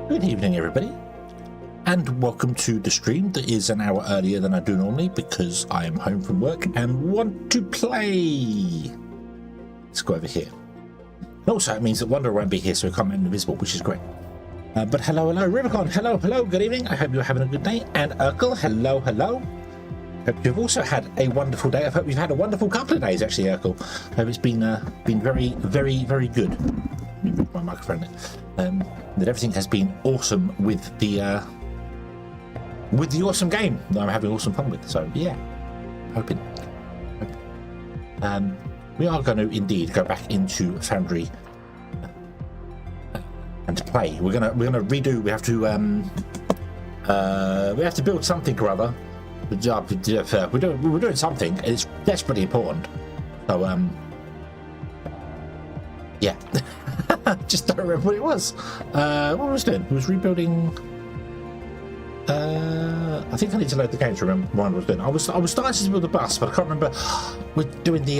Good evening, everybody, and welcome to the stream that is an hour earlier than I do normally because I am home from work and want to play. Let's go over here. And also, it means that Wanderer won't be here, so we can't make him invisible, which is great. But hello, Rubicon, hello, good evening. I hope you're having a good day. And Urkel, hello. Hope you've also had a wonderful day. I hope you've had a wonderful couple of days, actually, Urkel. Hope it's been very good. Let me move my microphone. That everything has been awesome with the awesome game that I'm having awesome fun with. So yeah, hoping. We are going to indeed go back into Foundry and play. We're gonna redo. We have to build something or other. We're doing something. And it's desperately important. So yeah. Just don't remember what it was. What was I doing? I was rebuilding. I think I need to load the game to remember what I was doing. I was starting to build the bus, but I can't remember. We're doing the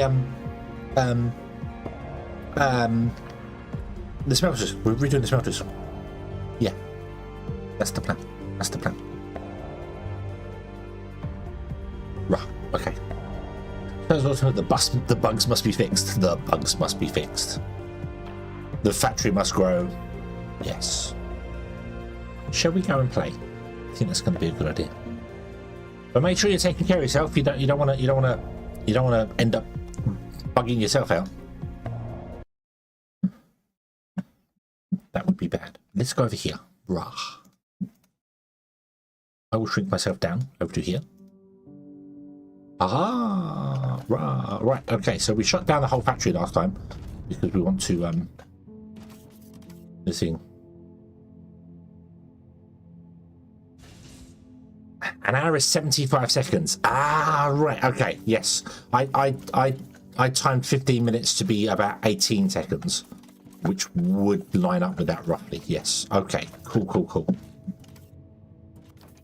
smelters. We're redoing the smelters. Yeah, that's the plan. Right. Okay. The bugs must be fixed. The bugs must be fixed. The factory must grow. Yes. Shall we go and play? I think that's going to be a good idea. But make sure you're taking care of yourself. You don't want to end up bugging yourself out. That would be bad. Let's go over here. Rah. I will shrink myself down over to here. Ah, rah. Right. Okay. So we shut down the whole factory last time because we want to thing. An hour is 75 seconds. Ah, right. Okay. Yes. I timed 15 minutes to be about 18 seconds, which would line up with that roughly. Yes. Okay. Cool.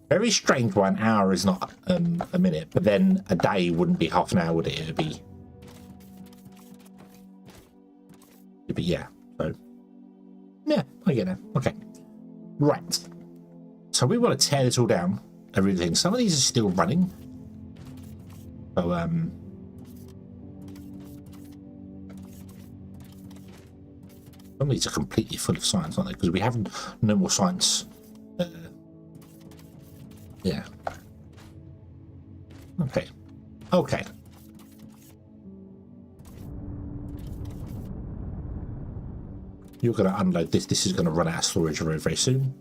Very strange why an hour is not a minute, but then a day wouldn't be half an hour, would it? It'd be yeah. So. Yeah, I get it. Okay. Right. So we want to tear this all down. Everything. Some of these are still running. So, some of these are completely full of science, aren't they? Because we have no more science. Yeah. Okay. You're going to unload this. This is going to run out of storage very, very soon.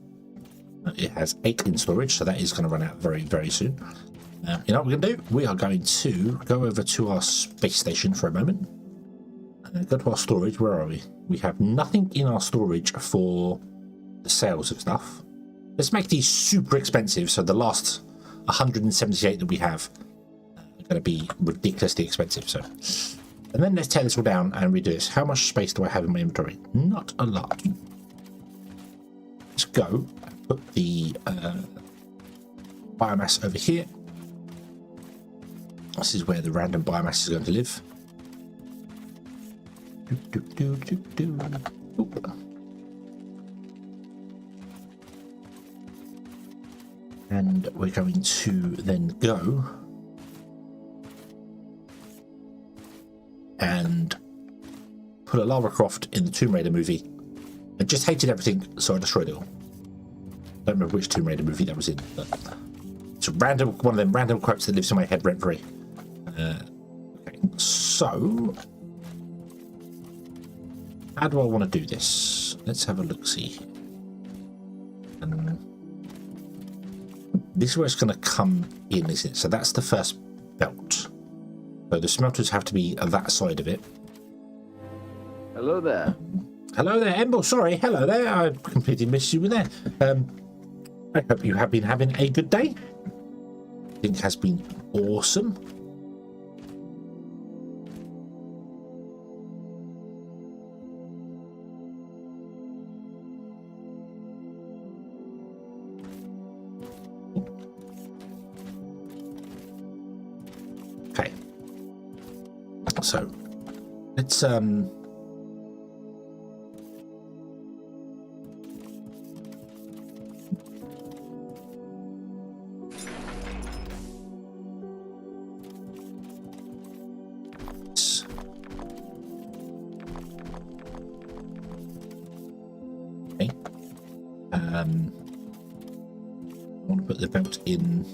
It has 8 in storage, so that is going to run out very, very soon. You know what we're going to do? We are going to go over to our space station for a moment. Go to our storage. Where are we? We have nothing in our storage for the sales of stuff. Let's make these super expensive, so the last 178 that we have are going to be ridiculously expensive. So. And then let's tear this all down and redo this. How much space do I have in my inventory? Not a lot. Let's go and put the biomass over here. This is where the random biomass is going to live. And we're going to then go and put a Lara Croft in the Tomb Raider movie. I just hated everything, so I destroyed it all. Don't remember which Tomb Raider movie that was in, but it's one of them random quotes that lives in my head rent free. Okay, so how do I want to do this? Let's have a look. See, this is where it's going to come in, isn't it? So that's the first belt. So the smelters have to be that side of it. Hello there. Hello there, Emble. Sorry, hello there. I completely missed you there. I hope you have been having a good day. I think it has been awesome. Okay. So let's want to put the belt in.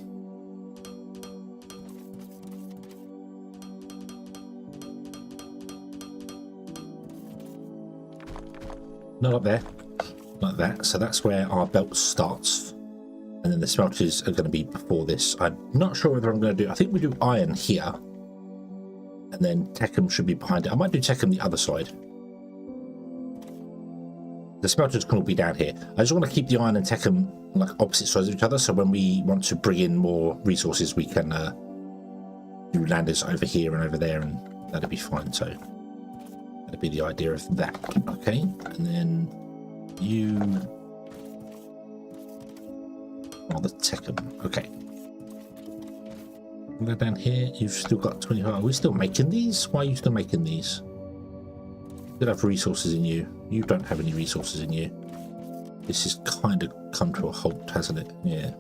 Not up there, like that. So that's where our belt starts, and then the smelters are going to be before this. I'm not sure whether I'm going to do. I think we do iron here, and then Techem should be behind it. I might do Techem the other side. The smelters can all be down here. I just want to keep the iron and Techem like opposite sides of each other, so when we want to bring in more resources, we can do landers over here and over there, and that'll be fine. So that'll be the idea of that. Okay, and then you are the Techem. Okay. Go down here. You've still got 25. Are we still making these? Why are you still making these? You have resources in you. You don't have any resources in you. This has kind of come to a halt, hasn't it? Yeah.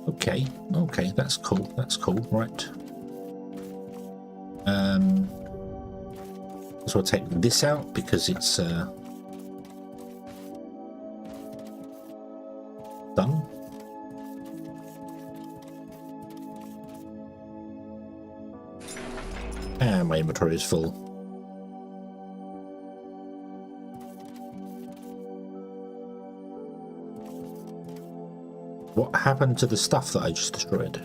Okay. Okay, that's cool. That's cool. Right. So I'll take this out because it's done. And my inventory is full. What happened to the stuff that I just destroyed?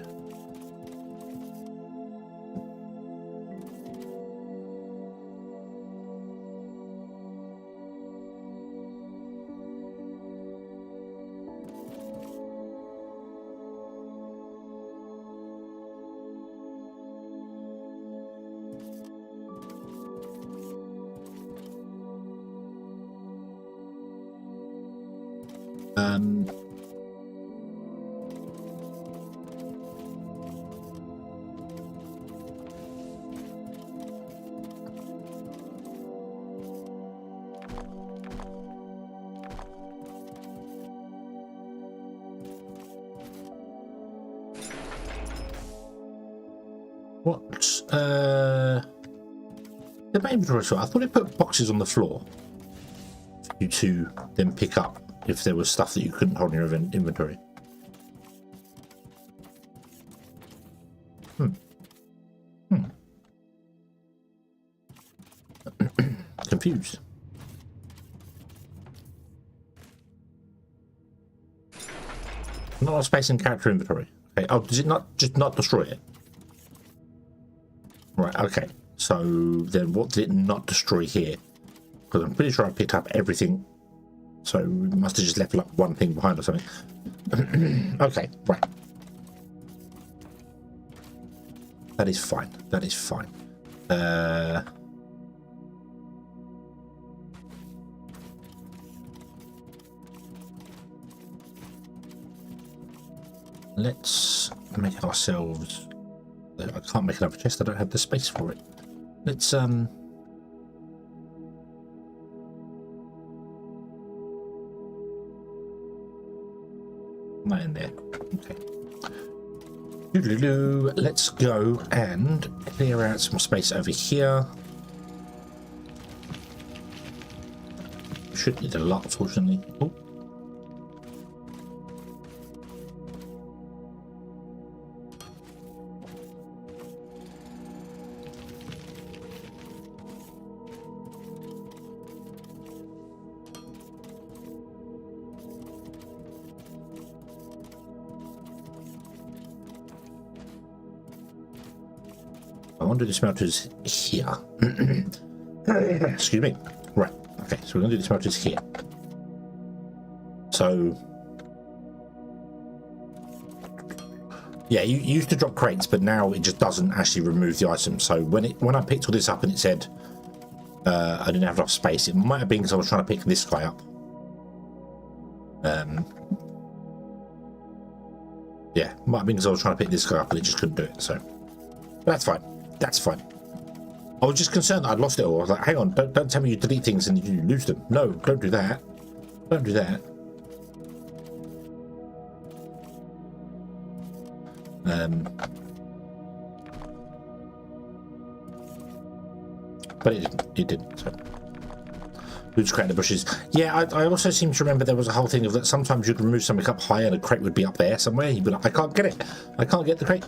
What? The main inventory. I thought it put boxes on the floor for you to then pick up if there was stuff that you couldn't hold in your inventory. Confused. Not a space in character inventory. Okay. Oh, does it not just not destroy it? Right. Okay. So then, what did it not destroy here? Because I'm pretty sure I picked up everything. So we must have just left like one thing behind or something. Okay. Right. That is fine. That is fine. Let's make ourselves. I can't make another chest. I don't have the space for it. Let's not in there. Okay. Doodaloo. Let's go and clear out some space over here. Should need a lot, fortunately. Oh. I want to do the smelters here. Excuse me. Right. Okay. So we're going to do the smelters here. So, yeah, you used to drop crates, but now it just doesn't actually remove the item. So when I picked all this up and it said I didn't have enough space, it might have been because I was trying to pick this guy up. Yeah, might have been because I was trying to pick this guy up and it just couldn't do it. So, but that's fine. That's fine. I was just concerned that I'd lost it all. I was like, hang on, don't tell me you delete things and you lose them. No, don't do that. Don't do that. But it didn't. So. Who's creating the bushes? Yeah, I also seem to remember there was a whole thing of that sometimes you'd remove something up higher and a crate would be up there somewhere. You'd be like, I can't get it. I can't get the crate.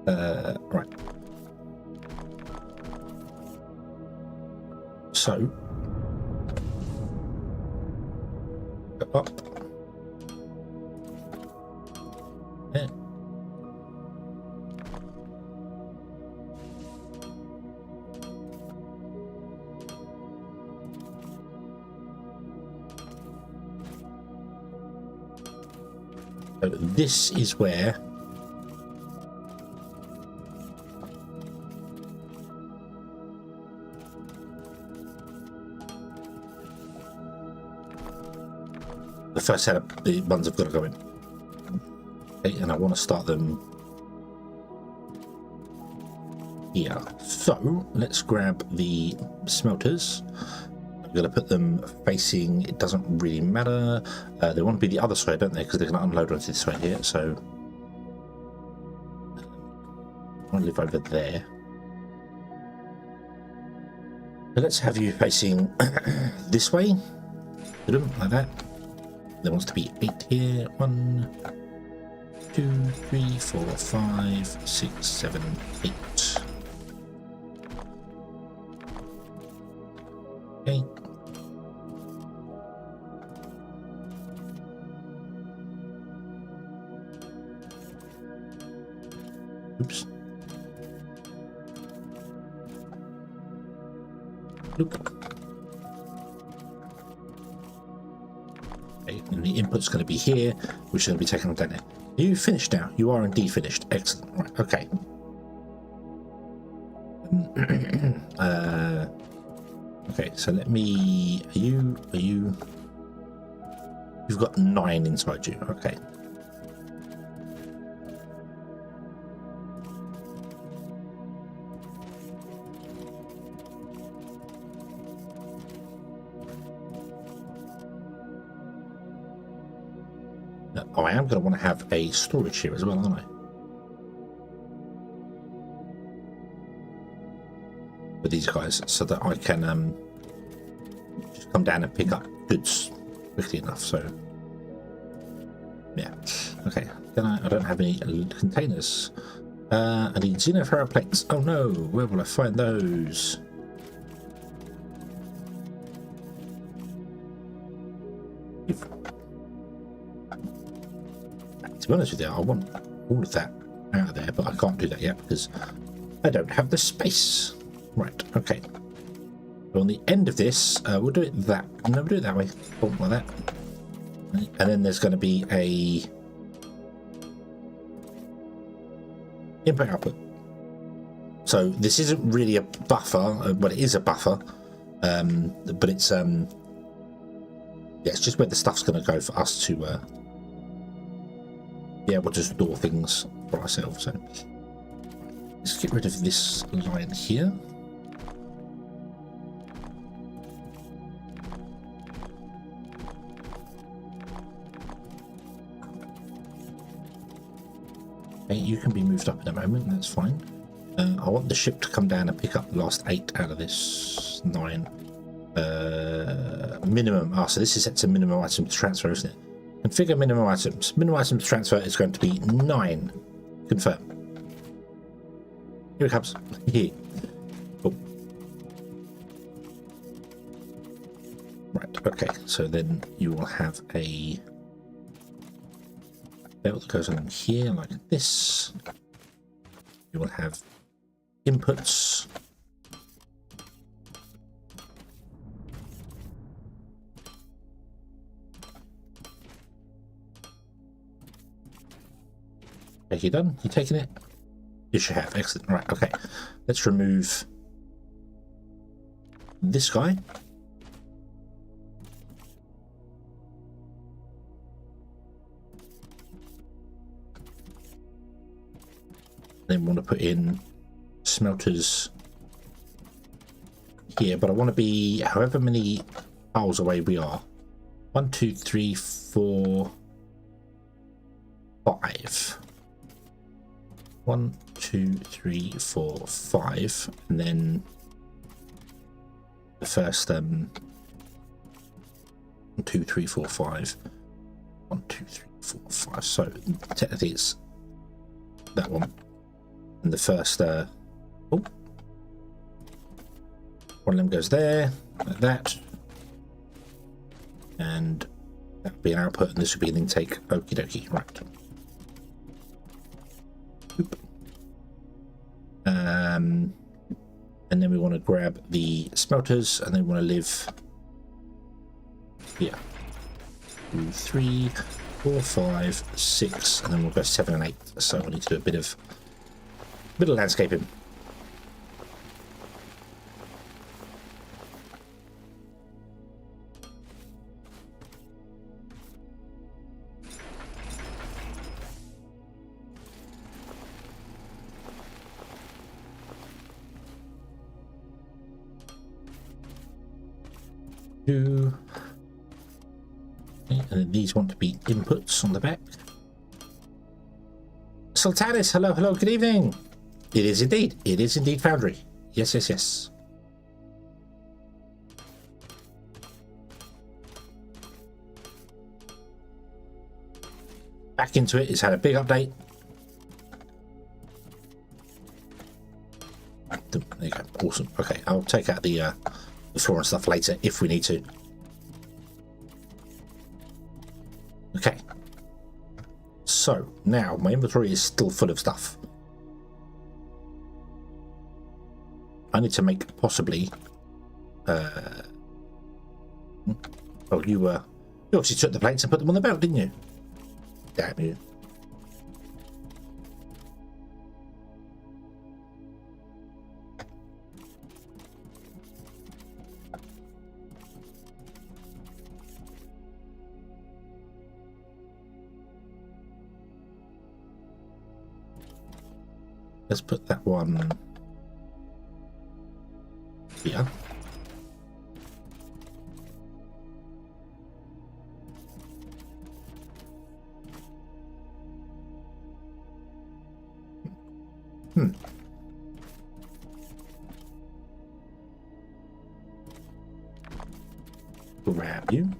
Right. So, go up. Yeah. So this is where the first set of the ones have got to go in. Okay, and I want to start them here. So let's grab the smelters. I'm going to put them facing, it doesn't really matter. They want to be the other side, don't they? Because they're going to unload onto this side here. So I want to live over there. So let's have you facing this way. Like that. There wants to be 8 here. 1, 2, 3, 4, 5, 6, 7, 8. Okay. Oops. Oop. Okay, and the input's going to be here, which is going to be taken down there. Are you finished now? You are indeed finished. Excellent. Right. Okay. Okay. So let me. Are you? You've got 9 inside you. Okay. Oh, I am going to want to have a storage here as well, aren't I? For these guys, so that I can just come down and pick up goods quickly enough. So, yeah. Okay. Then I don't have any containers. I need xenoferro plates. Oh no, where will I find those? To be honest with you, I want all of that out of there, but I can't do that yet because I don't have the space. Right, okay. So on the end of this, we'll do it that. No, we'll do it that way. Boom, like that. And then there's going to be a input output. So this isn't really a buffer. Well, it is a buffer, but it's yeah, it's just where the stuff's going to go for us to. Yeah, we'll just store things for ourselves. So let's get rid of this line here. Okay, you can be moved up in a moment, that's fine. I want the ship to come down and pick up the last 8 out of this 9. Minimum. So this is set to minimum item to transfer, isn't it? Configure minimum items. Minimum items transfer is going to be 9. Confirm. Here it comes. Cool. Right, okay. So then you will have a belt that goes along here like this. You will have inputs. You done? You taking it? You should have. Excellent. Right, okay. Let's remove this guy. Then want to put in smelters here, but I want to be however many tiles away we are. 1, 2, 3, 4, 5. 1, 2, 2, 3, 4, 5, and then the first 2, 3, 4, 5. 1, 2, 3, 4, 5. So technically it's that one, and the first one of them goes there, like that, and that would be an output, and this would be an intake. Okie dokie, right. Oop. And then we want to grab the smelters, and then we want to live here. 2, 3, 4, 5, 6, and then we'll go 7 and 8. So we need to do a bit of landscaping. And then these want to be inputs on the back. Sultanis, hello, hello, good evening. It is indeed Foundry. Yes, yes, yes. Back into it, it's had a big update. There you go, awesome. Okay, I'll take out the floor and stuff later if we need to. Okay, so now my inventory is still full of stuff. I need to make possibly oh, you obviously took the plates and put them on the belt, didn't you? Damn you. Let's put that one here. Grab you.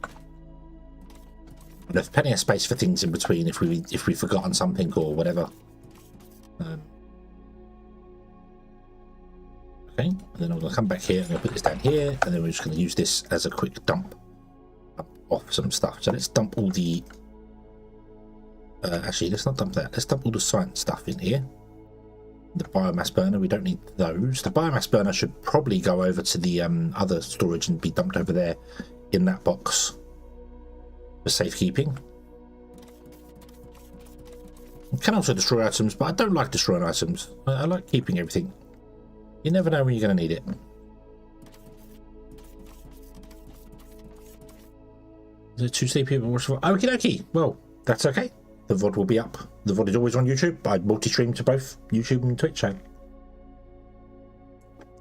There's plenty of space for things in between if we've forgotten something or whatever. Okay, and then I'm going to come back here and I'm going to put this down here, and then we're just going to use this as a quick dump off some stuff. So let's dump all the actually, let's not dump that. Let's dump all the science stuff in here. The biomass burner, we don't need those. The biomass burner should probably go over to the other storage and be dumped over there in that box for safekeeping. You can also destroy items, but I don't like destroying items. I like keeping everything. You never know when you're going to need it. Is there 2 sleepy people watch? Okie dokie. Well, that's okay. The VOD will be up. The VOD is always on YouTube. I multi-stream to both YouTube and Twitch. So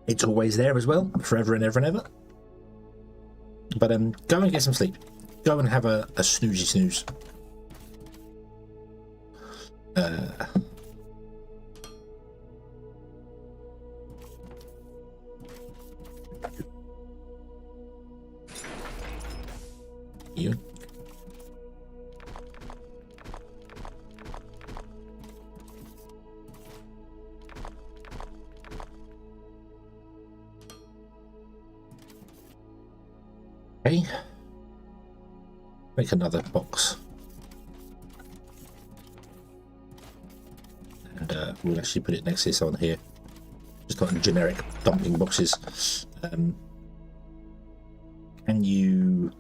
it's always there as well, forever and ever and ever. But go and get some sleep. Go and have a snoozy snooze. You. Okay. Make another box. And we'll actually put it next to this one here. Just like generic dumping boxes. Can you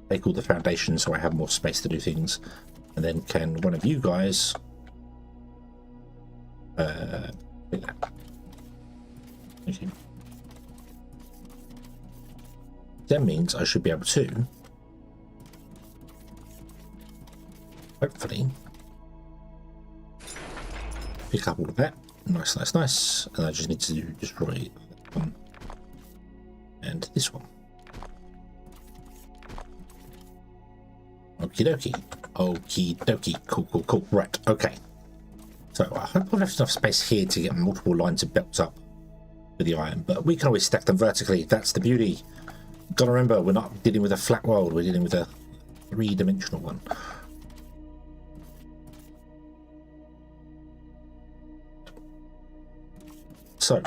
take all the foundations so I have more space to do things? And then can one of you guys that. Okay. That means I should be able to hopefully pick up all of that. Nice, nice, nice. And I just need to destroy that one and this one. Okie dokie. Okie dokie. Cool, cool, cool. Right, okay. So I hope I've left enough space here to get multiple lines of belts up with the iron, but we can always stack them vertically. That's the beauty. Gotta remember, we're not dealing with a flat world, we're dealing with a three-dimensional one. So,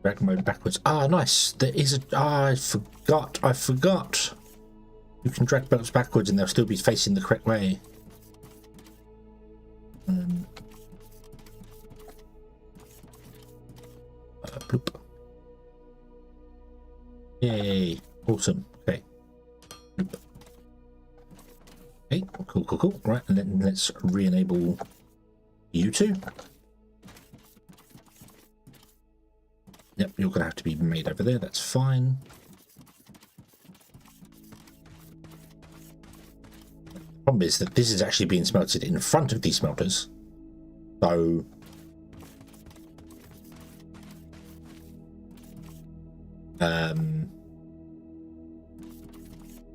drag mode backwards. Ah, nice. There is a. Ah, I forgot. You can drag belts backwards and they'll still be facing the correct way. Bloop. Yay! Awesome. Okay. Bloop. Okay. Cool. Right, and then let's re-enable you two. Yep, you're going to have to be made over there. That's fine. The problem is that this is actually being smelted in front of these smelters. So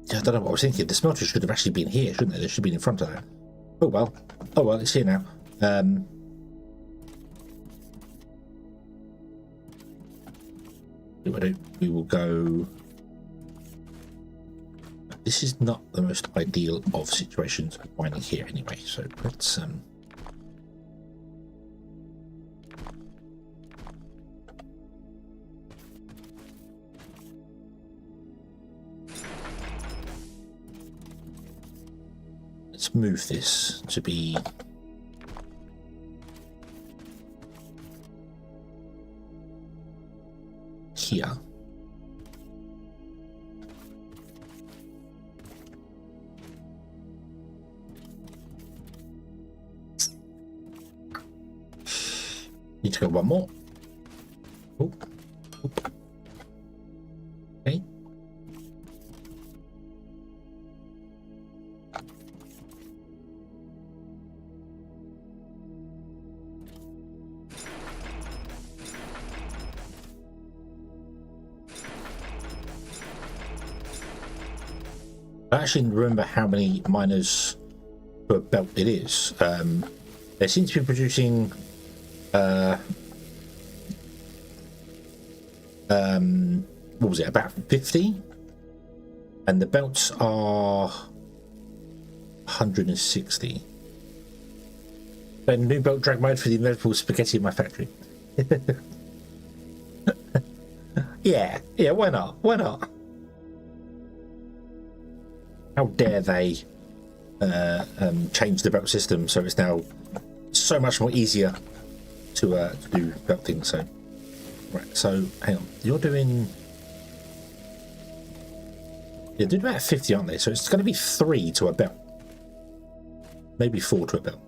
yeah, I don't know what I was thinking. The smelter should have actually been here, shouldn't they? They should have been in front of that. Oh well, it's here now. We will go. This is not the most ideal of situations of mining here anyway, so let's move this to be here. Need to go one more. Oh. Okay. I actually remember how many miners per belt it is. They seem to be producing what was it, about 50, and the belts are 160. Then new belt drag mode for the inevitable spaghetti in my factory. yeah, why not? How dare they change the belt system so it's now so much more easier to do belt things. So right, so hang on, you're doing about 50, aren't they? So it's going to be 3 to a belt, maybe 4 to a belt.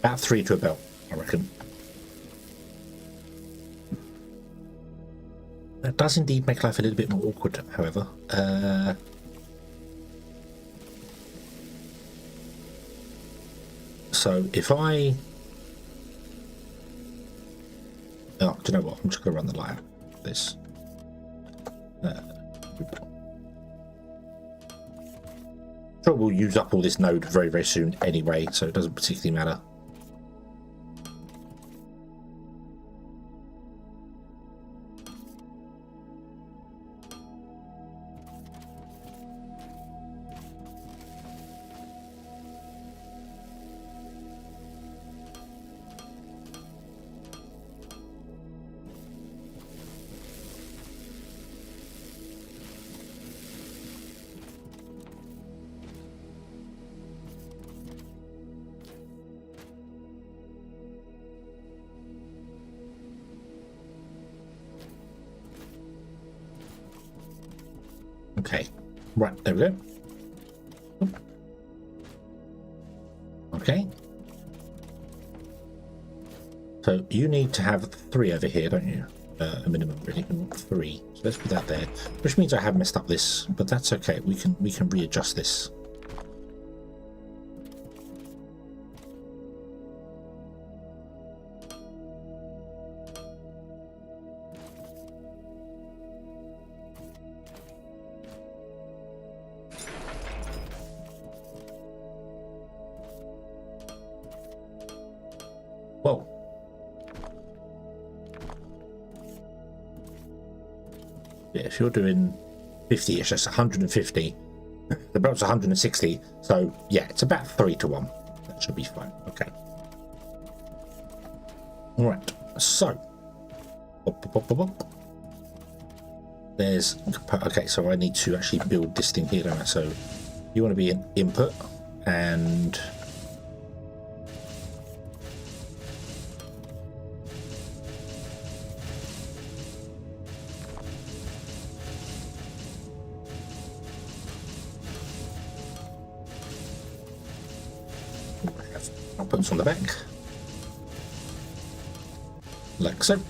About 3 to a belt, I reckon. That does indeed make life a little bit more awkward, however. So if I... Oh, do you know what? I'm just going to run the light out of this. Sure, we'll use up all this node very, very soon anyway, so it doesn't particularly matter. Okay, right, there we go. Okay. So you need to have 3 over here, don't you? A minimum, really. 3. So let's put that there, which means I have messed up this, but that's okay. We can readjust this. Whoa. Yeah, if you're doing 50-ish, that's 150. The belt's 160, so yeah, it's about 3 to 1. That should be fine. Okay. Alright, so there's okay, so I need to actually build this thing here, don't I? So you want to be an input, and outputs on the back, like so.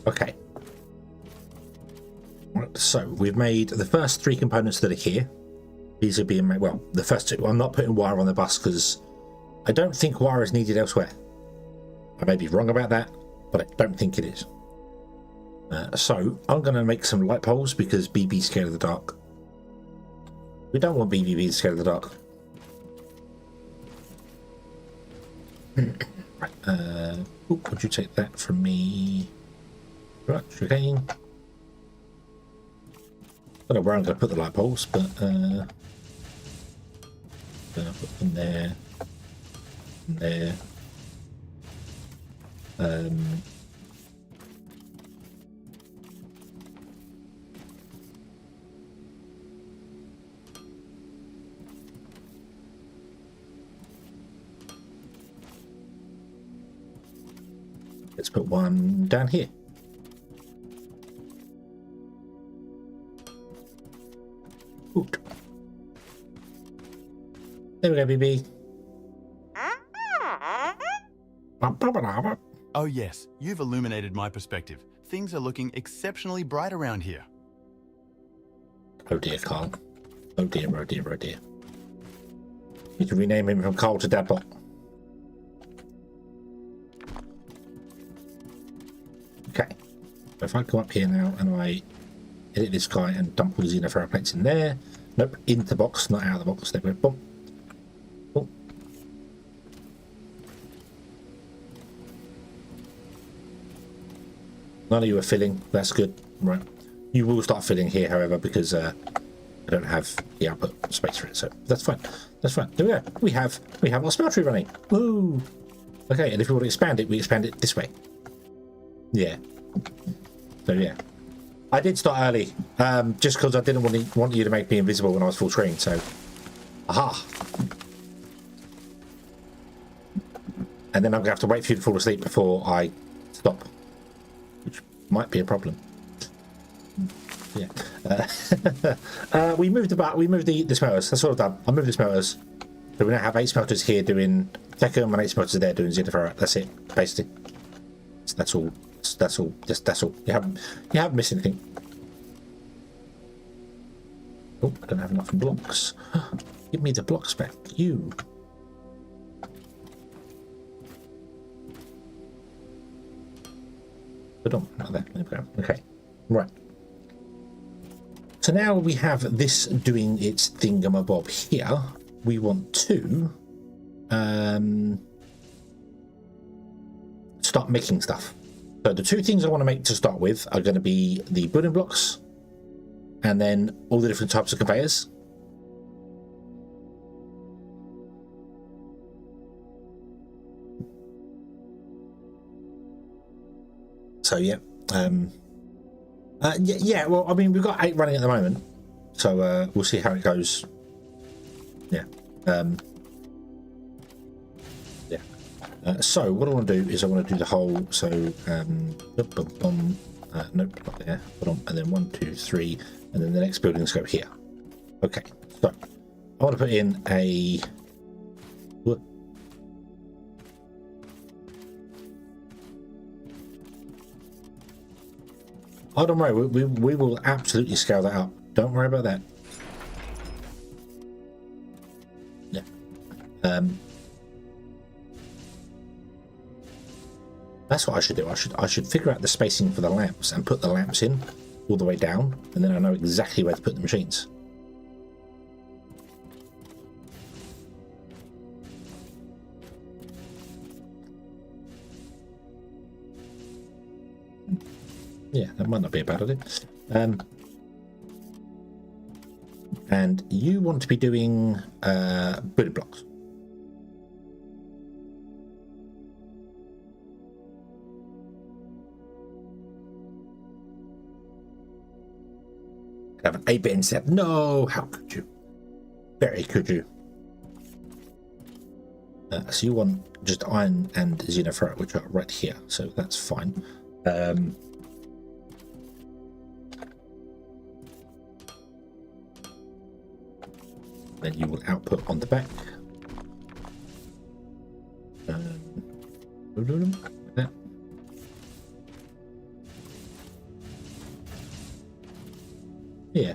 Okay. So we've made the first 3 components that are here. These are being made, well, the first 2. I'm not putting wire on the bus because I don't think wire is needed elsewhere. I may be wrong about that, but I don't think it is. So I'm going to make some light poles because BB's scared of the dark. We don't want BB being scared of the dark. Right, would you take that from me? Right, again. I don't know where I'm going to put the light poles, but I'll put them there, and there. Let's put one down here. Good. There we go, BB. Oh yes, you've illuminated my perspective. Things are looking exceptionally bright around here. Oh dear, Carl. Oh dear, oh dear, oh dear. Need to rename him from Carl to Dadbot. Okay. So if I come up here now and I edit this guy and dump all the xenoferro plates in there. Nope, into the box, not out of the box. There we go. Boom. Boom. None of you are filling. That's good. Right. You will start filling here, however, because I don't have the output space for it. So that's fine. That's fine. There we go. We have our smeltery running. Woo! Okay, and if we want to expand it, we expand it this way. Yeah. So yeah. I did start early, just because I didn't want you to make me invisible when I was full screen, so... Aha! And then I'm going to have to wait for you to fall asleep before I stop. Which might be a problem. Yeah. We moved the smelters. That's all I've done. I moved the smelters. So we now have 8 smelters here doing Techum and 8 smelters there doing xenoferro. That's it, basically. So that's all. That's all. Just that's all. You haven't missed anything. Oh, I don't have enough blocks. Give me the blocks back, you. But not that. There we go. Okay, right. So now we have this doing its thingamabob here. We want to start making stuff. So the 2 things I want to make to start with are going to be the building blocks and then all the different types of conveyors. So yeah, yeah. Well, I mean, we've got 8 running at the moment, so we'll see how it goes. Yeah. So what I want to do is I want to do the whole, so nope, not there, and then 1, 2, 3, and then the next buildings go here. Okay, so I want to put in a oh, don't worry, we will absolutely scale that up. Don't worry about that. Yeah. That's what I should do. I should figure out the spacing for the lamps and put the lamps in all the way down, and then I know exactly where to put the machines. Yeah, that might not be a bad idea. And you want to be doing building blocks. Have an 8-bit instead. No, how could you? Very could you? So you want just iron and xenoferrite, which are right here, so that's fine. Then you will output on the back. Like that. Yeah.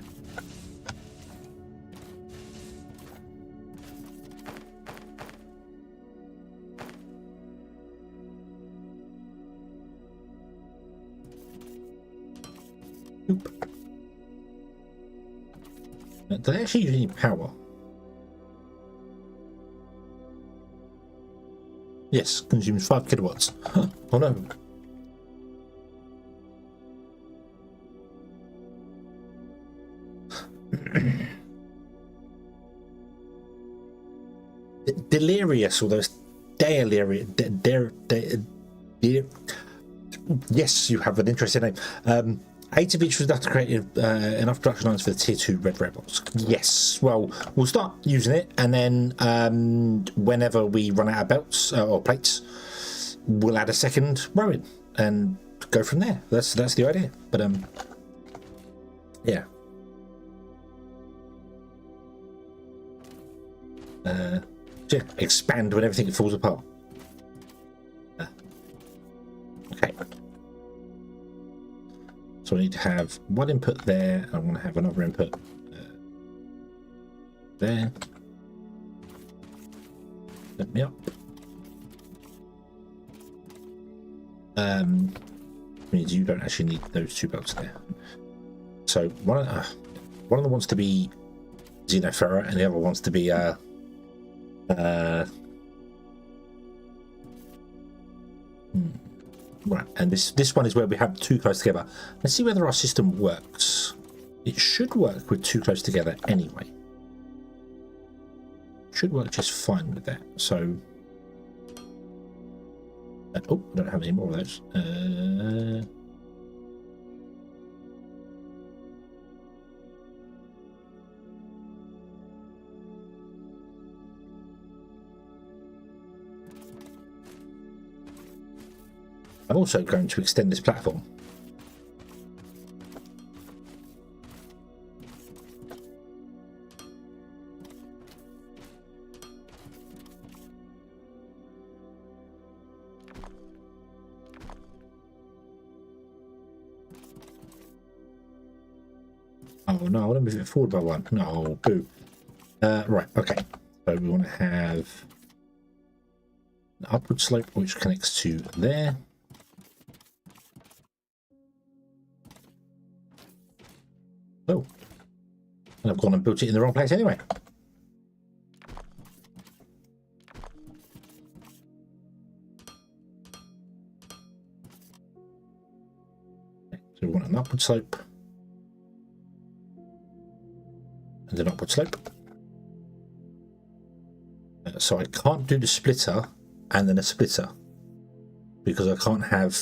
Oop. Do they actually use any power? Yes, consumes 5 kilowatts. Huh. Oh no. Delirious, although it's delirious. Yes, you have an interesting name. 8 of each was enough to create enough production lines for the tier 2 red robots. Yes, well, we'll start using it, and then whenever we run out of belts or plates, we'll add a second row in and go from there. That's the idea. But yeah. Yeah, expand when everything falls apart. Okay. So I need to have one input there. I'm going to have another input there. Let me up. Means you don't actually need those 2 belts there. So one of them wants to be xenoferrite, and the other wants to be right, and this one is where we have 2 close together. Let's see whether our system works. It should work with 2 close together anyway. Should work just fine with that. So, oh, I don't have any more of those. I'm also going to extend this platform. Oh no, I want to move it forward by 1. No, boo. Right, okay. So we want to have an upward slope which connects to there. Oh, and I've gone and built it in the wrong place anyway. Okay, so we want an upward slope and an upward slope. So I can't do the splitter and then a splitter because I can't have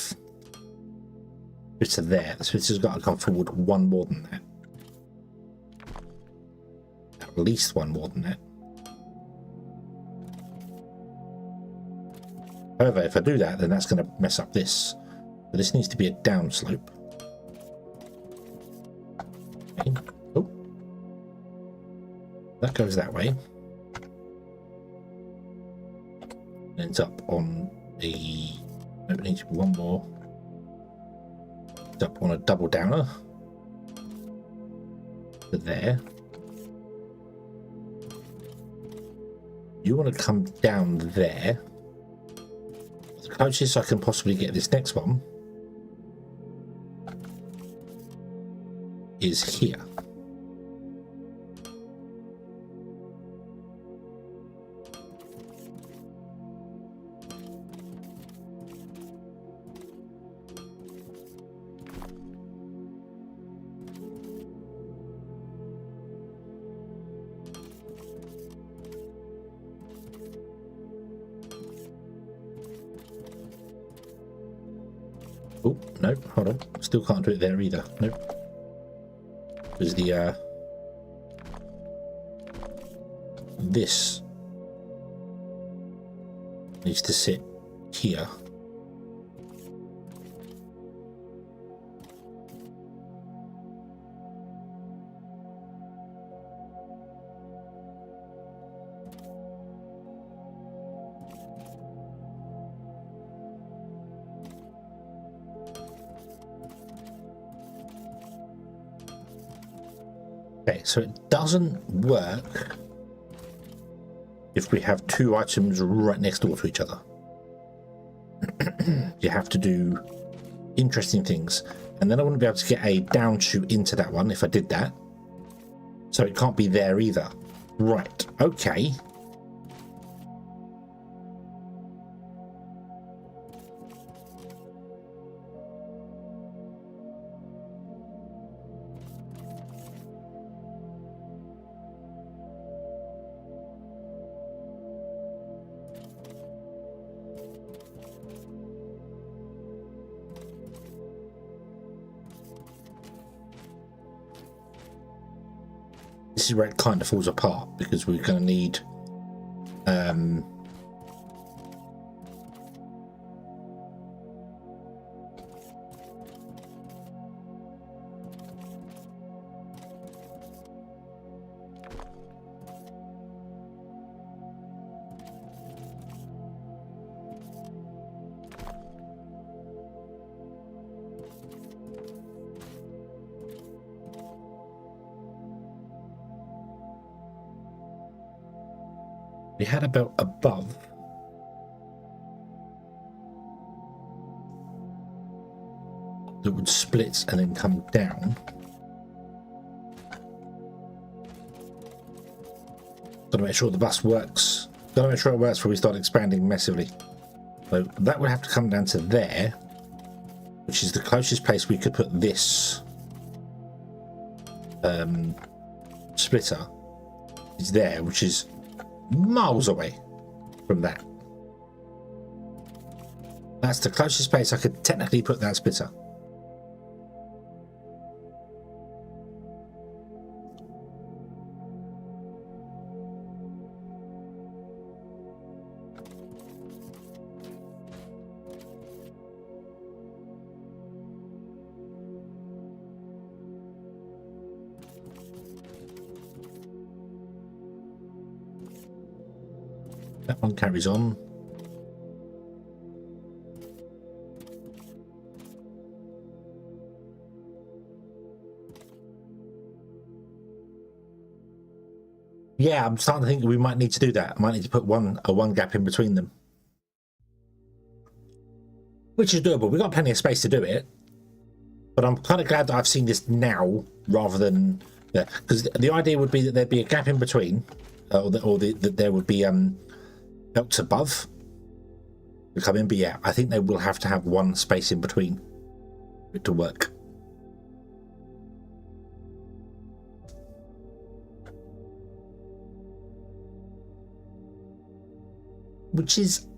splitter there. The splitter's got to come forward 1 more than that. At least 1 more than that. However, if I do that, then that's going to mess up this. So this needs to be a down slope. Okay. Oh, that goes that way. Ends up on a. Maybe needs one more. Ends up on a double downer. So there. You want to come down there. The closest I can possibly get this next one is here. Oh, no, hold on. Still can't do it there either. Nope. There's the, this needs to sit here. Okay, so it doesn't work if we have two items right next door to each other. You have to do interesting things. And then I wouldn't be able to get a down shoot into that one if I did that. So it can't be there either. Right, okay. This is where it kind of falls apart because we're going to need we had a belt above. That would split and then come down. Gotta make sure the bus works. Gotta make sure it works before we start expanding massively. So that would have to come down to there, which is the closest place we could put this splitter. Is there, which is miles away from that. That's the closest place I could technically put that splitter. That one carries on. Yeah, I'm starting to think we might need to do that. I might need to put a one gap in between them. Which is doable. We've got plenty of space to do it. But I'm kind of glad that I've seen this now rather than... Because the idea would be that there'd be a gap in between. That there would be belts above to come in. But yeah, I think they will have to have one space in between for it to work. Which is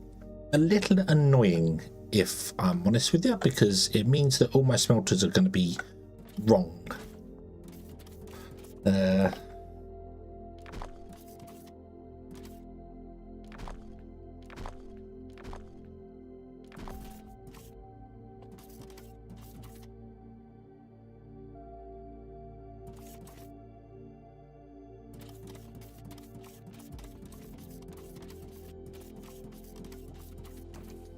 a little annoying, if I'm honest with you, because it means that all my smelters are going to be wrong.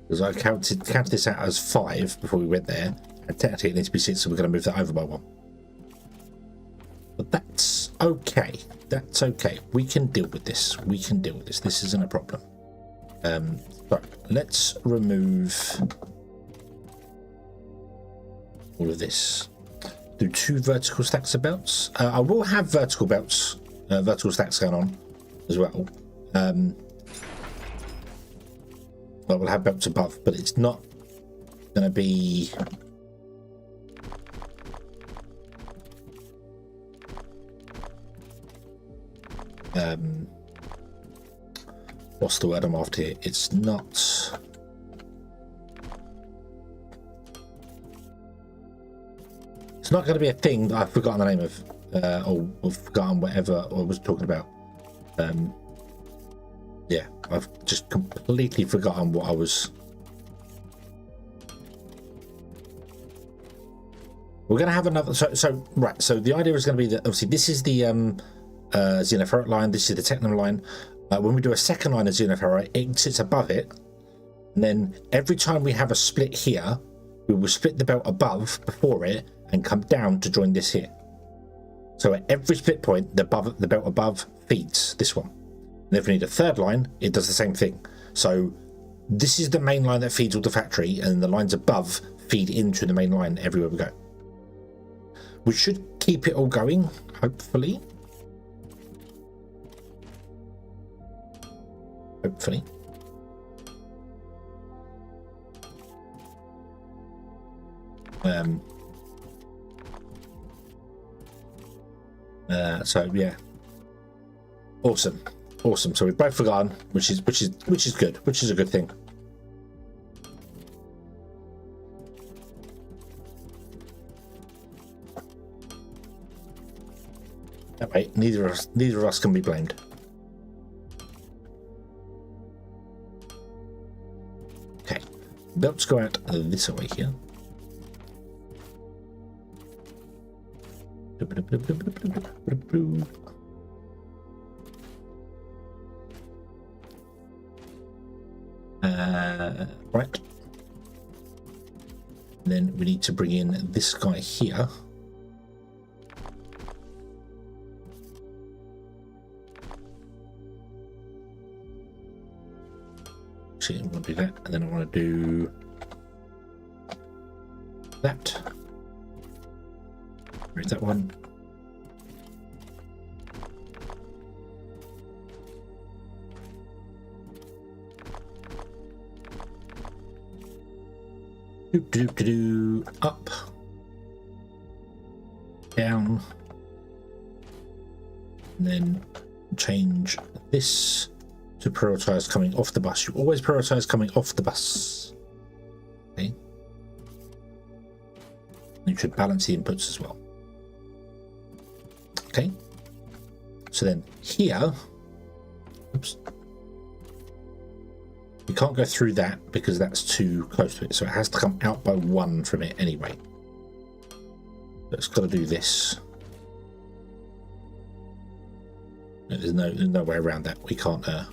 Because I counted this out as 5 before we went there, and technically it needs to be 6, so we're going to move that over by 1. But that's okay. That's okay. We can deal with this. We can deal with this. This isn't a problem. So let's remove all of this. Do 2 vertical stacks of belts. I will have vertical belts, vertical stacks going on as well. Well, we'll have belts above, but it's not going to be. What's the word I'm after here? It's not. It's not going to be a thing that I've forgotten the name of, or forgotten whatever I was talking about. Yeah, I've just completely forgotten what I was. We're going to have another. So right. So the idea is going to be that obviously this is the xenoferrite line. This is the technum line. When we do a second line of xenoferrite, it sits above it, and then every time we have a split here, we will split the belt above before it and come down to join this here. So at every split point, the belt above feeds this one. And if we need a third line, it does the same thing. So this is the main line that feeds all the factory, and the lines above feed into the main line everywhere we go. We should keep it all going, hopefully. Hopefully. So yeah, awesome. So we've both forgotten, which is good, which is a good thing. That way, neither of us can be blamed. Okay, belts go out this way here. Right. Then we need to bring in this guy here. Actually, I'm going to do that, and then I want to do that. Where's that one? Up, down, and then change this to prioritize coming off the bus. You always prioritize coming off the bus. Okay. You should balance the inputs as well. Okay. So then here, oops. You can't go through that because that's too close to it, so it has to come out by 1 from it anyway. So it's got to do this. There's no way around that. We can't. Yeah.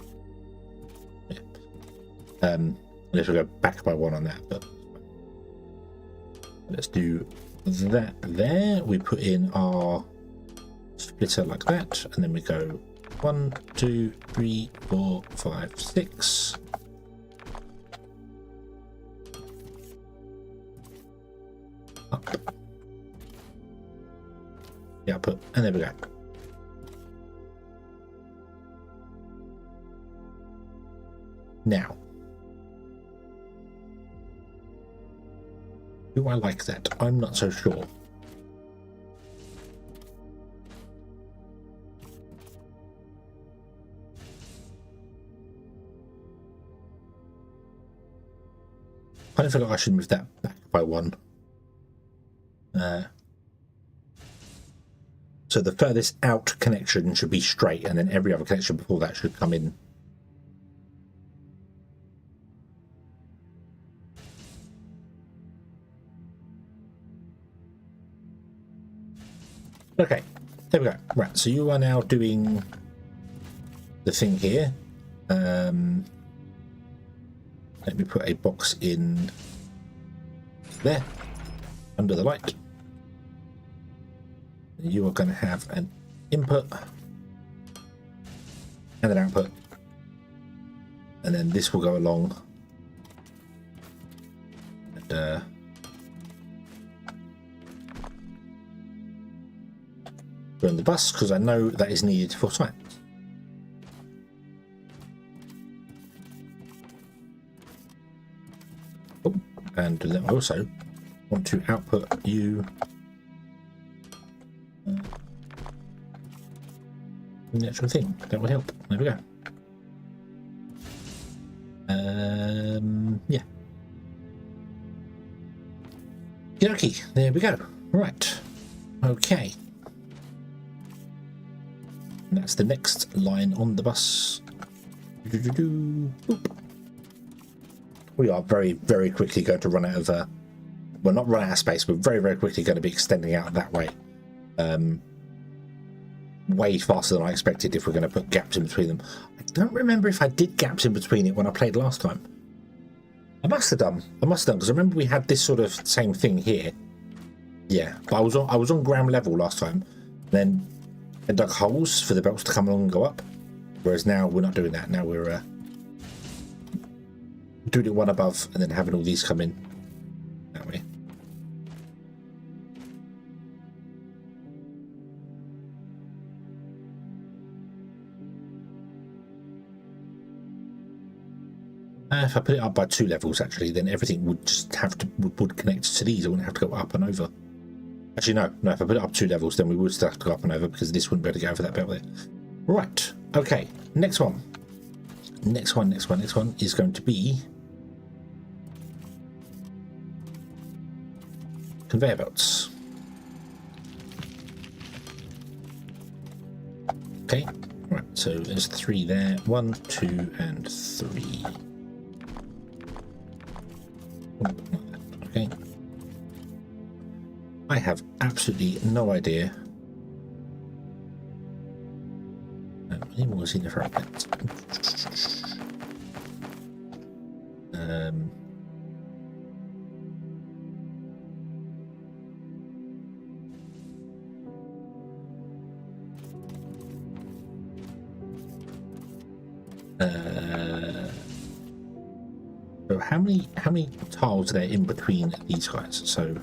Unless we go back by 1 on that, but let's do that there. We put in our splitter like that, and then we go 1, 2, 3, 4, 5, 6. Up. The output, and there we go. Now, do I like that? I'm not so sure. I don't feel like I should move that back by 1. So the furthest out connection should be straight, and then every other connection before that should come in. Okay, there we go. Right, so you are now doing the thing here. Let me put a box in there, under the light. You are going to have an input and an output, and then this will go along and run the bus, because I know that is needed for science. Oh, and then I also want to output you the actual thing. That will help. There we go. Yeah. Okay, there we go. Right. Okay. That's the next line on the bus. We are very, very quickly going to run out of, well, not run out of space, but very, very quickly going to be extending out that way. Way faster than I expected if we're going to put gaps in between them. I don't remember if I did gaps in between it when I played last time. I must have done, because I remember we had this sort of same thing here. Yeah, but I was on ground level last time. Then I dug holes for the belts to come along and go up. Whereas now we're not doing that. Now we're doing it one above and then having all these come in that way. If I put it up by 2 levels, actually, then everything would just have to would connect to these. I wouldn't have to go up and over. Actually, no. If I put it up 2 levels, then we would still have to go up and over because this wouldn't be able to go over that belt there. Right. Okay. Next one. Next one is going to be conveyor belts. Okay. Right. So there's 3 there. 1, 2, and 3. Okay. I have absolutely no idea. I need more in the front. So how many tiles are there in between these guys? So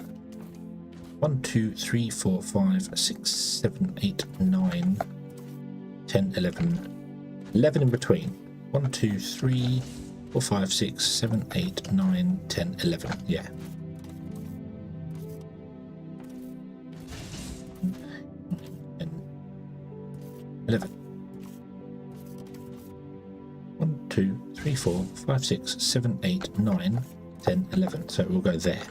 1, 2, 3, 4, 5, 6, 7, 8, 9, 10, 11. 11 in between. 1, 2, 3, 4, 5, 6, 7, 8, 9, 10, 11. Yeah. And 11. 1, 2, 3, 4, 5, 6, 7, 8, 9, 10, 11. So we'll go there.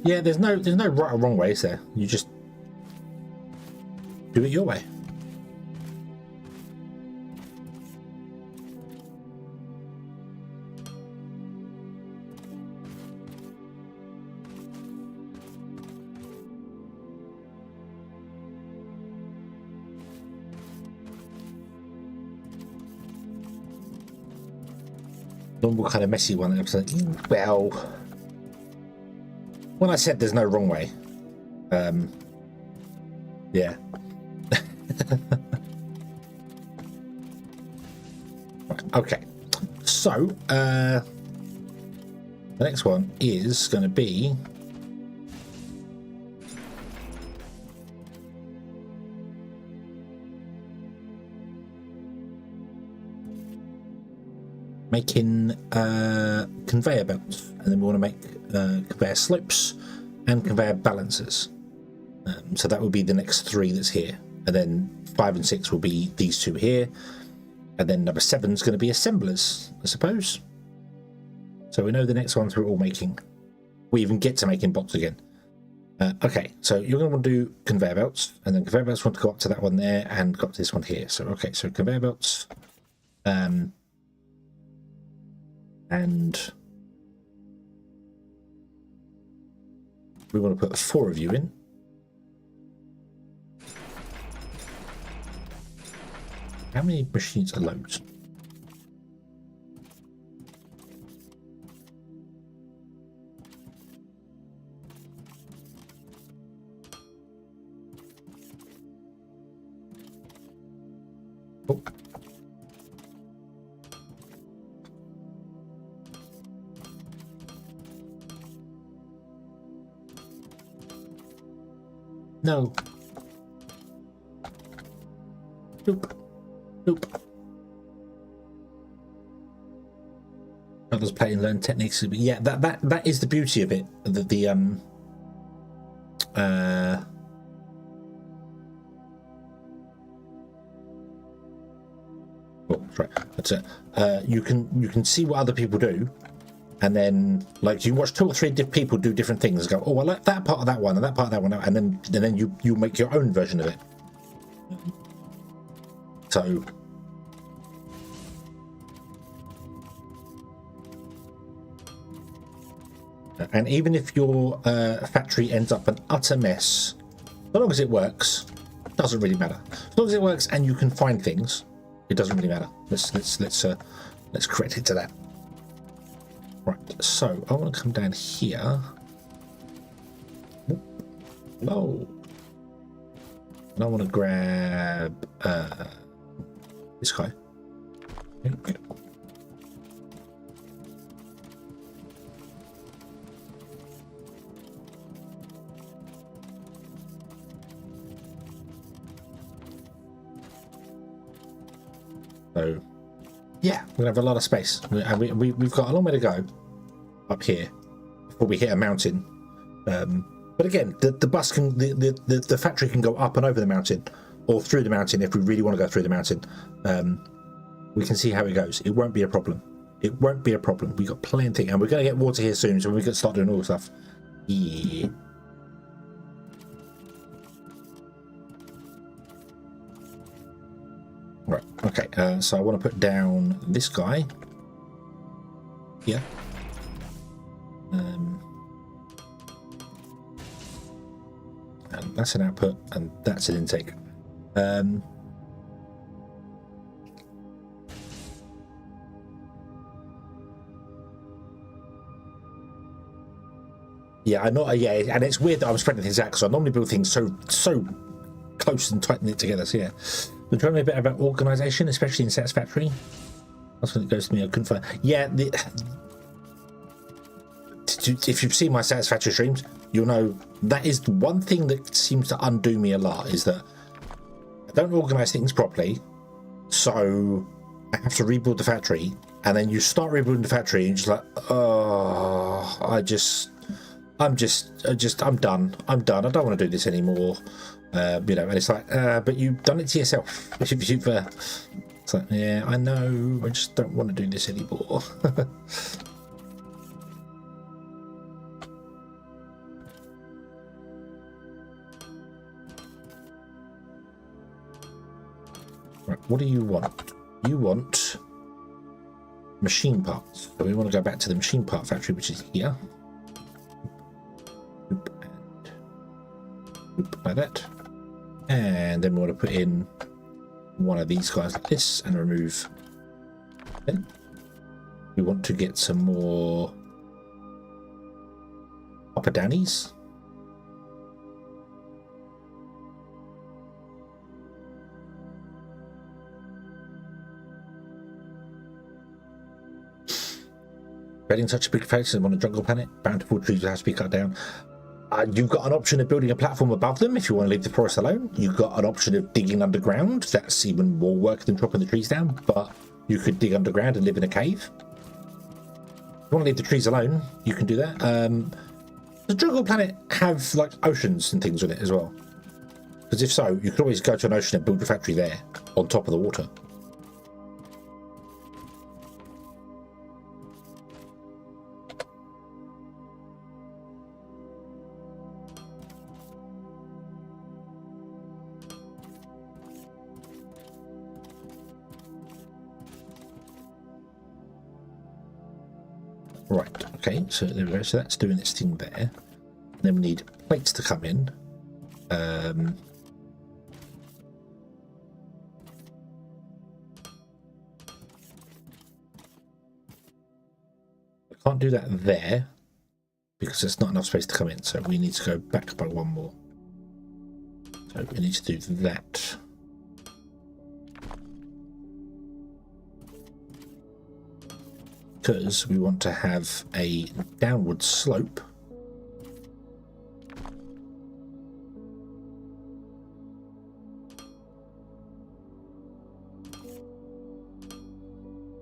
Yeah, there's no right or wrong way, is there? You just do it your way. Normal kind of messy one. Well, when I said there's no wrong way, yeah. Right, okay, so the next one is going to be making conveyor belts, and then we want to make conveyor slopes and conveyor balancers. So that would be the next 3 that's here, and then 5 and 6 will be these 2 here, and then number 7 is going to be assemblers, I suppose. So we know the next ones we're all making. We even get to making bots again. Okay, so you're going to want to do conveyor belts, and then conveyor belts want to go up to that one there and go up to this one here. So okay, so conveyor belts, and we want to put 4 of you in. How many machines are loads? Oh. No. Nope. Nope. Others play and learn techniques. Yeah, that is the beauty of it. Oh, sorry. That's it. You can see what other people do, and then like you watch 2 or 3 people do different things. Go, oh, I like that part of that one and that part of that one, and then you make your own version of it. So and even if your factory ends up an utter mess, as long as it works, it doesn't really matter. As long as it works and you can find things, it doesn't really matter. Let's correct it to that. Right. So I want to come down here. Hello. And I want to grab this guy. Okay. So, yeah, we're gonna have a lot of space, and we've got a long way to go up here before we hit a mountain. But again, the bus can, the factory can go up and over the mountain, or through the mountain if we really want to go through the mountain. We can see how it goes. It won't be a problem. It won't be a problem. We've got plenty, and we're going to get water here soon, so we can start doing all the stuff. Yeah. Right, okay, so I want to put down this guy here. And that's an output, and that's an intake. Yeah, I know. Yeah, and it's weird that I'm spreading things out because I normally build things so close and tight knit together. So yeah, we're trying to be a bit about organisation, especially in Satisfactory. That's when it goes to me. I couldn't find. Yeah, if you've seen my Satisfactory streams, you'll know that is the one thing that seems to undo me a lot, is that I don't organise things properly, so I have to rebuild the factory, and then you start rebuilding the factory and you're just like, oh, I'm done. I don't want to do this anymore. And it's like, but you've done it to yourself. It's like, yeah, I know. I just don't want to do this anymore. Right, what do you want? You want machine parts. So we want to go back to the machine part factory, which is here. Like that, and then we want to put in one of these guys like this and remove. Okay. We want to get some more upper downies. Creating such a big face on a jungle planet, bountiful trees will have to be cut down. You've got an option of building a platform above them if you want to leave the forest alone. You've got an option of digging underground. That's even more work than chopping the trees down, but you could dig underground and live in a cave. If you want to leave the trees alone, you can do that. Does Jungle Planet have like oceans and things in it as well? Because if so, you could always go to an ocean and build a factory there on top of the water. Right, okay, so there we go. So that's doing its thing there. Then we need plates to come in. I can't do that there because there's not enough space to come in, so we need to go back by one more. So we need to do that. Because we want to have a downward slope.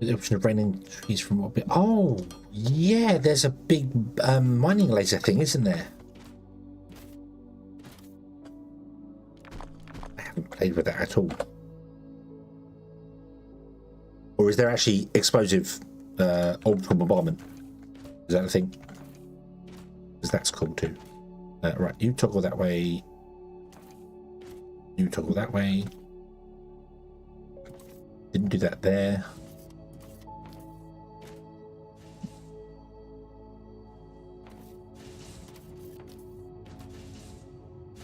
The option of raining trees from orbit. Oh, yeah, there's a big mining laser thing, isn't there? I haven't played with that at all. Or is there actually explosive orbital bombardment? Is that a thing? Because that's cool too. Right, you toggle that way. You toggle that way. Didn't do that there.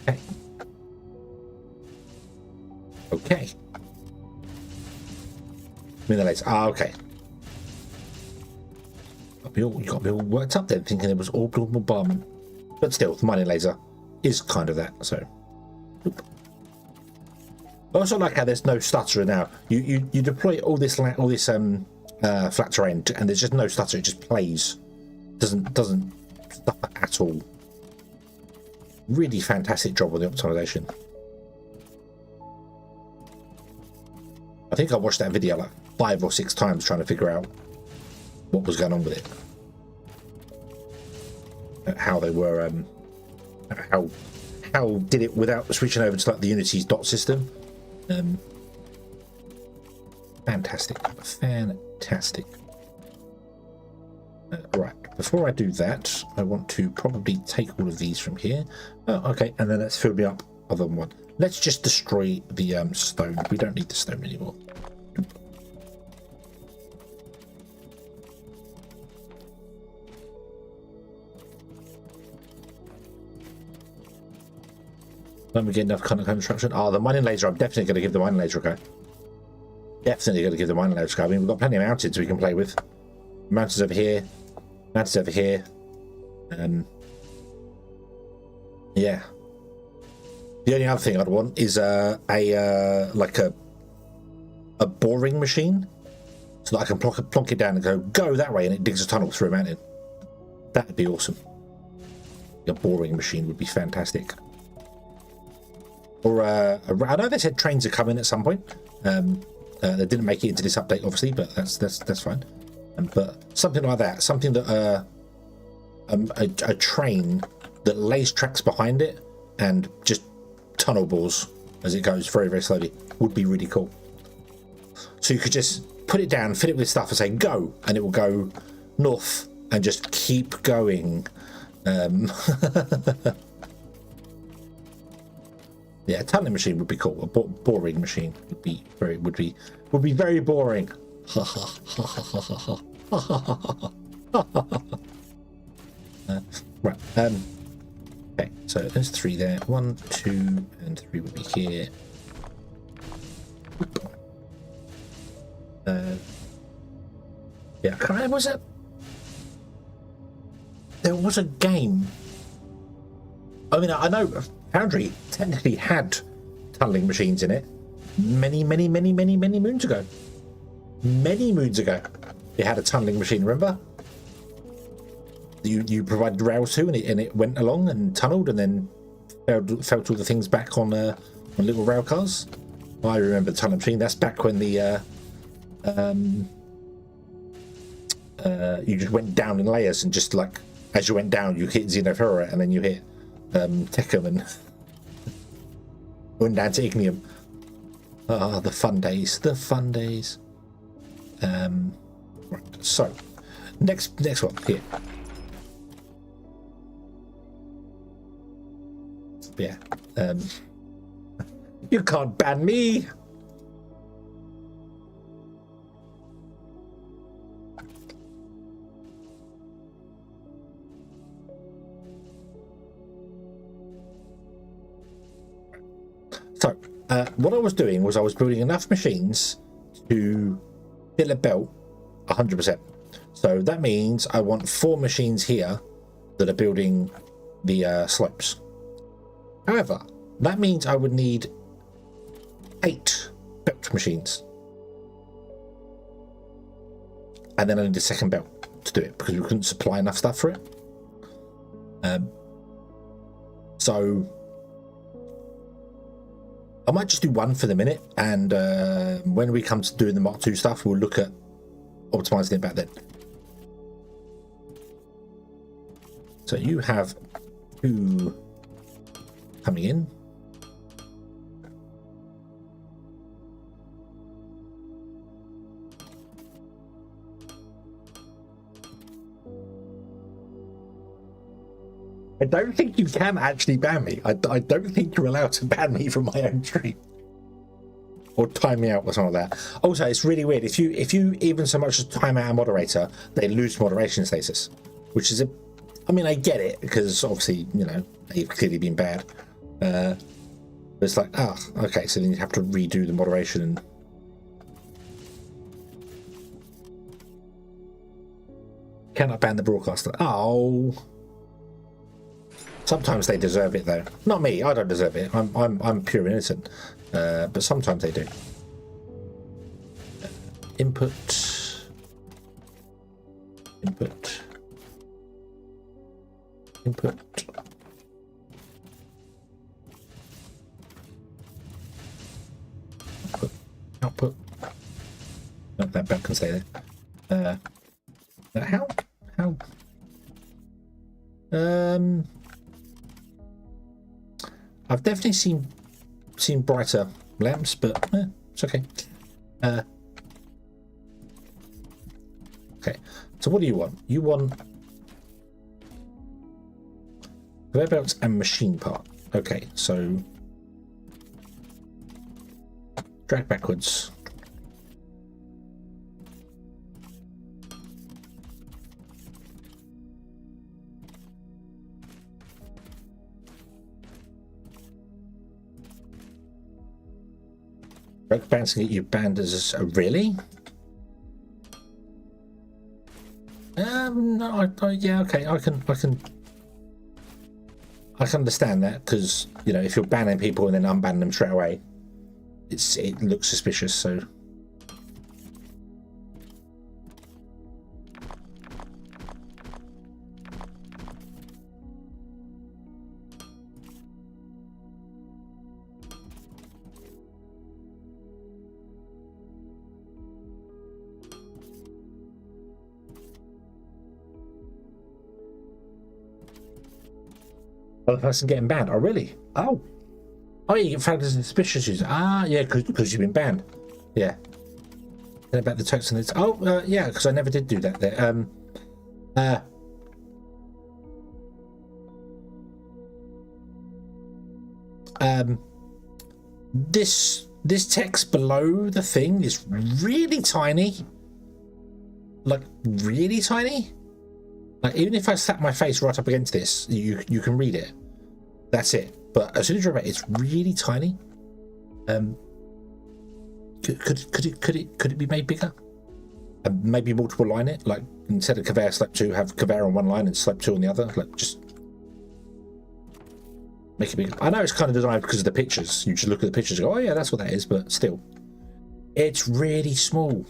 Okay. Okay. Minutes. Ah, okay. You got me all worked up then, thinking it was orbital bombardment. But still, the mining laser is kind of that, so. Oop. I also like how there's no stutter now. You deploy all this flat terrain, and there's just no stutter. It just plays. Doesn't stutter at all. Really fantastic job on the optimization. I think I watched that video like 5 or 6 times trying to figure out what was going on with it. How they were, how did it without switching over to like the Unity's dot system. Fantastic. Right, before I do that, I want to probably take all of these from here. Oh, okay, and then let's fill me up other one. Let's just destroy the stone. We don't need the stone anymore. When we get enough kind of construction. Oh, the mining laser. I'm definitely going to give the mining laser a go. Definitely going to give the mining laser a go. I mean, we've got plenty of mountains we can play with. Mountains over here. Mountains over here. Yeah. The only other thing I'd want is like a boring machine, so that I can plonk it down and go that way, and it digs a tunnel through a mountain. That'd be awesome. A boring machine would be fantastic. Or I know they said trains are coming at some point. They didn't make it into this update, obviously, but that's fine. But something like that, something that a train that lays tracks behind it and just tunnel bores as it goes very, very slowly would be really cool. So you could just put it down, fill it with stuff, and say go, and it will go north and just keep going. Yeah, a tunneling machine would be cool. A boring machine would be very boring. Right. Okay. So there's 3 there. 1, 2, and 3 would be here. Yeah. I can't remember. There was a game. I mean, I know Foundry technically had tunneling machines in it many moons ago. Many moons ago, it had a tunneling machine. Remember? You provided rails to, and it went along and tunneled, and then felt all the things back on little rail cars. I remember the tunneling machine. That's back when the you just went down in layers and just like as you went down, you hit Xenophora, and then you hit Techum and went down to Ignium. Ah, the fun days, the fun days. Right, so next one here. Yeah, you can't ban me. So, what I was doing was I was building enough machines to fill a belt 100%. So that means I want 4 machines here that are building the slopes. However, that means I would need 8 belt machines. And then I need a second belt to do it because we couldn't supply enough stuff for it. So I might just do 1 for the minute, and when we come to doing the Mark II stuff, we'll look at optimizing it back then. So you have 2 coming in. I don't think you can actually ban me. I don't think you're allowed to ban me from my own stream or time me out or something like that. Also, it's really weird. If you even so much as time out a moderator, they lose moderation status, which is I mean, I get it because obviously, you know, they've clearly been bad. But it's like, okay, so then you have to redo the moderation. And cannot ban the broadcaster. Oh. Sometimes they deserve it though. Not me. I don't deserve it. I'm pure innocent. But sometimes they do. Input. Input. Output. No, that belt can stay there. How? I've definitely seen brighter lamps, but it's okay. Okay, so what do you want? You want conveyor belts and machine part. Okay, so drag backwards. Drag bands can get you banned as really? No, yeah, okay, I can understand that because you know if you're banning people and then unbanning them straight away, it looks suspicious. So other person getting banned. Oh really? Oh, you get flagged as suspicious user. Yeah, because you've been banned. Yeah. And about the text and it's yeah, because I never did do that there. This text below the thing is really tiny. Like really tiny. Like even if I slap my face right up against this, you can read it. That's it. But as soon as you're about, it's really tiny. Could it be made bigger? And maybe multiple line it, like instead of conveyor slap 2, have conveyor on one line and slap 2 on the other. Like just make it bigger. I know it's kind of designed because of the pictures. You just look at the pictures and go, oh yeah, that's what that is. But still, it's really small.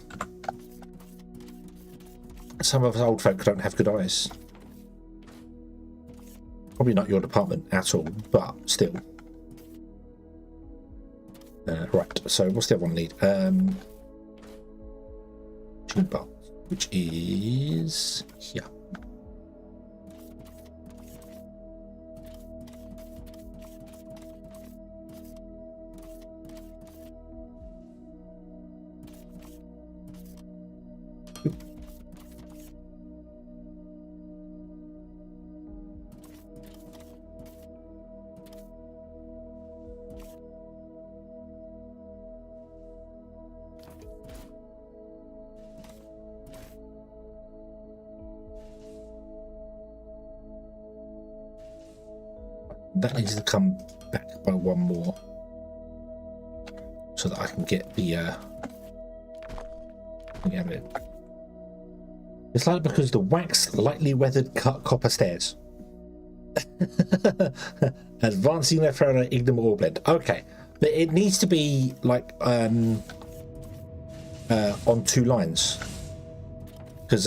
Some of us old folk don't have good eyes. Probably not your department at all, but still. Right, so what's the other one need? Machine part, which is here. That needs to come back by one more so that I can get the It's like because the wax lightly weathered copper stairs. Advancing left right ignore ore blend. Okay, but it needs to be like on 2 lines because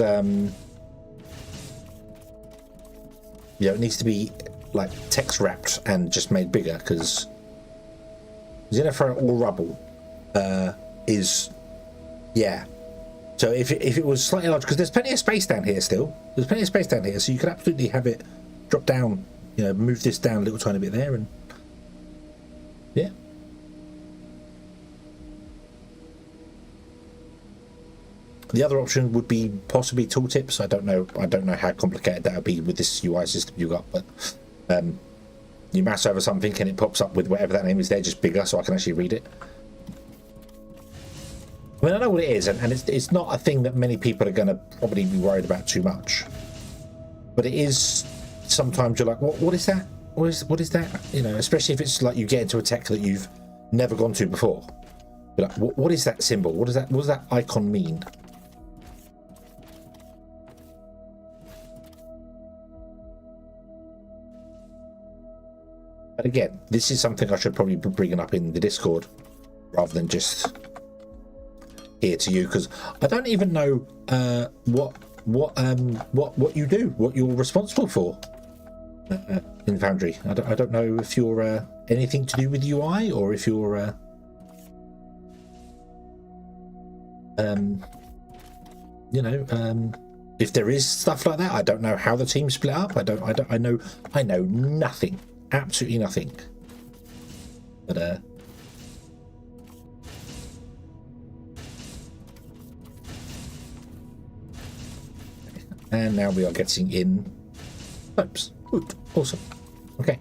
yeah, it needs to be like text wrapped and just made bigger because xenoferrite or rubble is, yeah. So if it was slightly larger, because there's plenty of space down here still. There's plenty of space down here, so you could absolutely have it drop down, you know, move this down a little tiny bit there, and yeah. The other option would be possibly tooltips. I don't know how complicated that would be with this UI system you got, but you mouse over something and it pops up with whatever that name is there, just bigger, so I can actually read it. I mean, I know what it is, and it's not a thing that many people are going to probably be worried about too much. But it is, sometimes you're like, what is that? What is that? You know, especially if it's like you get into a tech that you've never gone to before. You're like, what is that symbol? What does that icon mean? But again, this is something I should probably be bringing up in the Discord rather than just here to you, because I don't even know what you do, what you're responsible for in Foundry. I don't know if you're anything to do with UI or if you're you know, if there is stuff like that. I don't know how the team split up. I know nothing, absolutely nothing. But and now we are getting in pipes. Good, awesome. Okay.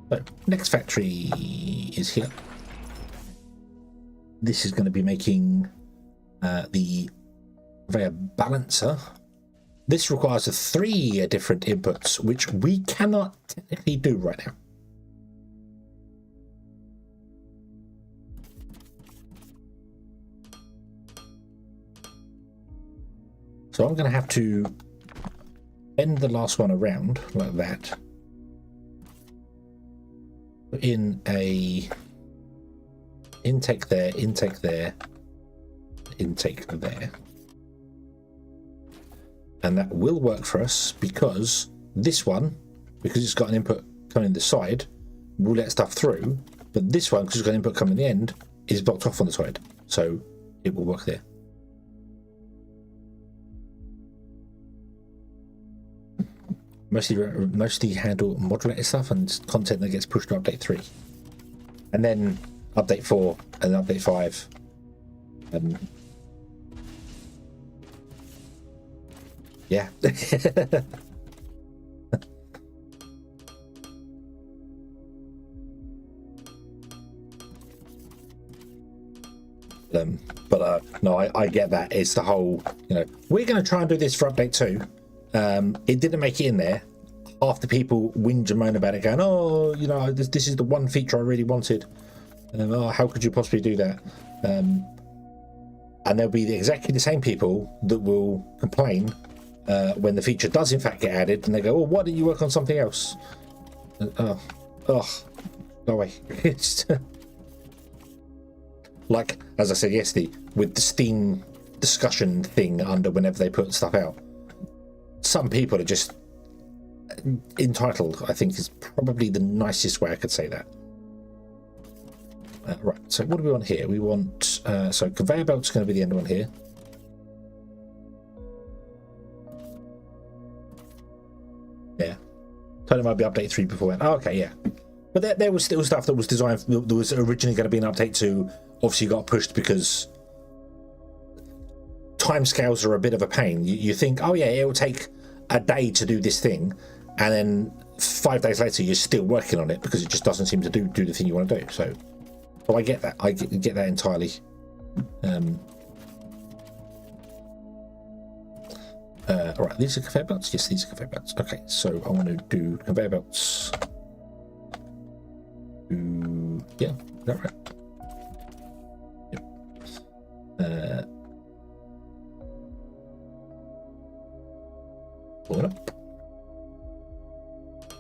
So next factory is here. This is going to be making the conveyor balancer. This requires 3 different inputs, which we cannot technically do right now. So I'm going to have to bend the last one around like that. Put in a intake there, intake there, intake there. And that will work for us because this one, because it's got an input coming in the side, will let stuff through. But this one, because it's got an input coming in the end, is blocked off on the side. So it will work there. Mostly handle modulator stuff and content that gets pushed to update 3, and then update 4 and then update 5. Yeah. But no, I get that. It's the whole, you know, we're going to try and do this for update 2. It didn't make it in there. Half the people whinge and moan about it, going, "Oh, you know, this is the one feature I really wanted. Oh, how could you possibly do that?" And there'll be exactly the same people that will complain when the feature does in fact get added, and they go, "Oh, why didn't you work on something else?" Oh, go away. Like as I said yesterday, with the Steam discussion thing under whenever they put stuff out. Some people are just entitled, I think is probably the nicest way I could say that. Right, so what do we want here? We want, so conveyor belt's going to be the end one here. Yeah. Told him I'd be update 3 beforehand. Oh, okay, yeah. But there was still stuff that was designed, that was originally going to be an update 2. Obviously got pushed because timescales are a bit of a pain. You think, oh yeah, it'll take a day to do this thing, and then 5 days later you're still working on it because it just doesn't seem to do the thing you want to do. So I get that. I get that entirely. All right, these are conveyor belts. Yes, these are conveyor belts. Okay, so I want to do conveyor belts Yeah, is that right? Yep. Pull it up.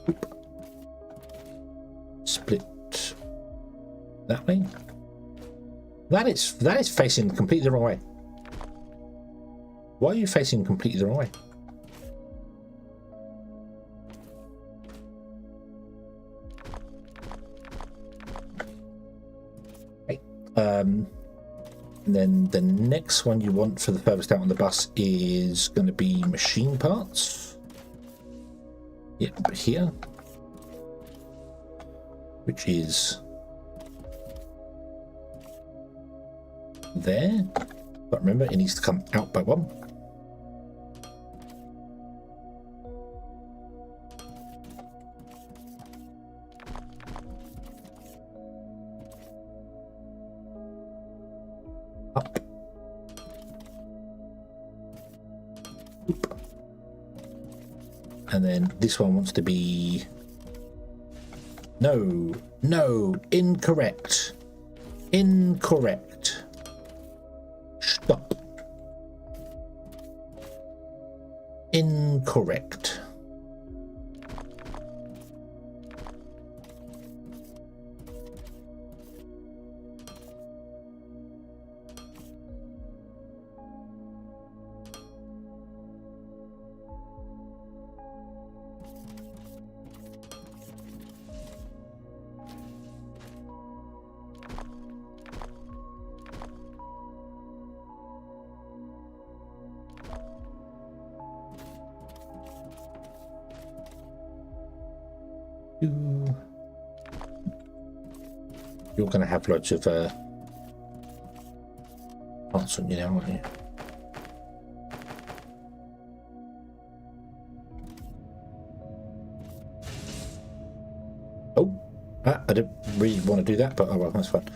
Oop. Split that way. That is facing completely the wrong way. Why are you facing completely the wrong way? Okay. And then the next one you want for the furthest out on the bus is going to be machine parts. Yep, here. Which is there. But remember, it needs to come out by one. Up. Oop. And then this one wants to be... No, incorrect. Incorrect. Stop. Incorrect. You're going to have loads of parts on you now, aren't you? Oh, I don't really want to do that, but oh well, that's fine.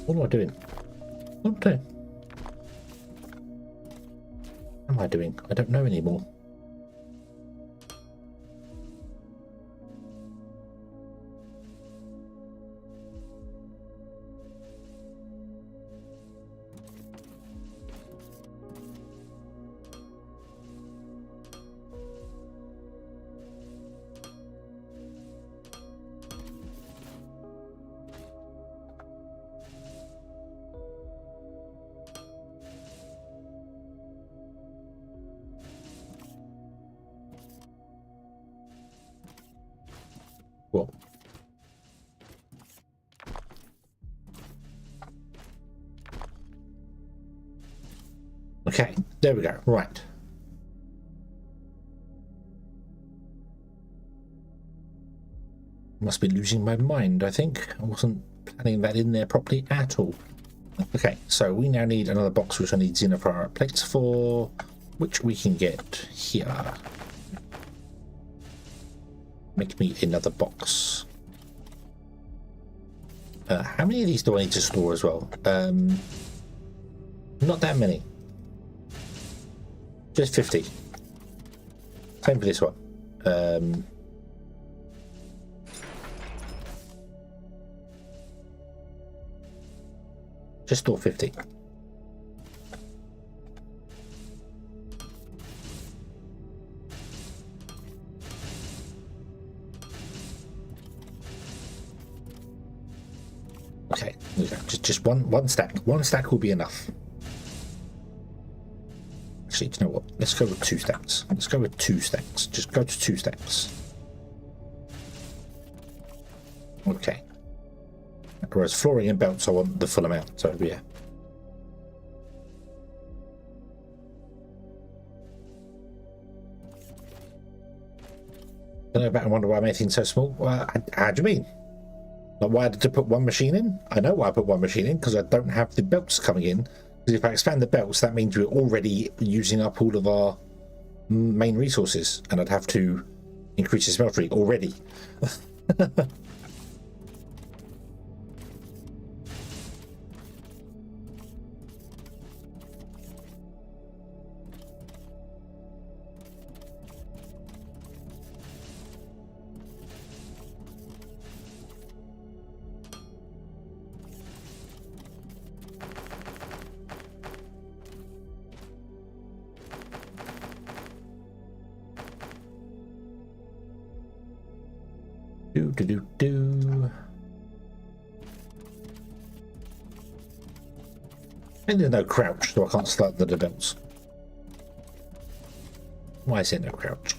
What am I doing? What am I doing? What am I doing? I don't know anymore. Well, okay, there we go. Right. Must be losing my mind, I think. I wasn't planning that in there properly at all. Okay, so we now need another box which I need xenophoric plates for, which we can get here. Make me another box. How many of these do I need to store as well? Not that many. Just 50. Same for this one. Just store 50. Okay, just one stack. One stack will be enough. Actually, do you know what? Let's go with 2 stacks. Let's go with 2 stacks. Just go to 2 stacks. Okay. Whereas flooring and belts, I want the full amount. So yeah. I go back and wonder why I made things so small. Well, how do you mean? Like, why did I put one machine in? I know why I put one machine in, because I don't have the belts coming in. Because if I expand the belts, that means we're already using up all of our main resources, and I'd have to Increase the smeltery already. Do. And there's no crouch, so I can't start the belts. Why is there no crouch?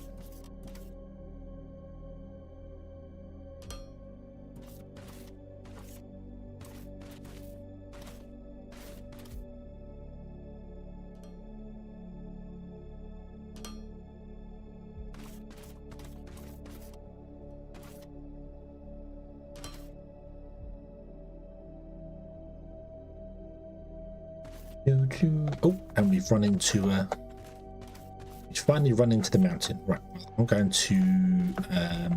Oh, and we've run into we've finally run into the mountain. Right, I'm going to I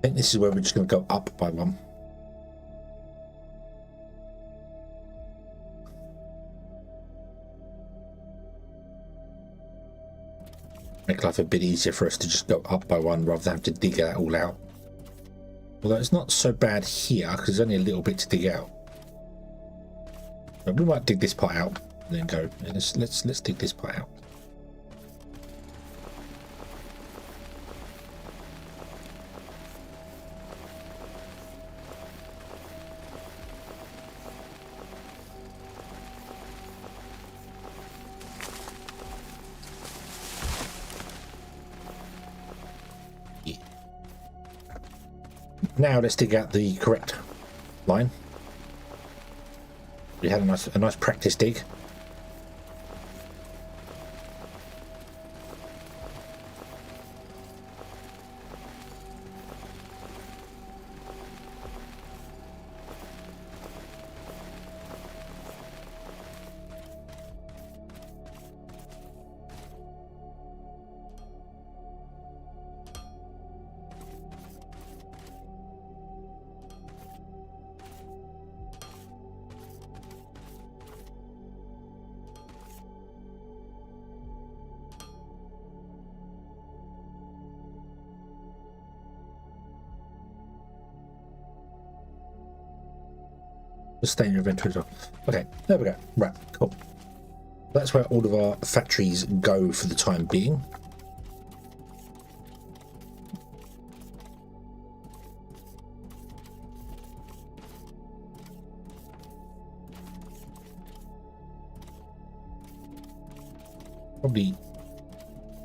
think this is where we're just going to go up by one. Make life a bit easier for us to just go up by one rather than have to dig that all out. Although it's not so bad here because there's only a little bit to dig out. But we might dig this part out and then go. Let's dig this part out. Now let's dig out the correct line. We had a nice practice dig. Stay in your inventory as well. Okay, there we go. Right, cool. That's where all of our factories go for the time being. Probably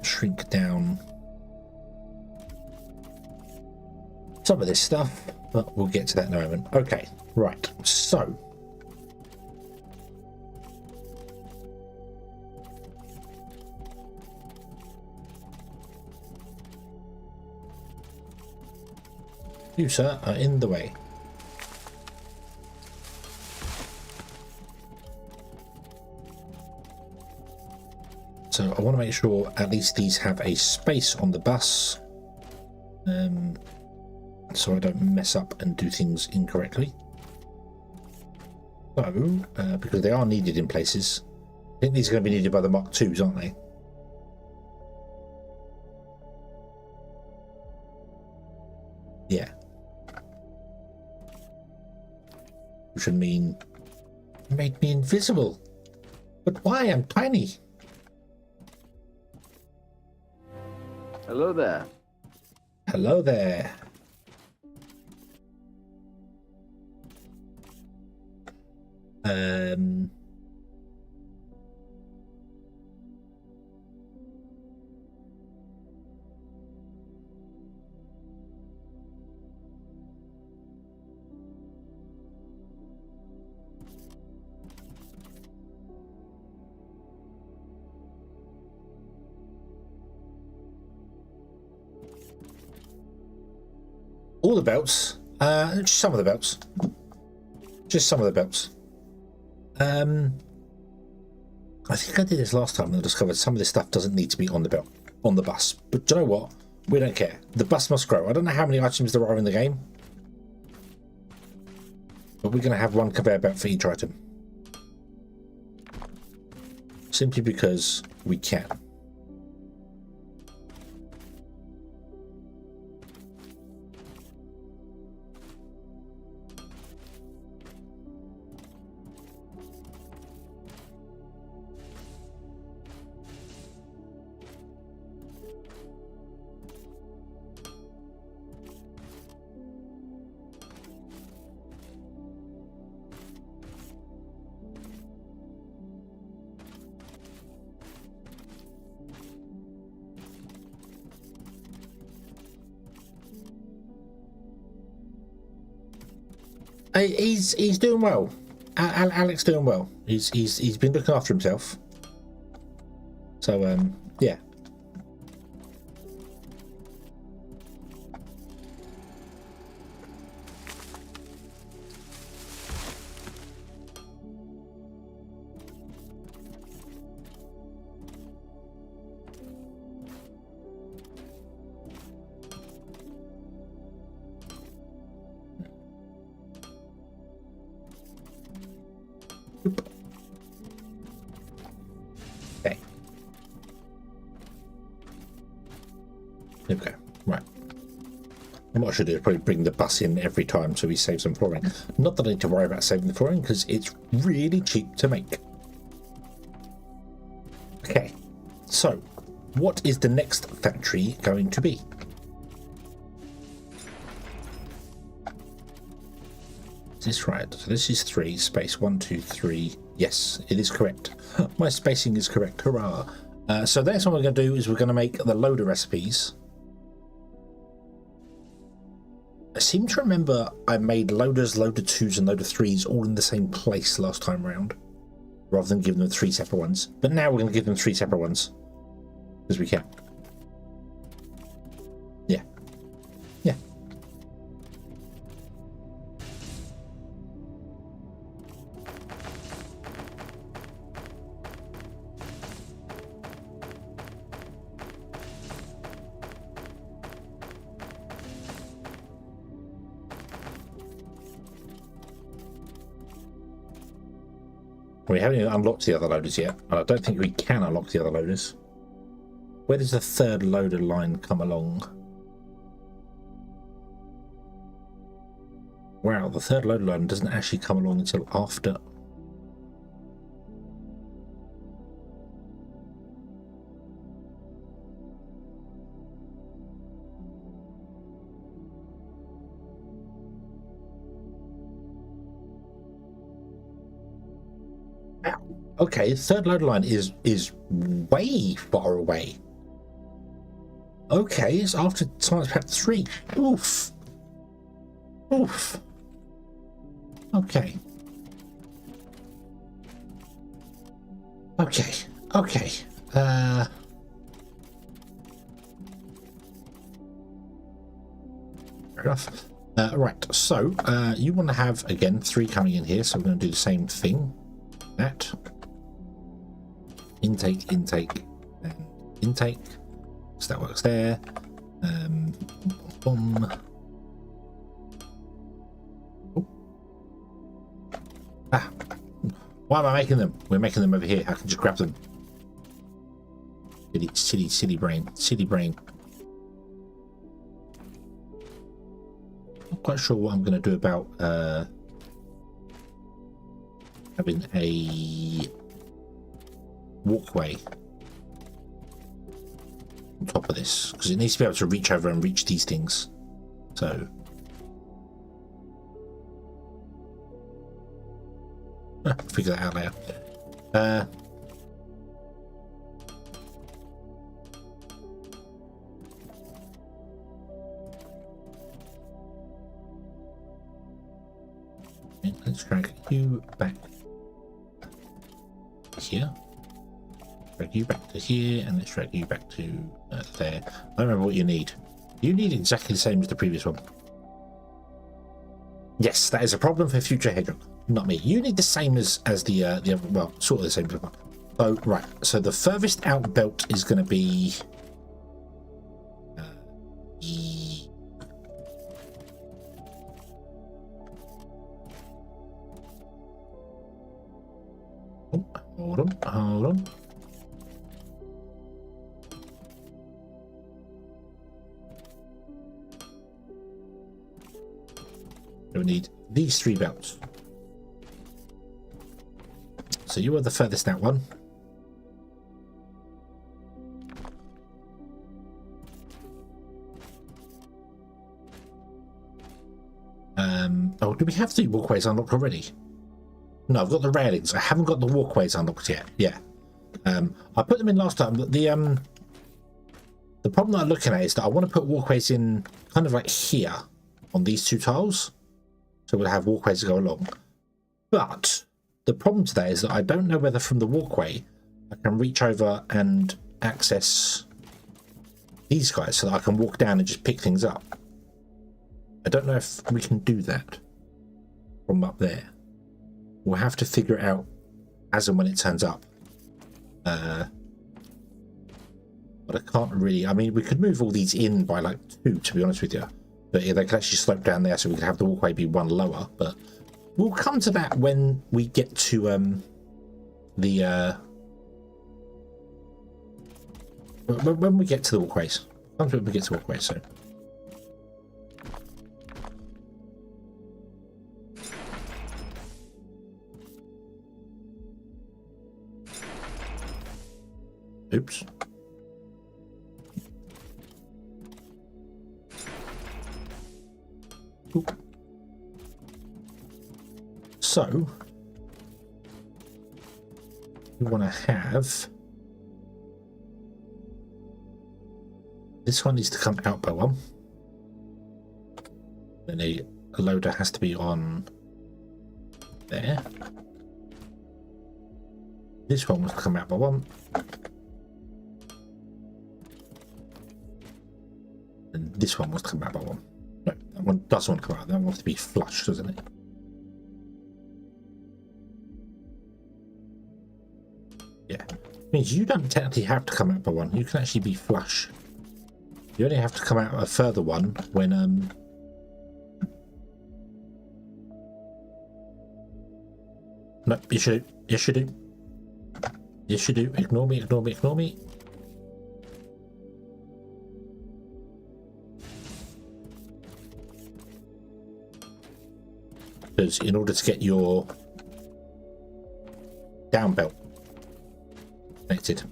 shrink down some of this stuff, but we'll get to that in a moment. Okay, right, so you, sir, are in the way. So I want to make sure at least these have a space on the bus, so I don't mess up and do things incorrectly. So, because they are needed in places, I think these are going to be needed by the Mark IIs, aren't they? Yeah. Which would mean make me invisible. But why? I'm tiny. Hello there. Hello there. All the belts, just some of the belts. Just some of the belts. Can't I think I did this last time and I discovered some of this stuff doesn't need to be on the bus. But do you know what? We don't care. The bus must grow. I don't know how many items there are in the game, but we're going to have one conveyor belt for each item. Simply because we can. He's doing well. Alex doing well. He's been looking after himself. So yeah. Okay. There we go. Right. And what I should do is probably bring the bus in every time so we save some flooring. Not that I need to worry about saving the flooring because it's really cheap to make. Okay. So, what is the next factory going to be? Is this right? So this is 3, space 1, 2, 3. Yes, it is correct. My spacing is correct. Hurrah. So the next one we're going to do is we're going to make the loader recipes. I seem to remember I made loaders, loader 2s and loader 3s all in the same place last time round, rather than giving them 3 separate ones. But now we're going to give them 3 separate ones, because we can. Yeah. Yeah. We haven't even unlocked the other loaders yet, and I don't think we can unlock the other loaders. Where does the third loader line come along? Wow, the third loader line doesn't actually come along until after. Okay, third loader line is way far away. Okay, it's after Science Pack 3. Oof. Oof. Okay. Okay. Okay. Fair enough. Right, so you want to have, again, 3 coming in here, so we're going to do the same thing. That. Intake, intake, and intake. So that works there. Boom. Oh. Ah. Why am I making them? We're making them over here. I can just grab them. Silly brain. Silly brain. Not quite sure what I'm going to do about having a walkway on top of this, because it needs to be able to reach over and reach these things. So figure that out later. Let's drag you back here. Drag you back to here, and let's drag you back to there. I don't remember what you need. You need exactly the same as the previous one. Yes, that is a problem for future Hedgehog, not me. You need the same as the other, well, sort of the same as one. So, right, so the furthest out belt is going to be... Oh, hold on, hold on. We need these 3 belts. So you are the furthest out one. Oh, do we have the walkways unlocked already? No, I've got the railings. I haven't got the walkways unlocked yet. Yeah. I put them in last time, but the problem that I'm looking at is that I want to put walkways in kind of like here on these 2 tiles. So we'll have walkways to go along. But the problem to that is that I don't know whether from the walkway I can reach over and access these guys so that I can walk down and just pick things up. I don't know if we can do that from up there. We'll have to figure it out as and when it turns up. But I can't really... I mean, we could move all these in by like 2, to be honest with you. But yeah, they could actually slope down there so we could have the walkway be 1 lower. But we'll come to that when we get to when we get to the walkways. When we get to walkways, so... Oops. Oop. So we want to have this one needs to come out by 1. Then a loader has to be on there. This one must come out by 1. And this one must come out by 1. No, that one doesn't want to come out. That one wants to be flush, doesn't it? Yeah. Means you don't technically have to come out by 1. You can actually be flush. You only have to come out a further one when no, you should. Yes, you do. Yes, you do. Ignore me, ignore me, ignore me. Because in order to get your down belt connected.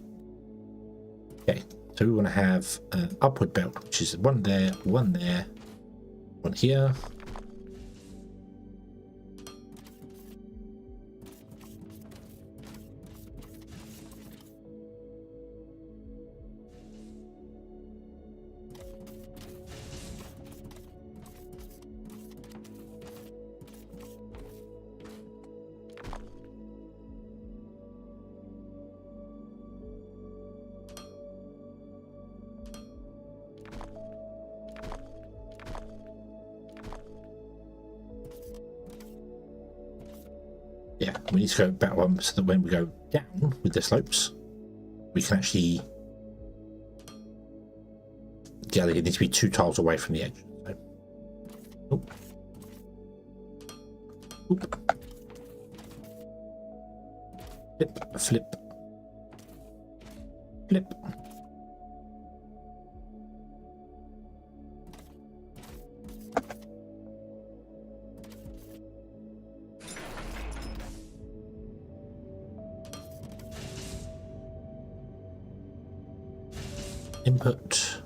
Okay, so we want to have an upward belt, which is 1 there, 1 there, 1 here. Yeah, we need to go back 1 so that when we go down with the slopes, we can actually... Yeah, they need to be 2 tiles away from the edge. So... Oop. Oop. Flip, flip, flip. Input,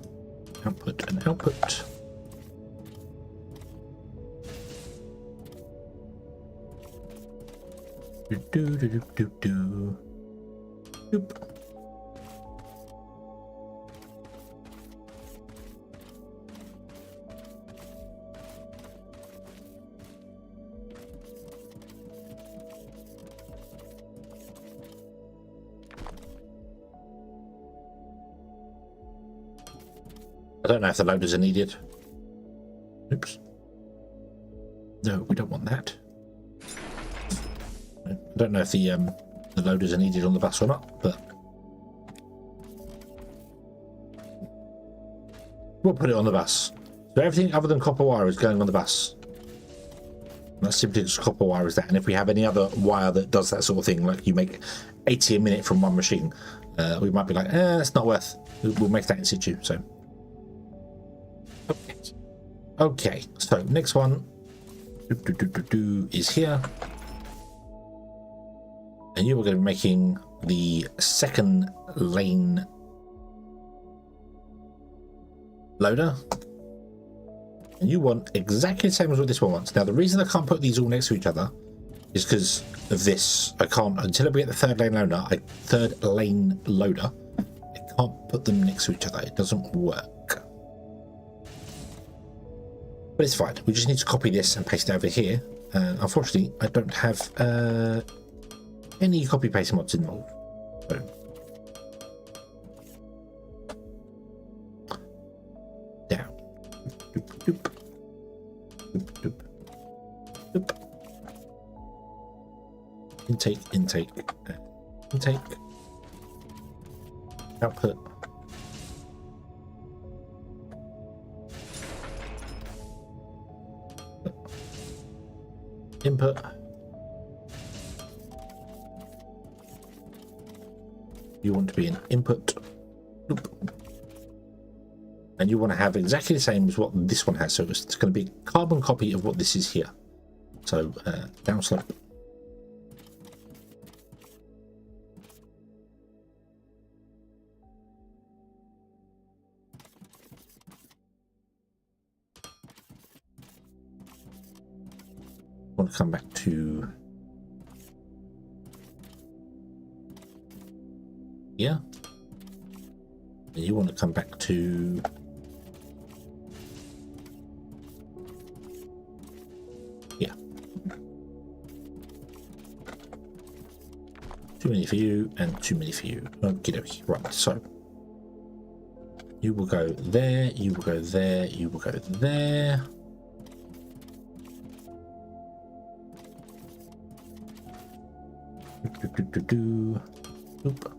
output, and output. Doop. I don't know if the loaders are needed. Oops. No, we don't want that. I don't know if the the loaders are needed on the bus or not, but we'll put it on the bus. So everything other than copper wire is going on the bus. That's simply just copper wire is that. And if we have any other wire that does that sort of thing, like you make 80 a minute from one machine, we might be like, it's not worth. We'll make that in situ. So, okay. So next one is here, and you are going to be making the second lane loader. And you want exactly the same as what this one wants. Now, the reason I can't put these all next to each other is because of this. I can't, until I get the third lane loader, I can't put them next to each other. It doesn't work. But it's fine. We just need to copy this and paste it over here. Unfortunately, I don't have any copy paste mods involved. So, down. Doop, doop. Doop, doop. Doop. Intake, intake, intake. Output. Input. You want to be an input. Oop. And you want to have exactly the same as what this one has. So it's going to be a carbon copy of what this is here. So down slope. Want to come back to here. And you want to come back to here. Too many for you and too many for you. Okie dokie. Right, so you will go there, you will go there, you will go there. Loop.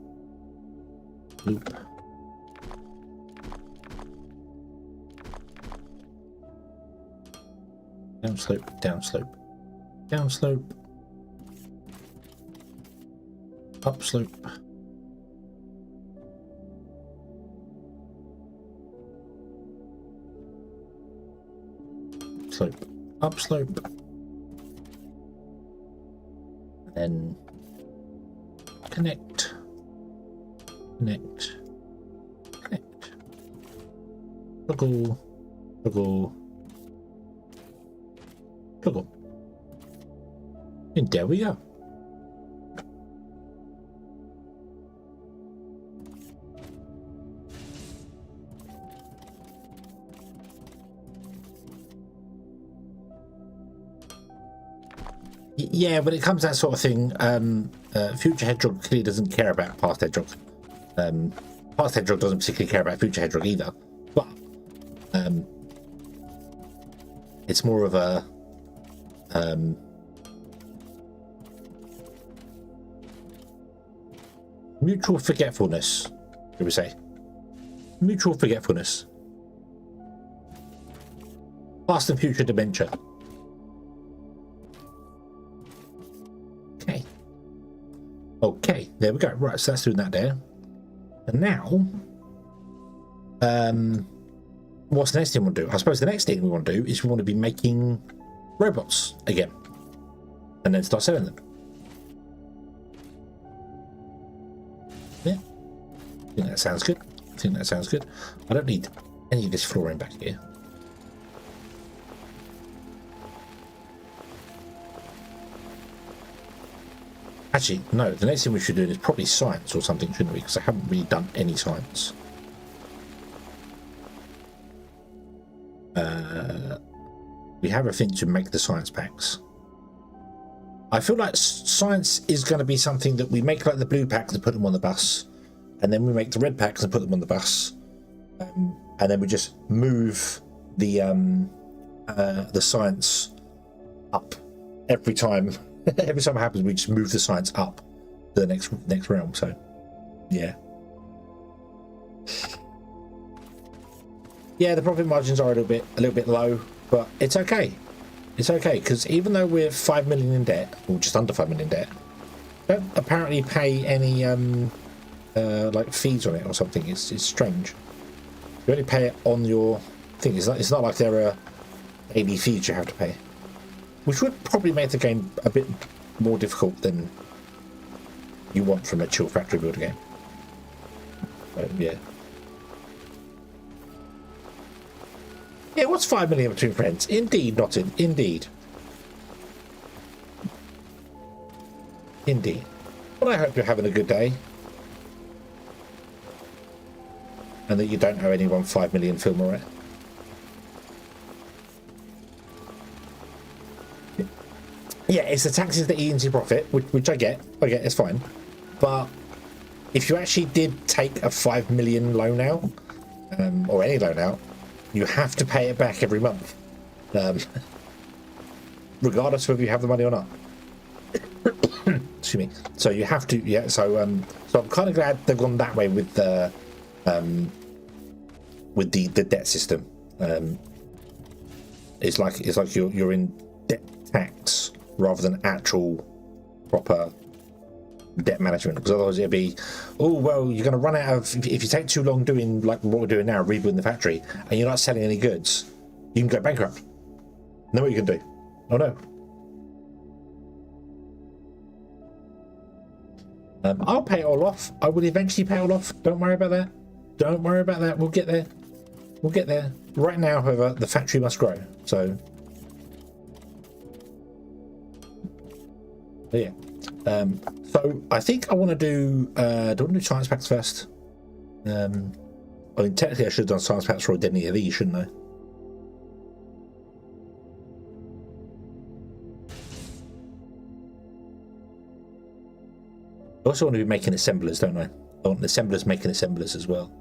Loop. Down slope, down slope, down slope, up slope, slope, up slope, and then connect, connect, connect, toggle, toggle, toggle. And there we go. Yeah, when it comes to that sort of thing, Future Hedgehog clearly doesn't care about Past Hedgehog. Past Hedgehog doesn't particularly care about Future Hedgehog either. But it's more of a mutual forgetfulness, shall we say. Mutual forgetfulness. Past and future dementia. Okay. Okay, there we go. Right, so that's doing that there. And now, what's the next thing we'll do? I suppose the next thing we want to do is we want to be making robots again. And then start selling them. Yeah. I think that sounds good. I think that sounds good. I don't need any of this flooring back here. Actually, no, the next thing we should do is probably science or something, shouldn't we? Because I haven't really done any science. We have a thing to make the science packs. I feel like science is going to be something that we make like the blue packs and put them on the bus, and then we make the red packs and put them on the bus, and then we just move the science up every time. Every time it happens, we just move the science up the next realm. So yeah, the profit margins are a little bit low, but it's okay. It's okay, because even though we're 5 million in debt, or just under 5 million in debt, don't apparently pay any like fees on it or something. It's strange. You only pay it on your thing. It's not like there are daily fees you have to pay, which would probably make the game a bit more difficult than you want from a chill factory builder game. So, yeah. Yeah, what's 5 million between friends? Indeed, not in. Indeed. Indeed. Well, I hope you're having a good day. And that you don't owe anyone 5 million film or it. Yeah, it's the taxes that eat into your profit, which I get. It's fine. But if you actually did take a 5 million loan out, or any loan out, you have to pay it back every month, regardless of whether you have the money or not. Excuse me. So you have to, yeah. So I'm kind of glad they've gone that way with the debt system. It's like you're in debt tax rather than actual proper debt management, because otherwise it'd be, oh well, you're going to run out of, if you take too long doing like what we're doing now, rebuilding the factory, and you're not selling any goods, you can go bankrupt. Know what you can do? Oh no. I'll pay it all off. I will eventually pay it all off. Don't worry about that. Don't worry about that. We'll get there. We'll get there. Right now, however, the factory must grow. So yeah. So I think I want to do. Do I want to do science packs first? I mean, technically, I should have done science packs for any of these, shouldn't I? I also want to be making assemblers, don't I? I want assemblers making assemblers as well.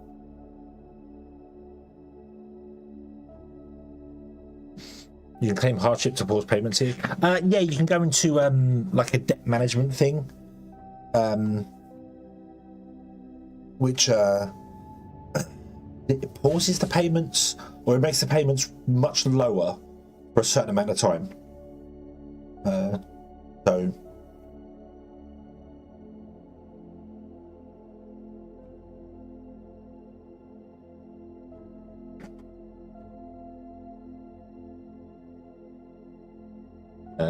You can claim hardship to pause payments here. Yeah, you can go into like a debt management thing, which it pauses the payments, or it makes the payments much lower for a certain amount of time. So.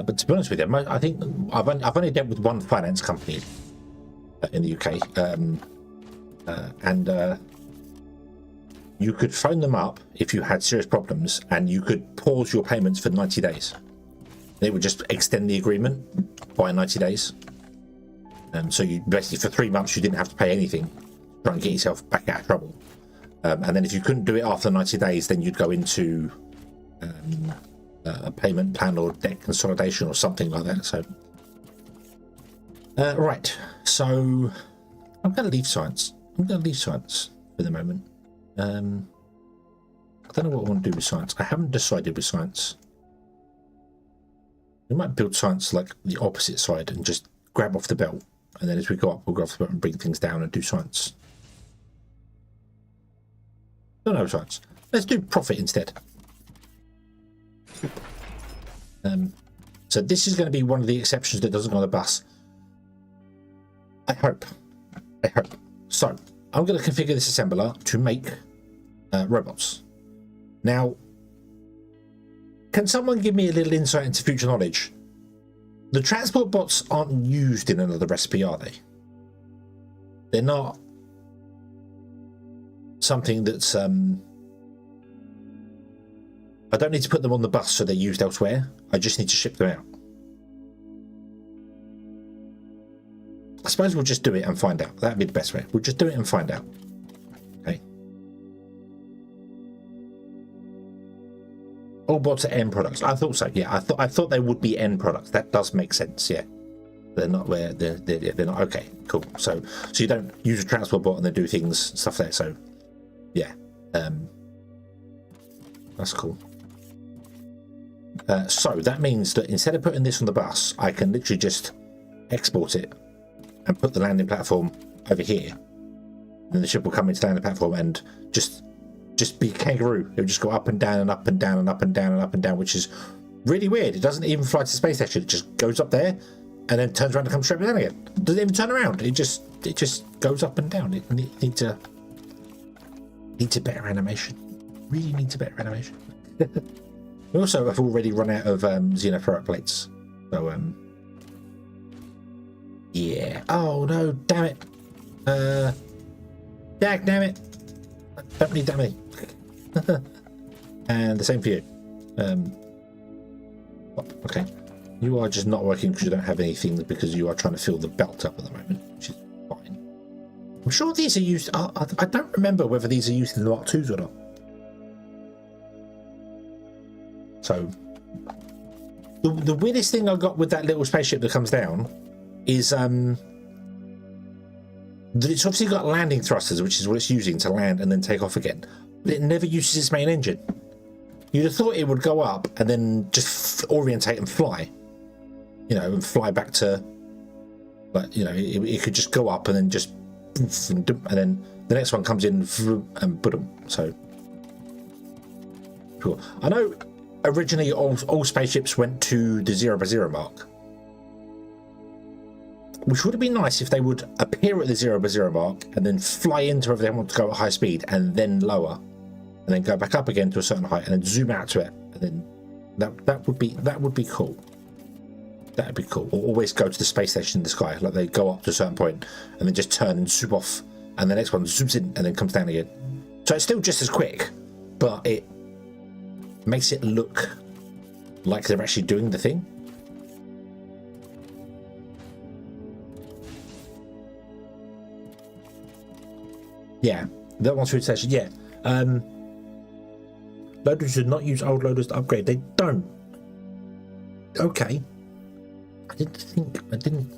But to be honest with you, I think I've only dealt with one finance company in the UK, and you could phone them up if you had serious problems, and you could pause your payments for 90 days. They would just extend the agreement by 90 days. So you basically, for 3 months, you didn't have to pay anything, try and get yourself back out of trouble. And then if you couldn't do it after 90 days, then you'd go into a payment plan or debt consolidation or something like that. So right, so I'm going to leave science. I'm going to leave science for the moment. I don't know what I want to do with science. I haven't decided with science. We might build science like the opposite side and just grab off the belt, and then as we go up, we'll go off the belt and bring things down and do science. Don't know science. Let's do profit instead. So this is going to be one of the exceptions that doesn't go on the bus. I hope. So I'm going to configure this assembler to make robots. Now, can someone give me a little insight into future knowledge? The transport bots aren't used in another recipe, are they? They're not something that's I don't need to put them on the bus so they're used elsewhere. I just need to ship them out. I suppose we'll just do it and find out. That'd be the best way. We'll just do it and find out. Okay. All bots are end products. I thought so. Yeah, I thought they would be end products. That does make sense. Yeah, they're not where they're not. Okay, cool. So you don't use a transport bot and they do things stuff there. So yeah, that's cool. So that means that instead of putting this on the bus, I can literally just export it and put the landing platform over here. And then the ship will come into the landing platform and just be a kangaroo. It will just go up and down and up and down and up and down and up and down, which is really weird. It doesn't even fly to the space station. It just goes up there and then turns around and comes straight down again. It doesn't even turn around. It just goes up and down. It needs a better animation. Really needs a better animation. We also have already run out of xenoferrite plates. So yeah. Oh no, damn it. Dag damn it. Don't need that many. And the same for you. Okay. You are just not working because you don't have anything, because you are trying to fill the belt up at the moment, which is fine. I'm sure these are used. I don't remember whether these are used in the Mark IIs or not. So the weirdest thing I got with that little spaceship that comes down is that it's obviously got landing thrusters, which is what it's using to land and then take off again, but it never uses its main engine. You'd have thought it would go up and then just orientate and fly, you know, and fly back to, like, you know, it could just go up and then just, and then the next one comes in and boom. So cool. I know originally all spaceships went to the 0x0 mark, which would have been nice if they would appear at the 0x0 mark and then fly into wherever they want to go at high speed and then lower, and then go back up again to a certain height and then zoom out to it, and then that would be cool. That would be cool. Or always go to the space station in the sky, like they go up to a certain point and then just turn and zoom off, and the next one zooms in and then comes down again. So it's still just as quick, but it makes it look like they're actually doing the thing. Yeah, that one's food station. Yeah, loaders should not use old loaders to upgrade. They don't. Okay. I didn't.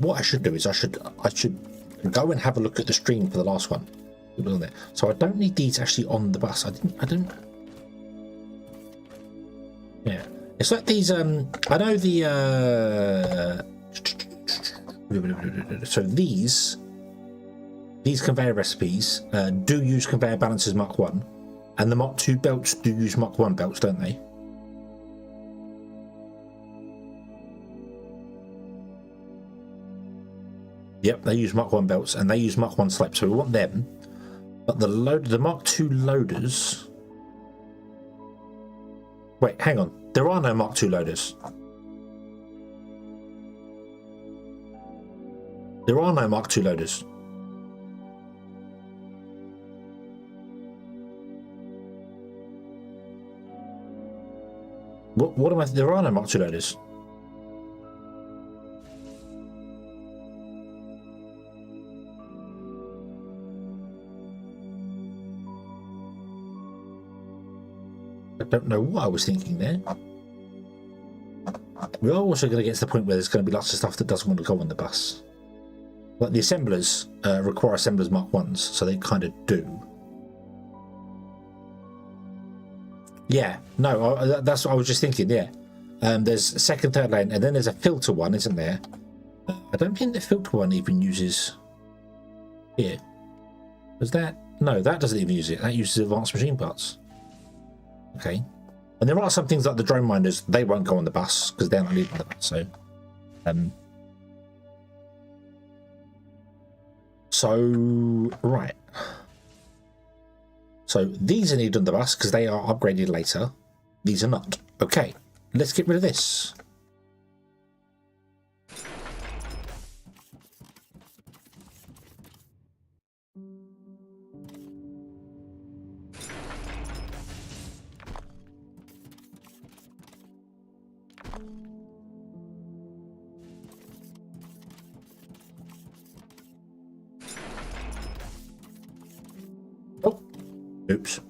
What I should do is I should go and have a look at the stream for the last one. It was on there, so I don't need these actually on the bus. I don't. Yeah, it's like these. I know the. So these conveyor recipes do use conveyor balancers Mark 1, and the Mark 2 belts do use Mark 1 belts, don't they? Yep, they use Mark 1 belts and they use Mark 1 slips, so we want them. But the Mark 2 loaders. Wait, hang on. There are no Mark 2 loaders. There are no Mark 2 loaders. What am I? There are no Mark 2 loaders. I don't know what I was thinking there. We are also going to get to the point where there's going to be lots of stuff that doesn't want to go on the bus. Like the assemblers require assemblers Mark 1s, so they kind of do. Yeah, no, that's what I was just thinking, yeah. There's a second, third lane, and then there's a filter one, isn't there? I don't think the filter one even uses here. Does that? No, that doesn't even use it. That uses advanced machine parts. Okay. And there are some things like the drone minders, they won't go on the bus because they're not needed on the bus, so right. So these are needed on the bus because they are upgraded later. These are not. Okay, let's get rid of this. Oops.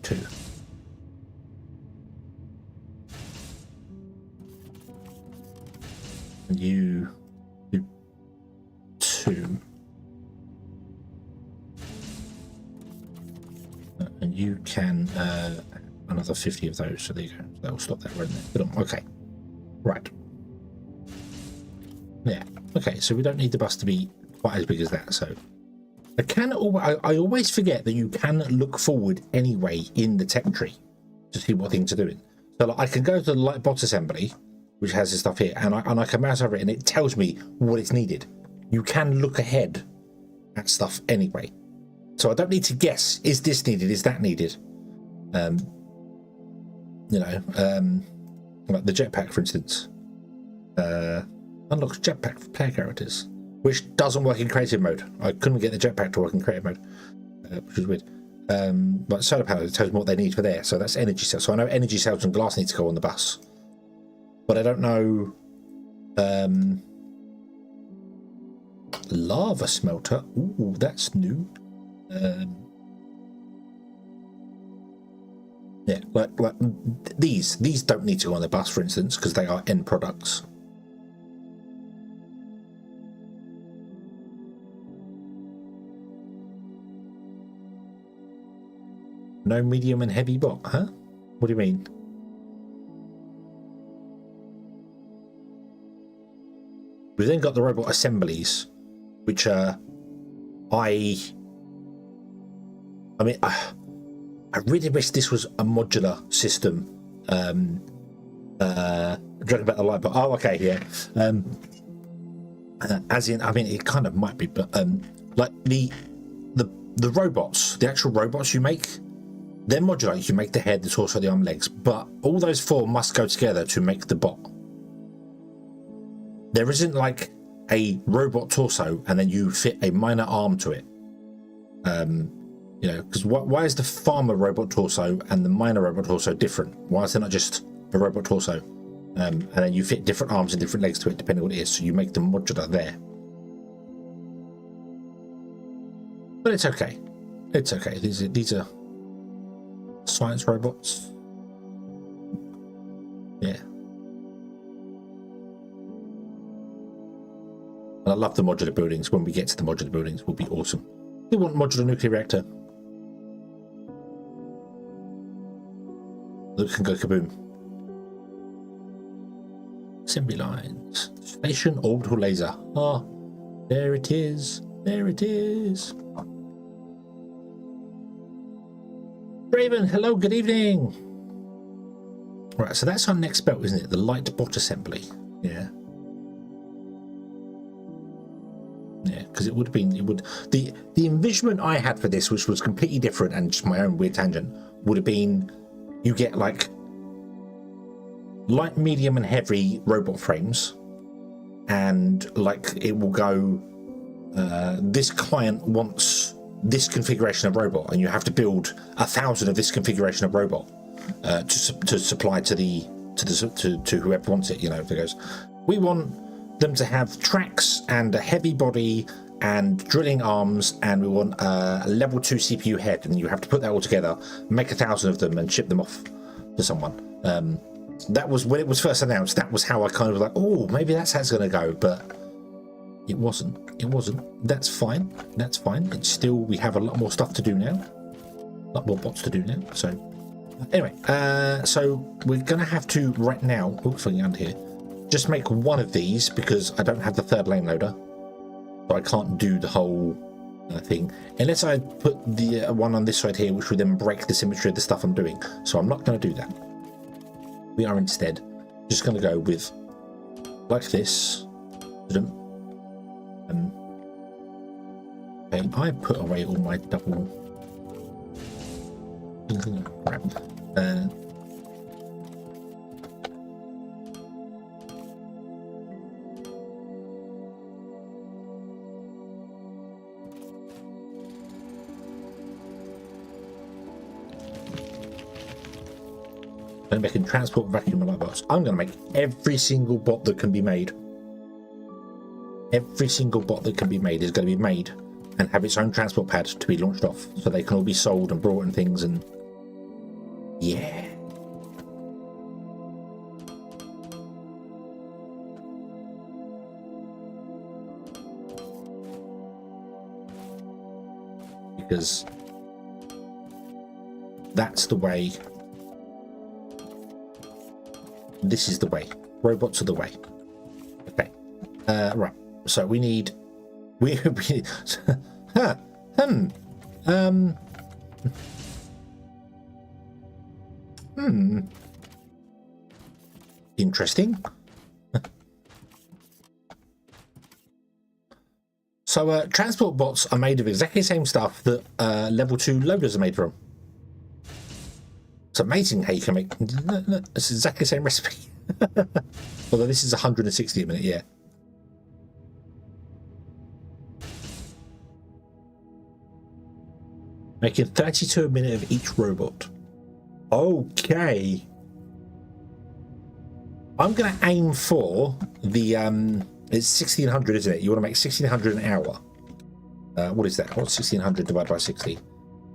Two. And you do 2. you can another 50 of those. So there you go. That will stop that right there. Put on. Okay. Right. Yeah. Okay. So we don't need the bus to be quite as big as that. So I always forget that you can look forward anyway in the tech tree to see what things are doing. So like, I can go to the light bot assembly, which has this stuff here, and I can mouse over it, and it tells me what is needed. You can look ahead at stuff anyway, so I don't need to guess. Is this needed? Is that needed? You know, like the jetpack, for instance, unlocks jetpack for player characters, which doesn't work in creative mode. I couldn't get the jetpack to work in creative mode, which is weird. But solar panels tells me what they need for there, so that's energy cells. So I know energy cells and glass need to go on the bus, but I don't know. Lava smelter. Ooh, that's new. Yeah, like these don't need to go on the bus, for instance, because they are end products. No medium and heavy bot, huh? What do you mean? We've then got the robot assemblies, which I mean, I really wish this was a modular system. Joking about the light, but oh, okay, yeah. As in, I mean, it kind of might be, but like the robots, the actual robots you make, they're modular. You can make the head, the torso, the arm, legs, but all those four must go together to make the bot. There isn't like a robot torso and then you fit a minor arm to it. You know, because why is the farmer robot torso and the miner robot torso different? Why is there not just a robot torso? And then you fit different arms and different legs to it depending on what it is, so you make them modular there. But it's okay. It's okay. These are science robots. Yeah. And I love the modular buildings. When we get to the modular buildings, will be awesome. We want modular nuclear reactor. Luke can go kaboom. Assembly lines. Station orbital laser. Ah, there it is. There it is. Raven, hello, good evening. Right, so that's our next belt, isn't it? The light bot assembly. Yeah. Yeah, because it would have been, the envisionment I had for this, which was completely different and just my own weird tangent, would have been you get like light, medium, and heavy robot frames, and like it will go. This client wants this configuration of robot, and you have to build 1,000 of this configuration of robot to supply to whoever wants it. You know, if it goes, we want them to have tracks and a heavy body and drilling arms, and we want a level 2 CPU head, and you have to put that all together, make 1,000 of them, and ship them off to someone. That was when it was first announced. That was how I kind of was like, oh, maybe that's how it's going to go, but it wasn't. It wasn't. That's fine. That's fine. It's still, we have a lot more stuff to do now, a lot more bots to do now. So anyway, so we're going to have to right now. Oops, something under here. Just make one of these because I don't have the third lane loader. So I can't do the whole thing unless I put the one on this side here, which would then break the symmetry of the stuff I'm doing. So I'm not going to do that. We are instead just going to go with like this. Okay, I put away all my double crap. I'm making transport vacuum light bots. I'm going to make every single bot that can be made. Every single bot that can be made is going to be made and have its own transport pad to be launched off, so they can all be sold and brought and things. And yeah, because That's the way. This is the way. Robots are the way. Okay. Right. So we need. Huh. Interesting. So transport bots are made of exactly the same stuff that level 2 loaders are made from. It's amazing how you can make. It's exactly the same recipe. Although this is 160 a minute, yeah. Making 32 a minute of each robot. Okay. I'm going to aim for the, it's 1600, isn't it? You want to make 1600 an hour. What is that? What's 1600 divided by 60?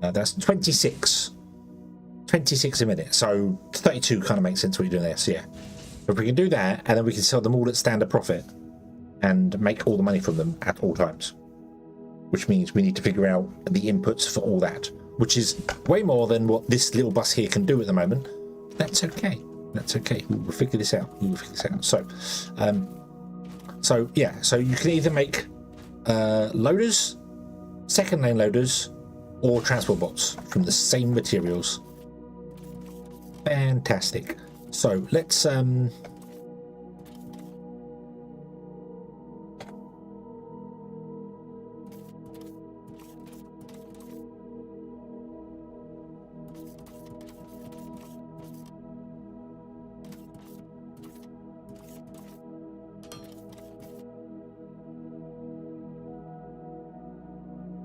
That's 26. 26 a minute. So 32 kind of makes sense what you're doing there. So yeah. If we can do that, and then we can sell them all at standard profit and make all the money from them at all times. Which means we need to figure out the inputs for all that, which is way more than what this little bus here can do at the moment. That's okay. That's okay. We'll figure this out. We will figure this out. So yeah. So you can either make loaders, second lane loaders, or transport bots from the same materials. Fantastic. So let's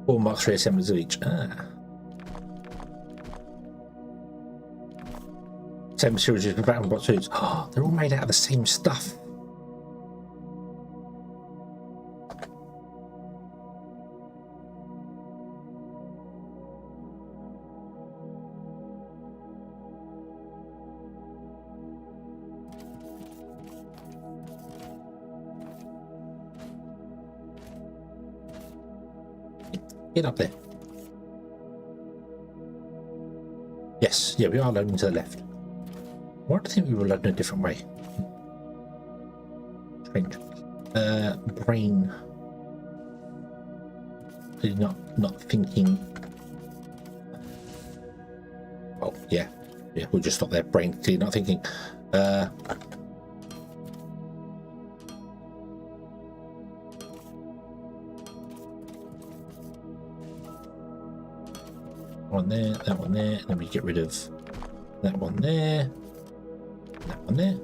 Four Mark 3 assemblies of each. Same materials as back on bot suits. Oh, they're all made out of the same stuff. Get up there. Yes, yeah, we are loading to the left. Why do I think we were loading a different way? Strange. Brain. Not thinking. Oh yeah, we'll just stop there. Brain clearly not thinking. One there, that one there, and then we get rid of that one there, that one there.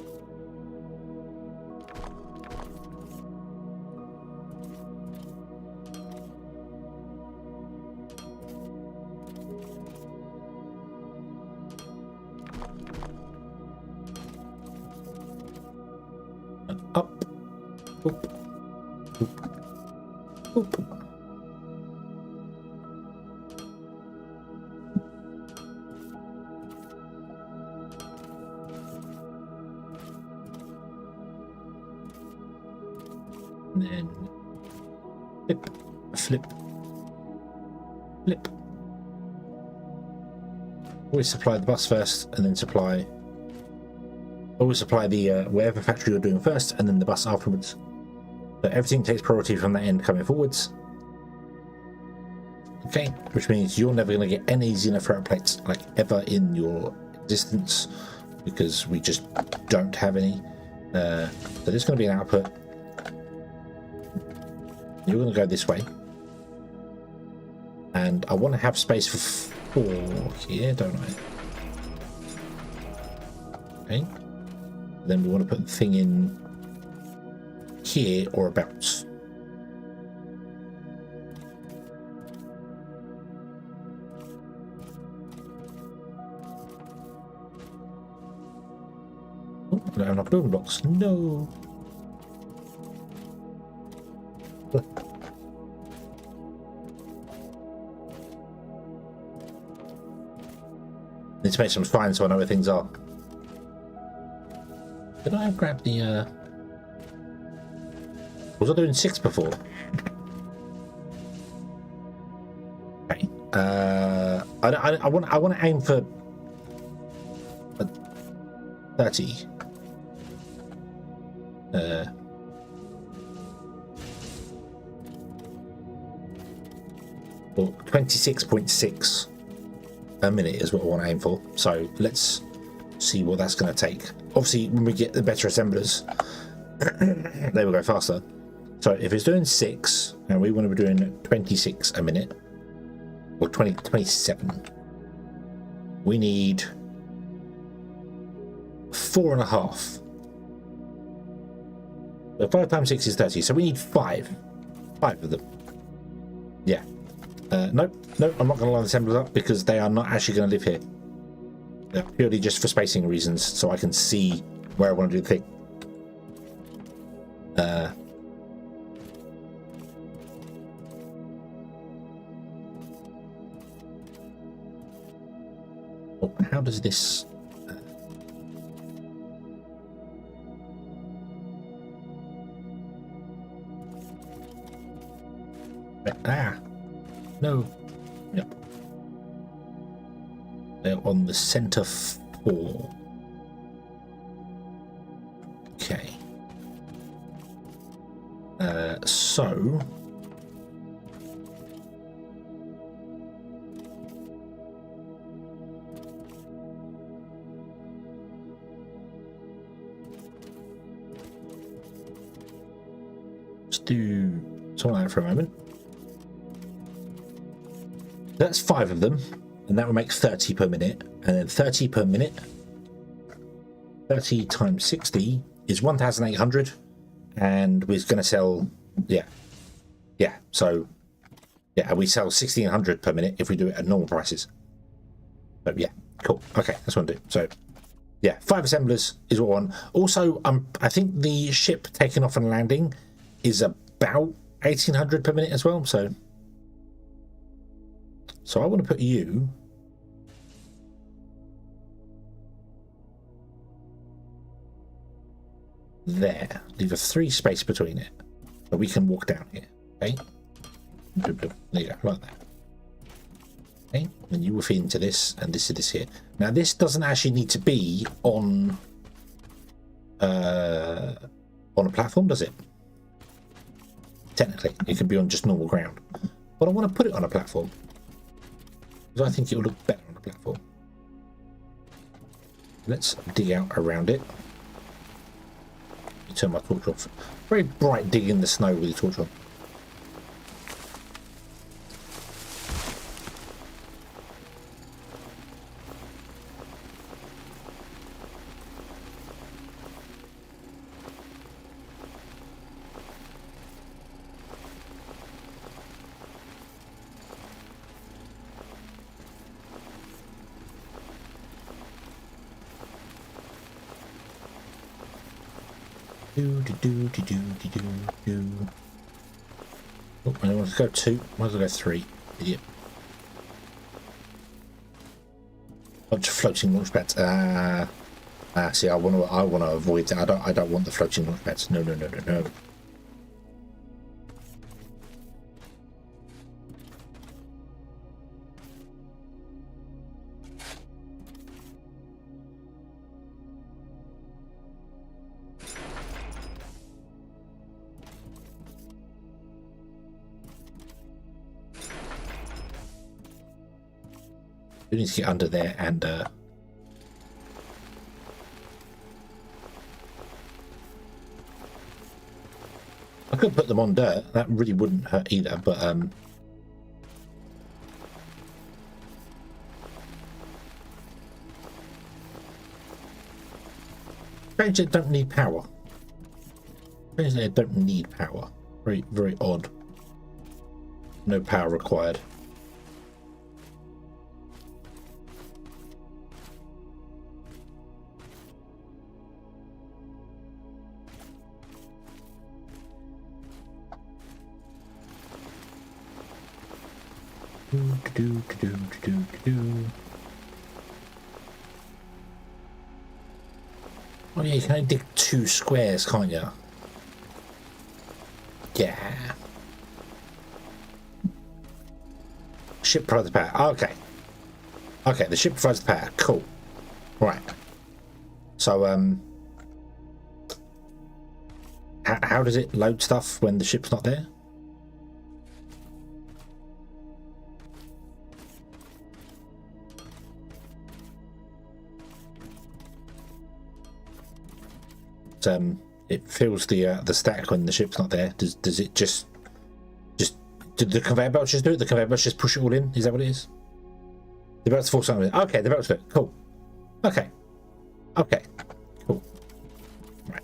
And up, oop, oop, oop. And then flip, flip, flip. Always supply the bus first, and then supply. Always supply the whatever factory you're doing first, and then the bus afterwards. So everything takes priority from that end coming forwards. Okay, which means you're never going to get any xenoferrite plates like ever in your existence, because we just don't have any. So there's going to be an output. You're going to go this way, and I want to have space for 4 here, don't I? Okay. Then we want to put the thing in here or abouts. Oh, I don't have enough building blocks. No. Need to make some signs so I know where things are. Did I grab the was I doing 6 before? Okay. I want to aim for 30. Or 26.6 a minute is what I want to aim for. So let's see what that's going to take. Obviously, when we get the better assemblers, they will go faster. So if it's doing 6, and we want to be doing 26 a minute, or 27, we need 4.5. So 5 times 6 is 30, so we need 5 of them. Yeah. Nope, I'm not going to line the assemblers up because they are not actually going to live here. They're purely just for spacing reasons, so I can see where I want to do the thing. How does this... No. Yep. They're on the center 4. Okay. So... let's do something like that for a moment. That's 5 of them, and that will make 30 per minute, and then 30 per minute. 30 times 60 is 1,800, and we're going to sell, yeah, so, yeah, we sell 1,600 per minute if we do it at normal prices. But yeah, cool. Okay, that's what I do. So, yeah, 5 assemblers is what I want. Also, I think the ship taking off and landing is about 1,800 per minute as well, so I want to put you there. Leave a 3 space between it, so we can walk down here. Okay, there you go, like that. Okay, and you will fit into this, and this is this here. Now this doesn't actually need to be on a platform, does it? Technically, it can be on just normal ground, but I want to put it on a platform because I think it will look better on a platform. Let's dig out around it. Turn my torch off. Very bright dig in the snow with the torch on. Oh, I want to go 2. Might as well go 3. Idiot. Bunch of floating launch pads. See, I want to avoid that. I don't want the floating launch pads. No. We need to get under there and I could put them on dirt. That really wouldn't hurt either, but strange they don't need power. Strange they don't need power. Very, very odd. No power required. Oh yeah, you can only dig 2 squares, can't you? Yeah. Ship product power. Okay. Okay, the ship provides the power. Cool. Right. So, how does it load stuff when the ship's not there? It fills the stack when the ship's not there. Does it just do the conveyor belts just do it? The conveyor belts just push it all in? Is that what it is? The belts force something. Okay, the belts do it. Cool. Okay. Okay. Cool. Right.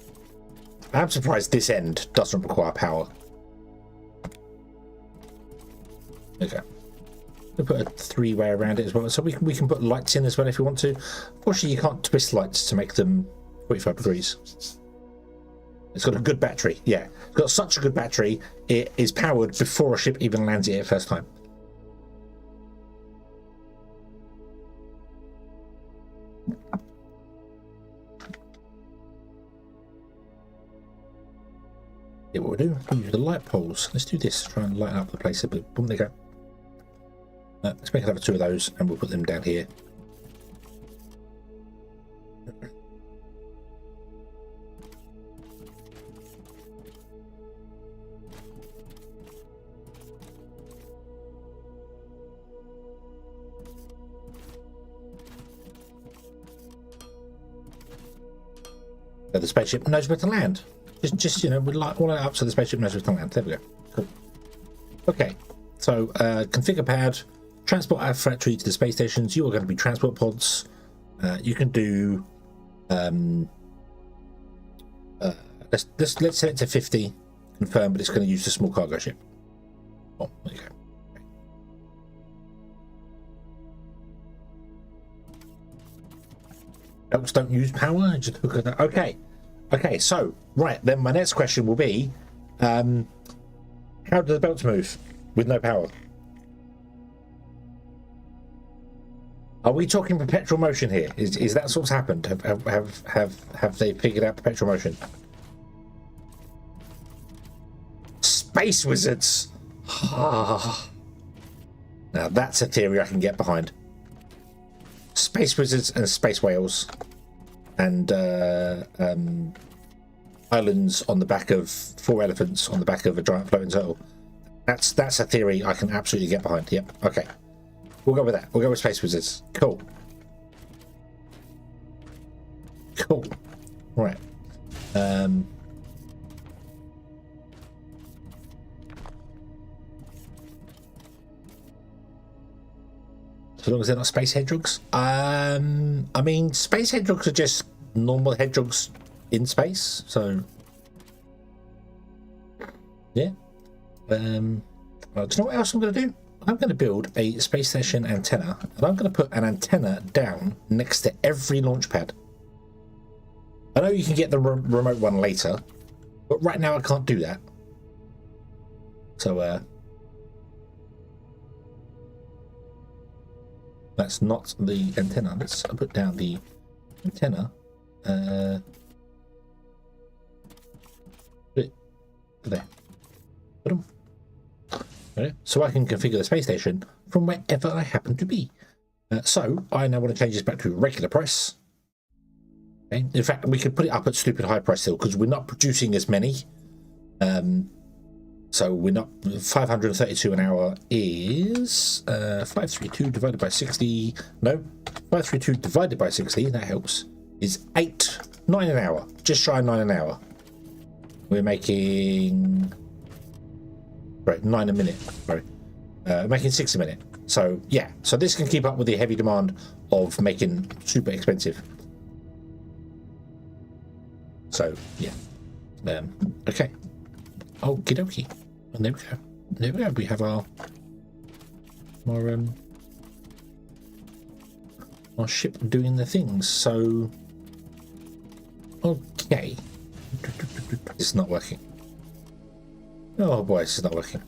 I'm surprised this end doesn't require power. Okay. We'll put a three-way around it as well, so we can put lights in as well if we want to. Unfortunately, you can't twist lights to make them 45 degrees. It's got a good battery. Yeah, it's got such a good battery. It is powered before a ship even lands it first time. Yeah, what we'll do, we'll use the light poles. Let's do this. Try and light up the place a bit. Boom, there you go. Let's make another two of those, and we'll put them down here. So the spaceship knows where to land. Just you know, we light all that up so the spaceship knows where to land. There we go. Cool. Okay, so configure pad, transport our factory to the space stations. You are going to be transport pods. You can do. Let's set it to 50. Confirm, but it's going to use the small cargo ship. Oh, there you go. Belts don't use power. Just hook it up. Okay. Okay. So right then, my next question will be, how do the belts move with no power? Are we talking perpetual motion here? Is that what's happened? Have they figured out perpetual motion? Space wizards. Now that's a theory I can get behind. Space wizards and space whales and islands on the back of 4 elephants on the back of a giant floating turtle. That's a theory I can absolutely get behind. Yep. Okay. We'll go with that. We'll go with space wizards. Cool. Cool. Right. So long as they're not space hedgehogs. I mean, space hedgehogs are just normal hedgehogs in space. So, yeah. Do you know what else I'm going to do? I'm going to build a space station antenna, and I'm going to put an antenna down next to every launch pad. I know you can get the remote one later, but right now I can't do that. So, that's not the antenna. Let's put down the antenna. Put it there. Put them. Okay. So I can configure the space station from wherever I happen to be. So I now want to change this back to regular price. Okay. In fact, we could put it up at stupid high price still because we're not producing as many. So we're not 532 an hour is 532 divided by 60. No, 532 divided by 60. That helps. Is 9 an hour. Just shy of 9 an hour. We're making 9 a minute. Sorry, making 6 a minute. So yeah. So this can keep up with the heavy demand of making super expensive. So yeah. Okay. Okie dokie. And there we go. There we go. We have our ship doing the things. So okay. It's not working. Oh boy, this is not working.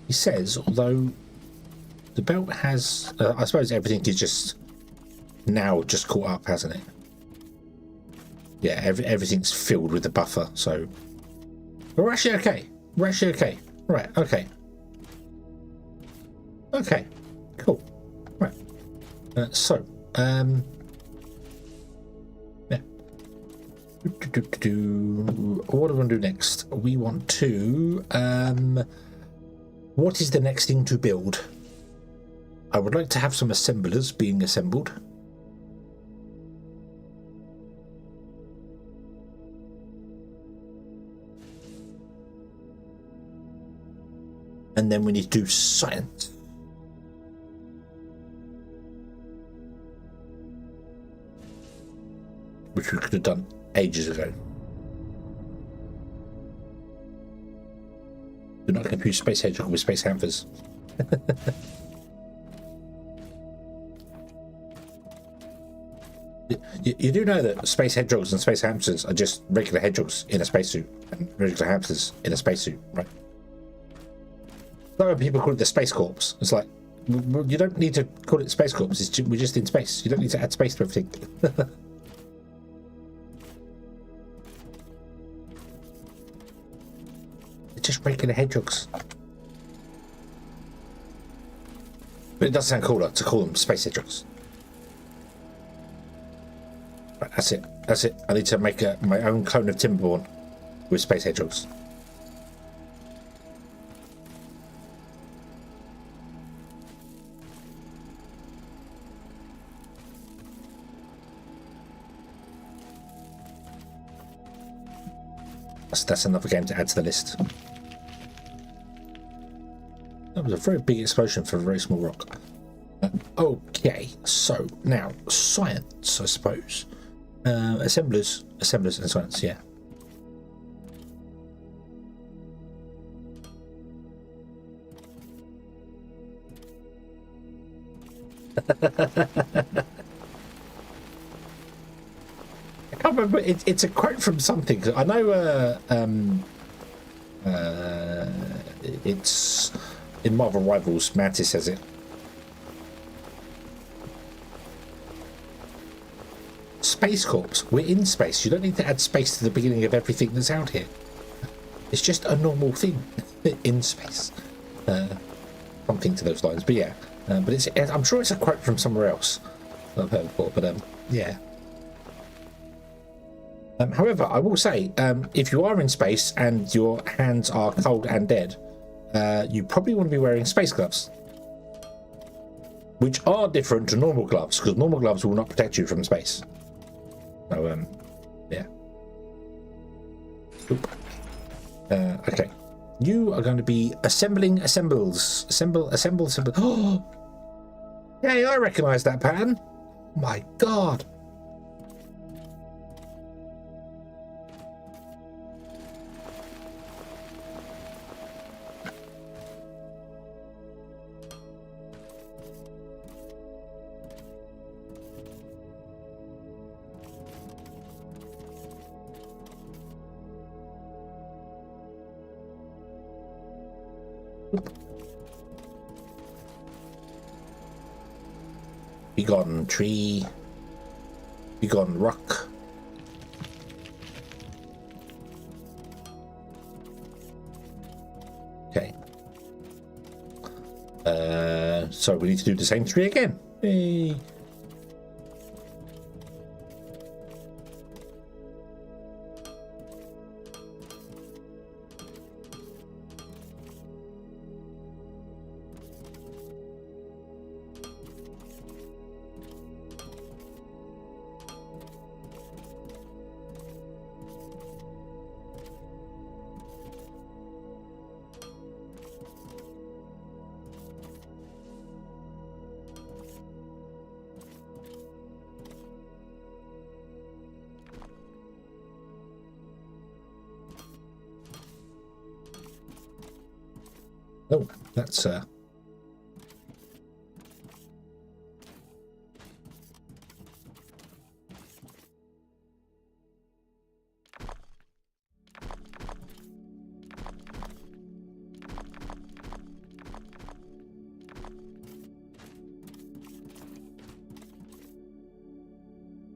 He says, although the belt has, I suppose everything is just now just caught up, hasn't it? Yeah, everything's filled with the buffer, so we're actually okay. We're actually okay. Right, okay. Okay, cool. Right. Yeah. What do we want to do next? We want to what is the next thing to build? I would like to have some assemblers being assembled. And then we need to do science. Which we could have done ages ago. Do not confuse Space Hedgehog with Space Hampers. You do know that Space Hedgehogs and Space Hamsters are just regular hedgehogs in a spacesuit and regular hamsters in a spacesuit, right? So when people call it the Space Corps, it's like, well, you don't need to call it Space Corps, we're just in space. You don't need to add space to everything. Just regular hedgehogs. But it does sound cooler to call them space hedgehogs. Right, that's it. That's it. I need to make my own clone of Timberborn with space hedgehogs. That's another game to add to the list. That was a very big explosion for a very small rock. Okay, so now science, I suppose. Assemblers and science, yeah. I can't remember. It's a quote from something. I know. It's in Marvel Rivals. Mantis says it. Space Corps. We're in space. You don't need to add space to the beginning of everything that's out here. It's just a normal thing in space. Something to those lines. But yeah. But I'm sure it's a quote from somewhere else that I've heard before. But yeah. However, I will say, if you are in space and your hands are cold and dead, you probably want to be wearing space gloves, which are different to normal gloves, because normal gloves will not protect you from space. So, yeah. Oop. Okay. You are going to be assembling assembles. Assemble. Oh! Hey, I recognise that pattern. My God. Begone tree, begone rock. Okay. So we need to do the same tree again. Hey. Oh, that's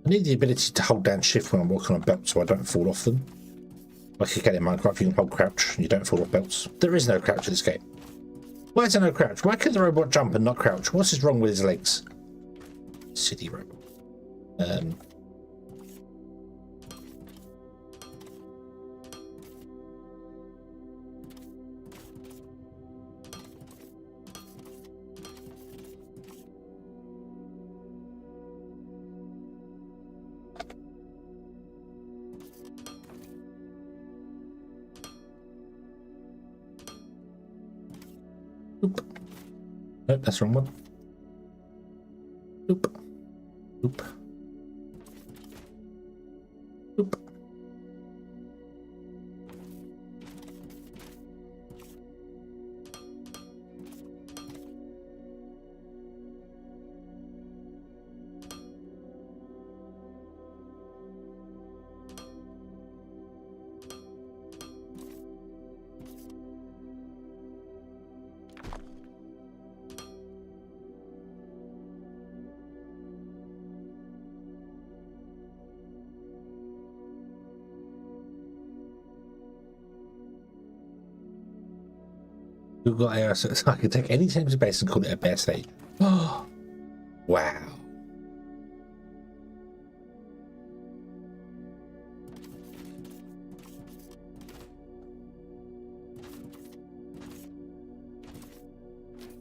I need the ability to hold down shift when I'm walking on belts so I don't fall off them. Like again in Minecraft, you can hold crouch and you don't fall off belts. There is no crouch in this game. Why is there no crouch? Why can the robot jump and not crouch? What is wrong with his legs? City robot. Oop. Nope, that's the wrong one. Oop. Oop. Oop. Google AI, so I can take any type of base and call it a bear state. Oh, wow.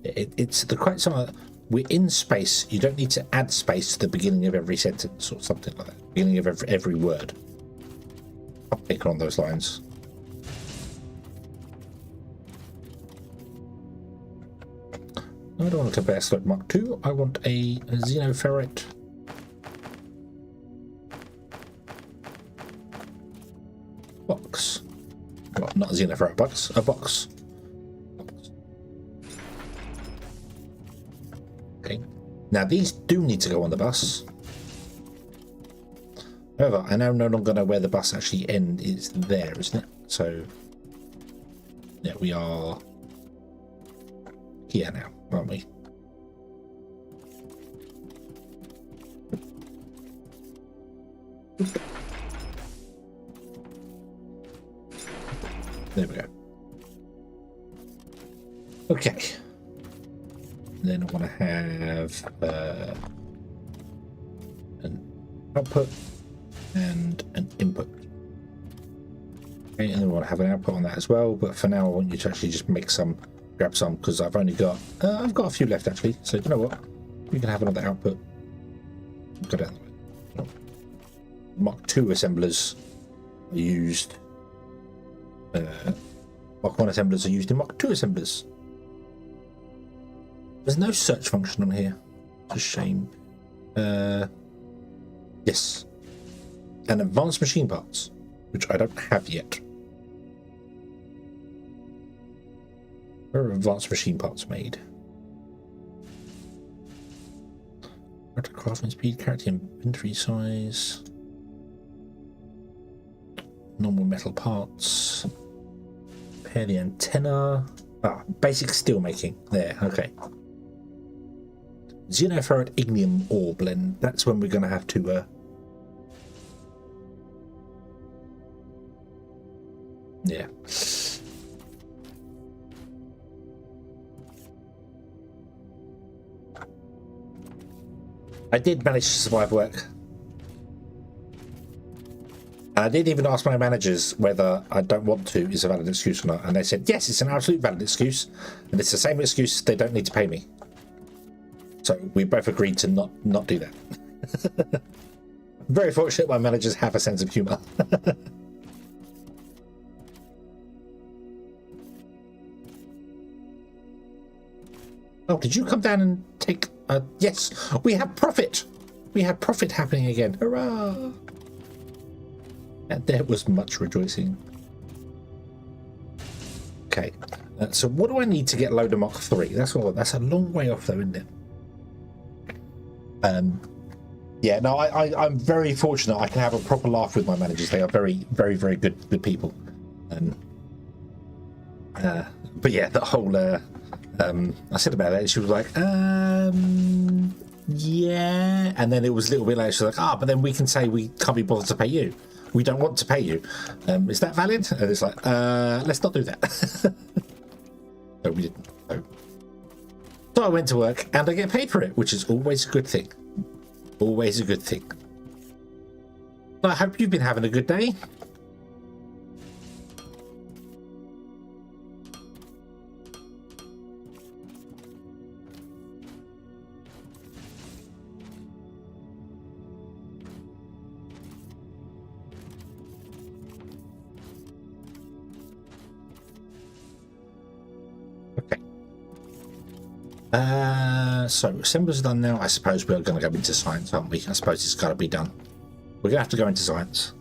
It's the quite something. We're in space. You don't need to add space to the beginning of every sentence or something like that. Beginning of every word. I'm thinking on those lines. I don't want a bear slope Mark II. I want a xenoferret. Box. Well, not a xenoferret box, a box. Okay. Now these do need to go on the bus. However, I now no longer know where the bus actually ends. It's there, isn't it? So, yeah, we are here now, aren't we? There we go. Okay. Then I want to have an output and an input. Okay, and then we want to have an output on that as well. But for now, I want you to actually just make some, grab some, because I've only got I've got a few left actually. So you know what? We can have another output. Go down the way. Mark II assemblers are used. Mark 1 assemblers are used in Mark II assemblers. There's no search function on here. It's a shame. Yes. And advanced machine parts, which I don't have yet. Where are advanced machine parts made? Character crafting speed, character inventory size. Normal metal parts. Repair the antenna. Ah, basic steel making. There, okay. Xenoferret ignium ore blend. That's when we're going to have to. Yeah. I did manage to survive work. And I did even ask my managers whether I don't want to is a valid excuse or not. And they said, yes, it's an absolute valid excuse. And it's the same excuse, they don't need to pay me. So we both agreed to not do that. Very fortunate my managers have a sense of humour. Oh, did you come down and take... yes, we have profit. We have profit happening again. Hurrah! And there was much rejoicing. Okay, so what do I need to get loader Mark 3? That's a long way off though, isn't it? Yeah, no, I'm very fortunate. I can have a proper laugh with my managers. They are very, very, very good people. But yeah, the whole I said about that, she was like, yeah. And then it was a little bit later, she's like, but then we can say we can't be bothered to pay you. We don't want to pay you. Is that valid? And it's like, let's not do that. No, we didn't. No. So I went to work and I get paid for it, which is always a good thing. Always a good thing. I hope you've been having a good day. So assemblers are done now. I suppose we're going to go into science, aren't we? I suppose it's got to be done. We're going to have to go into science.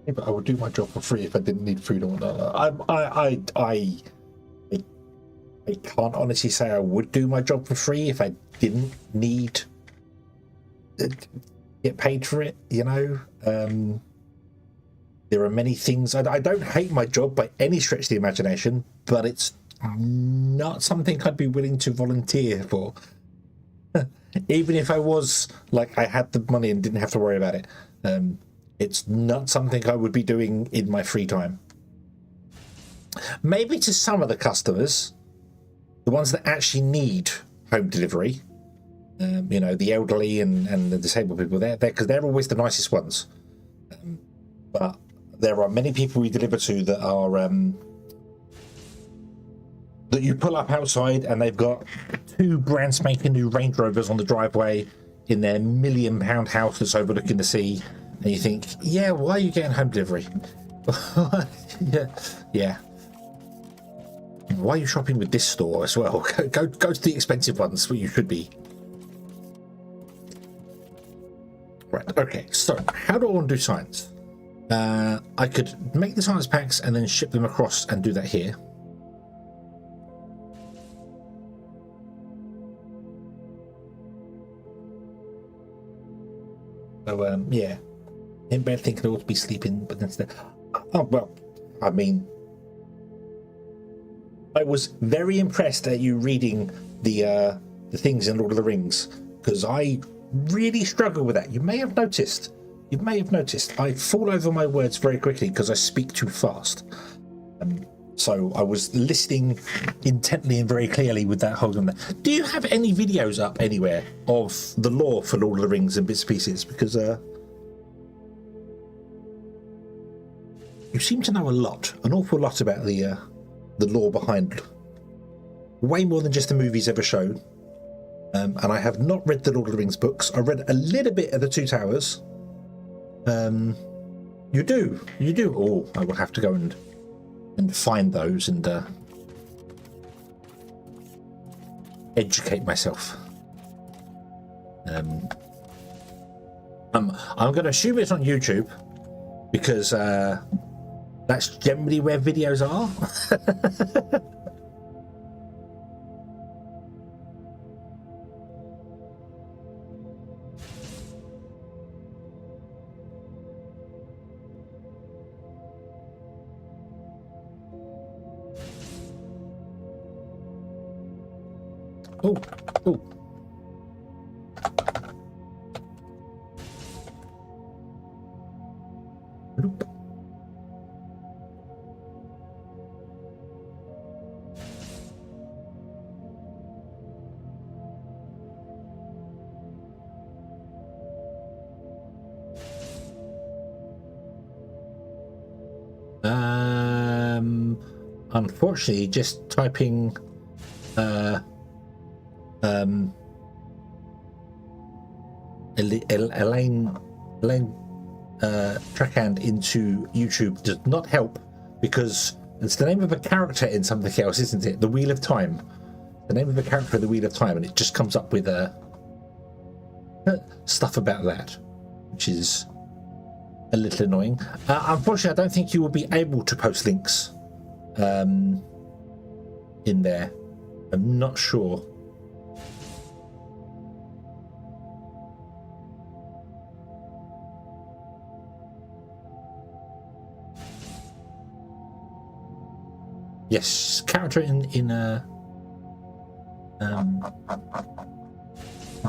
But I would do my job for free if I didn't need food or not. I can't honestly say I would do my job for free if I didn't need to get paid for it, you know. There are many things. I don't hate my job by any stretch of the imagination, but it's not something I'd be willing to volunteer for. Even if I was, like, I had the money and didn't have to worry about it. It's not something I would be doing in my free time. Maybe to some of the customers, the ones that actually need home delivery, you know, the elderly and the disabled people, because they're always the nicest ones. But there are many people we deliver to that are that you pull up outside and they've got 2 brand spanking new Range Rovers on the driveway in their £1 million house that's overlooking the sea. And you think, yeah, why are you getting home delivery? yeah. Why are you shopping with this store as well? Go to the expensive ones where you should be. Right, okay, so how do I want to do science? I could make the science packs and then ship them across and do that here. So, yeah. In bed thinking I ought to be sleeping, but then oh well, I mean, I was very impressed at you reading the things in Lord of the Rings, because I really struggle with that. You may have noticed. I fall over my words very quickly because I speak too fast. So I was listening intently and very clearly with that whole thing. Do you have any videos up anywhere of the lore for Lord of the Rings and bits and pieces? Because you seem to know an awful lot about the lore behind, way more than just the movies ever showed. And I have not read the Lord of the Rings books. I read a little bit of the Two Towers. You do. Oh, I will have to go and find those and educate myself. I'm going to assume it's on YouTube because that's generally where videos are. Oh. Unfortunately, just typing Elaine Trackhand into YouTube does not help, because it's the name of a character in something else, isn't it? The Wheel of Time. The name of a character in the Wheel of Time, and it just comes up with stuff about that, which is a little annoying. Unfortunately, I don't think you will be able to post links in there. I'm not sure. Yes, character in the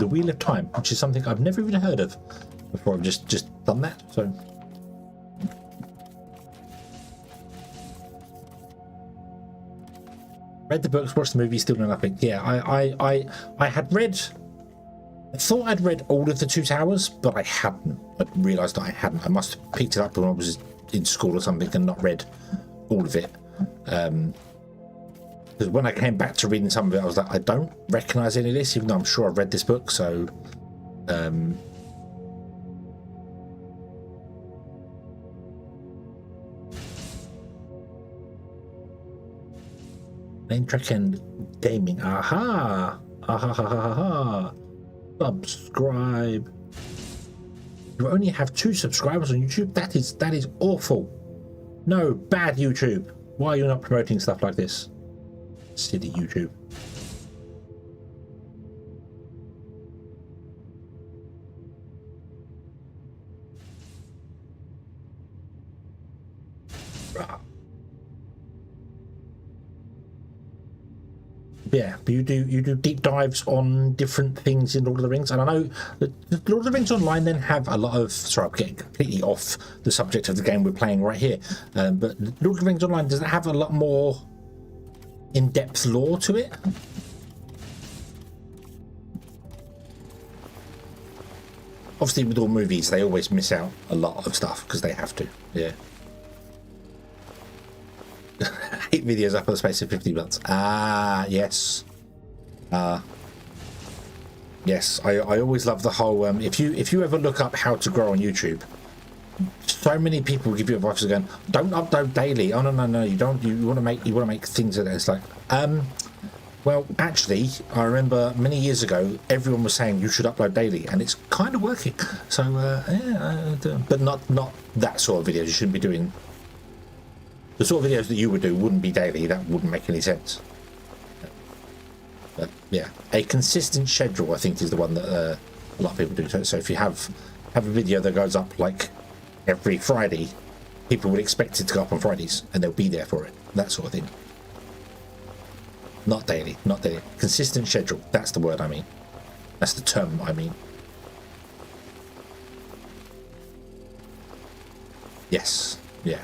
Wheel of Time, which is something I've never even heard of before. I've just done that. So read the books, watched the movie, still know nothing. Yeah, I had read. I thought I'd read all of the Two Towers, but I hadn't. I realised that I hadn't. I must have picked it up when I was in school or something and not read all of it. Because when I came back to reading some of it, I was like, I don't recognise any of this, even though I'm sure I've read this book. So, Name track and gaming. Aha! Aha! Ha, ha, ha. Subscribe. You only have 2 subscribers on YouTube. That is awful. No, bad YouTube. Why are you not promoting stuff like this? Silly YouTube. Yeah, but you do deep dives on different things in Lord of the Rings, and I know that Lord of the Rings Online then have a lot of. Sorry, I'm getting completely off the subject of the game we're playing right here, but Lord of the Rings Online, does it have a lot more in-depth lore to it? Obviously, with all movies, they always miss out a lot of stuff because they have to. Yeah. 8 videos up in the space of 50 months. Ah, yes. Yes, I always love the whole. If you ever look up how to grow on YouTube, so many people give you advice going, don't upload daily. Oh no, you don't. You want to make things that it's like. Well, actually, I remember many years ago, everyone was saying you should upload daily, and it's kind of working. So, yeah, but not that sort of videos. You shouldn't be doing. The sort of videos that you would do wouldn't be daily. That wouldn't make any sense. But yeah, a consistent schedule, I think, is the one that a lot of people do. So if you have a video that goes up like every Friday, people would expect it to go up on Fridays, and they'll be there for it. That sort of thing. Not daily. Consistent schedule. That's the word I mean. That's the term I mean. Yes. Yeah.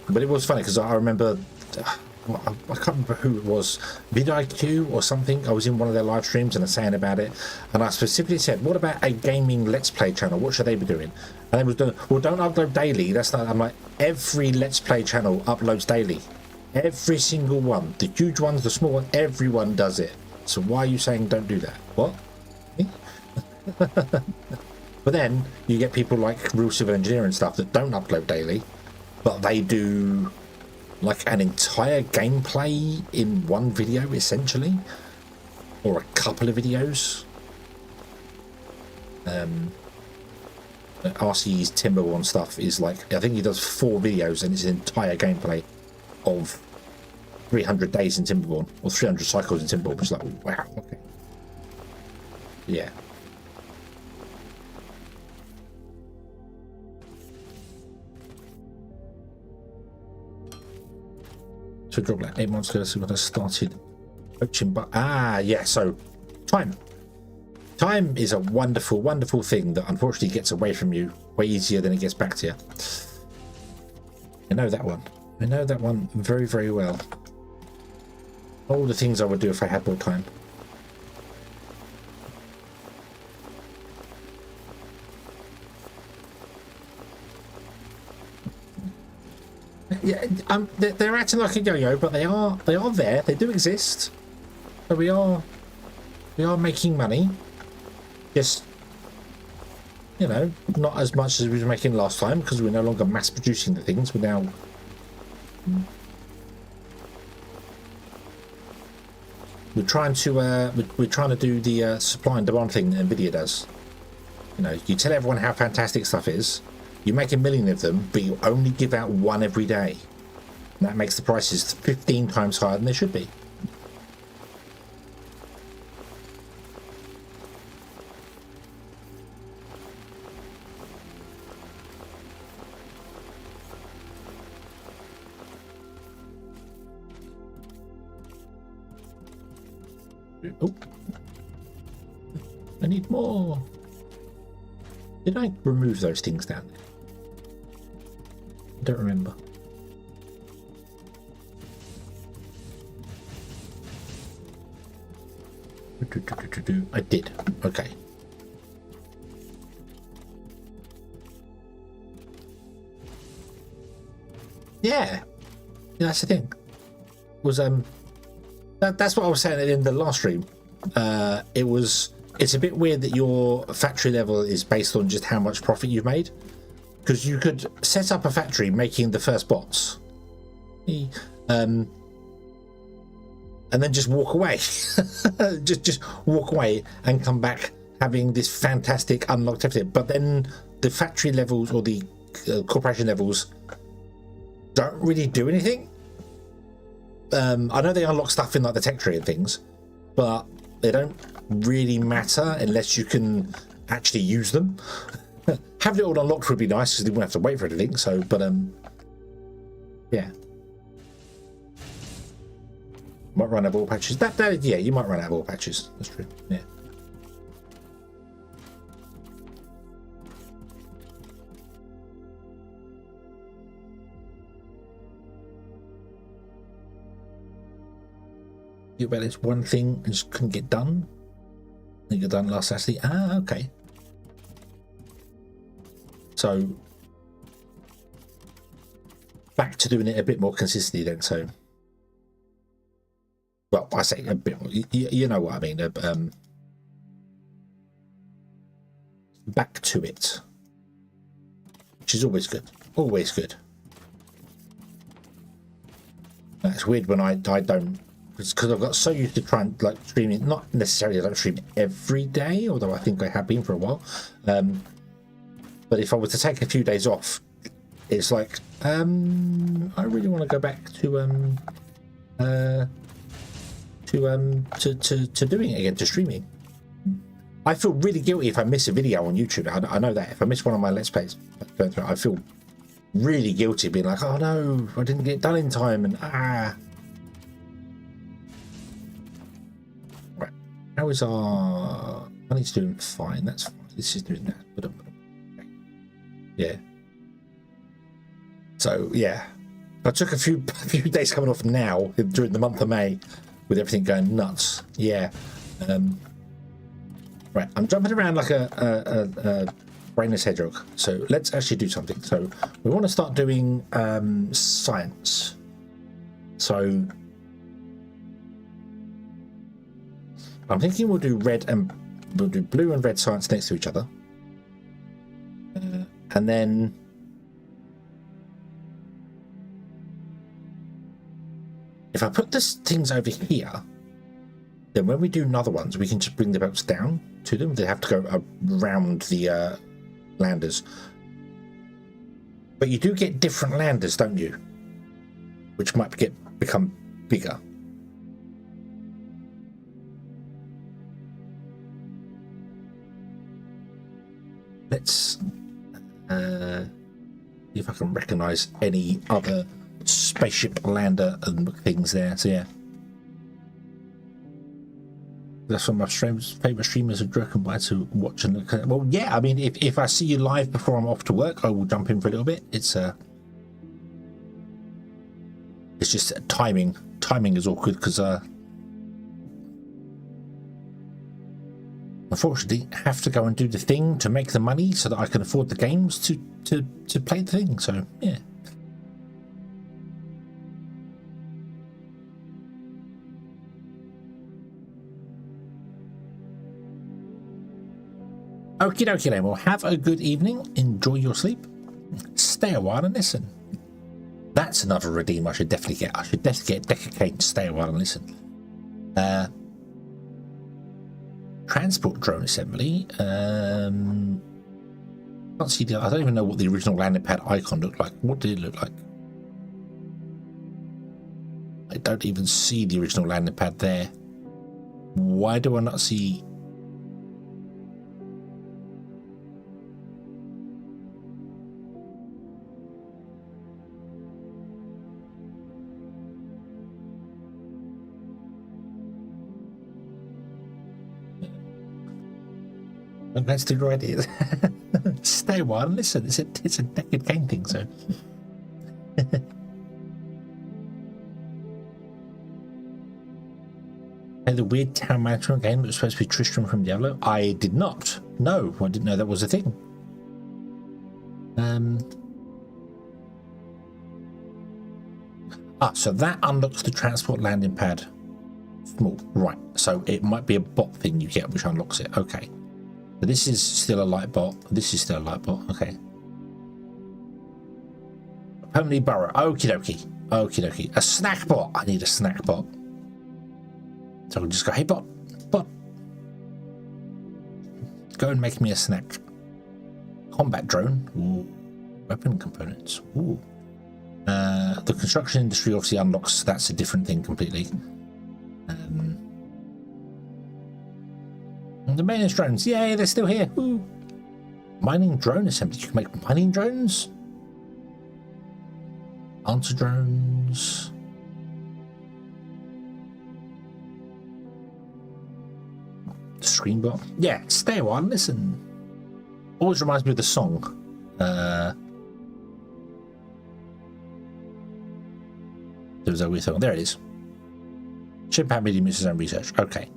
But it was funny because I remember, I can't remember who it was, vidIQ or something. I was in one of their live streams and they're saying about it, and I specifically said, what about a gaming Let's Play channel? What should they be doing? And they was doing, well, don't upload daily. That's not. I'm like, every Let's Play channel uploads daily. Every single one. The huge ones, the small ones, everyone does it. So why are you saying don't do that? What? But then you get people like Real Civil Engineer and stuff that don't upload daily, but they do like an entire gameplay in one video, essentially, or a couple of videos. RC's Timberwolf stuff is like, I think he does 4 videos and it's an entire gameplay of 300 days in Timberwolf or 300 cycles in Timberwolf. It's like, wow, okay, yeah. So dropped like 8 months ago, so when I started coaching. But yeah, so time is a wonderful thing that unfortunately gets away from you way easier than it gets back to you. I know that one very, very well. All the things I would do if I had more time. Yeah, they're acting like a yo-yo, but they are there. They do exist. So we are making money. Just, you know, not as much as we were making last time because we're no longer mass producing the things. We're now we're trying to do the supply and demand thing that Nvidia does. You know, you tell everyone how fantastic stuff is, you make 1 million of them, but you only give out one every day. And that makes the prices 15 times higher than they should be. Oh, I need more. Did I remove those things down there? I don't remember. I did. Okay. Yeah, that's the thing. Was that's what I was saying in the last stream. It's a bit weird that your factory level is based on just how much profit you've made, because you could set up a factory making the first bots, and then just walk away, just walk away and come back having this fantastic unlocked everything. But then the factory levels or the corporation levels don't really do anything. I know they unlock stuff in like the tech tree and things, but they don't really matter unless you can actually use them. Having it all unlocked would be nice because they wouldn't have to wait for anything. So, but yeah, might run out of all patches. That yeah, you might run out of all patches. That's true. Yeah. About this one thing I just couldn't get done. I think it done last Saturday. Ah, okay. So back to doing it a bit more consistently then. So, well, I say a bit more. You know what I mean. Back to it, which is always good. Always good. That's weird when I don't. It's because I've got so used to trying like streaming. Not necessarily I don't stream every day, although I think I have been for a while. But if I was to take a few days off, it's like I really want to go back to doing it again, to streaming. I feel really guilty if I miss a video on YouTube. I know that if I miss one of my Let's Plays, I feel really guilty, being like, oh no, I didn't get it done in time, and Right, how is our money's doing fine? That's fine. This is doing that. Okay. Yeah. So yeah, I took a few days coming off now during the month of May, with everything going nuts. Yeah. Right, I'm jumping around like a brainless hedgehog. So let's actually do something. So we want to start doing science. So I'm thinking we'll do blue and red science next to each other, and then if I put this things over here, then when we do another ones, we can just bring the belts down to them. They have to go around the landers. But you do get different landers, don't you? Which might become bigger. Let's see if I can recognize any other spaceship lander and things there. So yeah. That's one of my favourite streamers are broken by to watch and look at. Well, yeah, I mean, if I see you live before I'm off to work, I will jump in for a little bit. It's just timing. Timing is awkward because unfortunately I have to go and do the thing to make the money so that I can afford the games to play the thing. So yeah. Okie dokie then. Well, have a good evening. Enjoy your sleep. Stay a while and listen. That's another redeem I should definitely get. I should definitely get Decker Kane to stay a while and listen. Transport drone assembly. Can't see the. I don't even know what the original landing pad icon looked like. What did it look like? I don't even see the original landing pad there. Why do I not see? Let's do the right ideas. Stay a while and listen. It's a Deckard Game thing, so. Hey, the weird town management game that was supposed to be Tristram from Diablo. I did not. No, I didn't know that was a thing. So that unlocks the transport landing pad. Small, right? So it might be a bot thing you get which unlocks it. Okay. But this is still a light bot. This is still a light bot. Okay. Permanently burrow. Okie dokie. Okie dokie. A snack bot. I need a snack bot. So I'll just go, hey bot. Bot. Go and make me a snack. Combat drone. Ooh. Weapon components. Ooh. The construction industry obviously unlocks. That's a different thing completely. The maintenance drones, yay, they're still here. Woo. Mining drone assembly. You can make mining drones, answer drones. Screen bot. Yeah, stay a while and listen. Always reminds me of the song. There was a weird song. There it is. Chimpanzee medium uses his own research. Okay.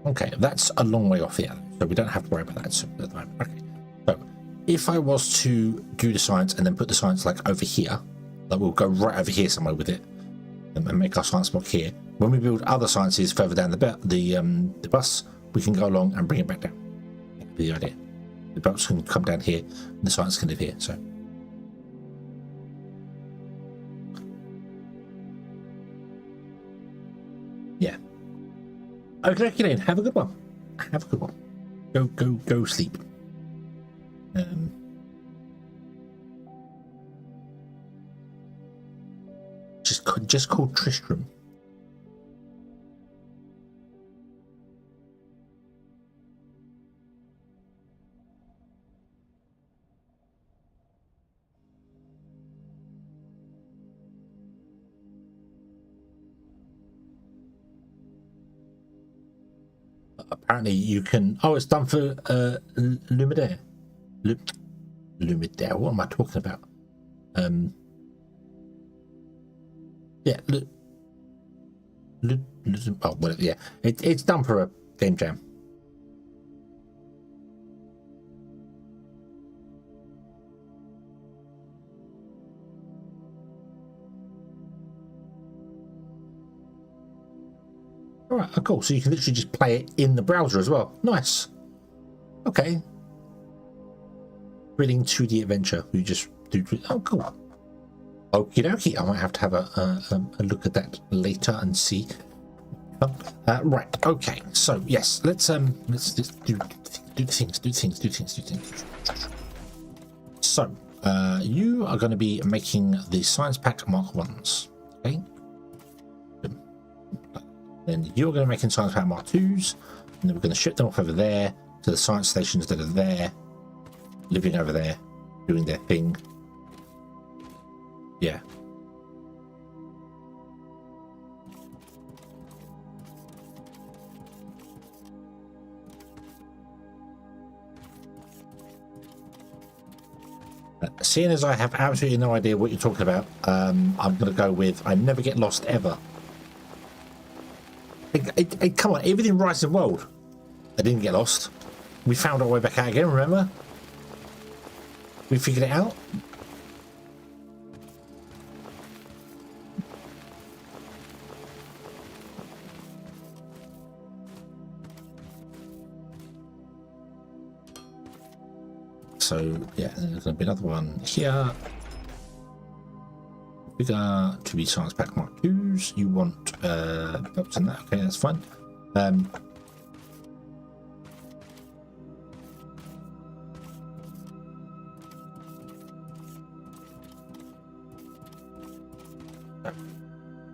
Okay, that's a long way off here, so we don't have to worry about that at the moment. Okay, so if I was to do the science and then put the science like over here, like we'll go right over here somewhere with it, and make our science block here. When we build other sciences further down the bus, we can go along and bring it back down. That's the idea. The bus can come down here, and the science can live here. So. Yeah. Okay, then. Have a good one. Have a good one. Go sleep. Just call Tristram. Apparently you can. Oh, it's done for Lumidaire. Lumidaire. What am I talking about? Yeah. Oh, whatever. Yeah, it's done for a game jam. Alright, cool. So you can literally just play it in the browser as well. Nice. Okay. Thrilling 2D adventure. You just do. Oh, cool. Okie dokie. I might have to have a look at that later and see. Right. Okay. So yes, let's do things. So you are going to be making the science pack Mark 1s. Okay. Then you're going to make science pack Mark 2s, and then we're going to ship them off over there to the science stations that are there, living over there, doing their thing. Yeah. Seeing as I have absolutely no idea what you're talking about, I'm going to go with I never get lost ever. Come on, everything right in the world. I didn't get lost. We found our way back out again, remember? We figured it out. there's going to be another one here. Bigger to be science pack mark 2s. You want belts in that? Okay, that's fine.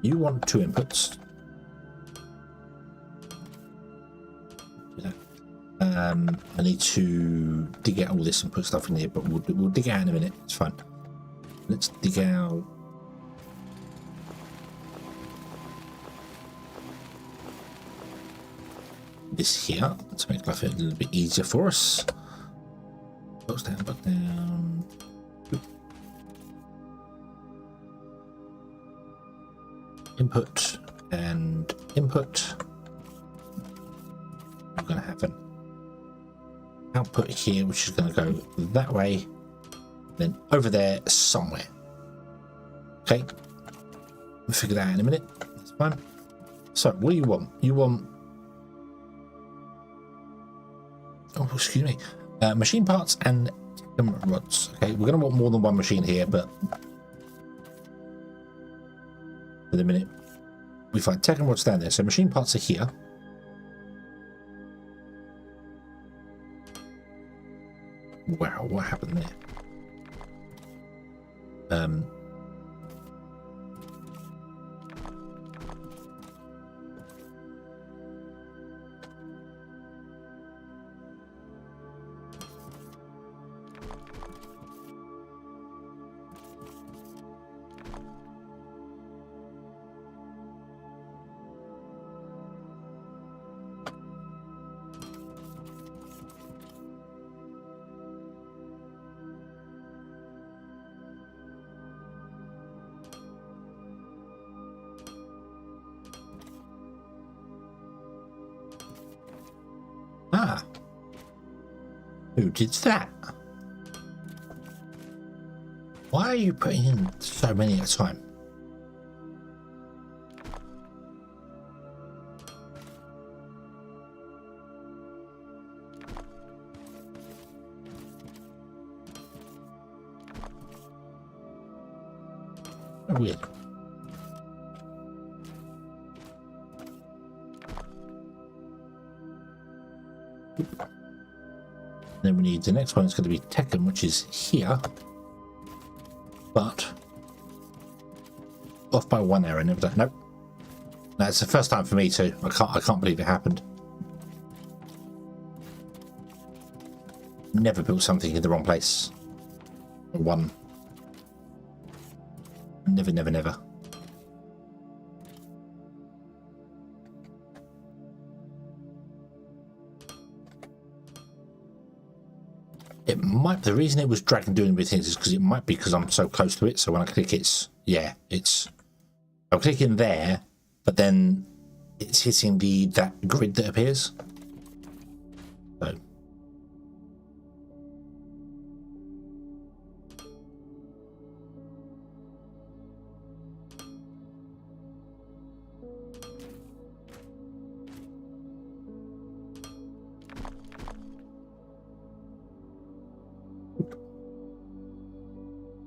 You want 2 inputs. I need to dig out all this and put stuff in here, but we'll dig it out in a minute. It's fine. Let's dig out. This here to make life a little bit easier for us. Box down, box down. Input and input. We're going to have an output here, which is going to go that way, then over there somewhere. Okay, we'll figure that out in a minute. That's fine. So, what do you want? You want, oh, excuse me, machine parts and rods. Okay, we're going to want more than one machine here, but for the minute, we find tech and rods down there. So, machine parts are here. Wow, what happened there? Ah, who did that? Why are you putting in so many at a time? Oh, weird. Then we need the next one. It's going to be Tekken, which is here, but off by 1 error. Never done. Nope. That's the first time for me too. I can't believe it happened. Never built something in the wrong place. One. Never, never, never. It might, the reason it was dragging doing with things is because it might be because I'm so close to it. So when I click, I'm clicking there, but then it's hitting that grid that appears. So.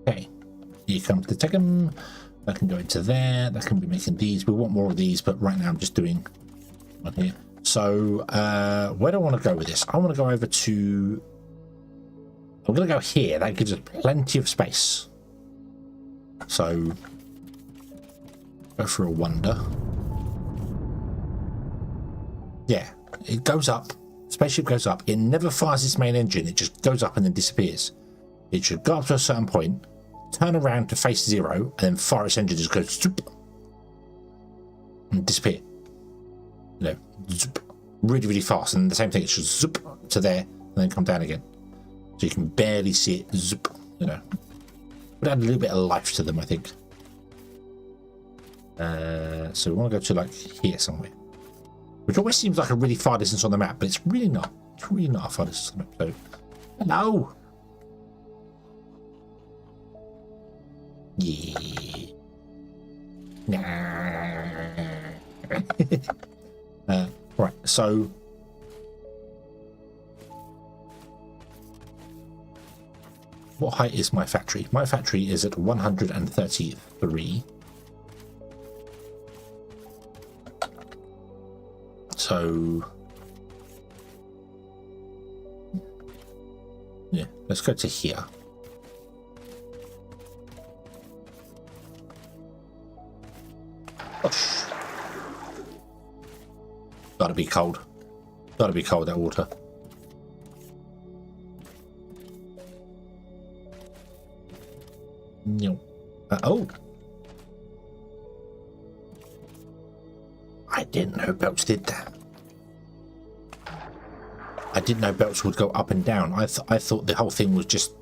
Okay, here comes the Tekken. That can go into there. That can be making these. We want more of these, but right now I'm just doing one here. So where do I want to go with this? I want to go over to. I'm going to go here. That gives us plenty of space. So go for a wonder. Yeah, it goes up. Spaceship goes up. It never fires its main engine. It just goes up and then disappears. It should go up to a certain point, turn around to face 0, and then fire its engine, just goes zoop, and disappear. You know, zoop, really, really fast. And the same thing, it should zoop to there and then come down again. So you can barely see it zoop, you know. But add a little bit of life to them, I think. So we want to go to like here somewhere. Which always seems like a really far distance on the map, but it's really not. It's really not a far distance on the map. So, hello! Yeah. Nah. Right, so What height is my factory? My factory is at 133. So yeah, let's go to here. Gosh. Gotta be cold. Gotta be cold, that water. No. Oh. I didn't know belts did that. I didn't know belts would go up and down. I thought the whole thing was just...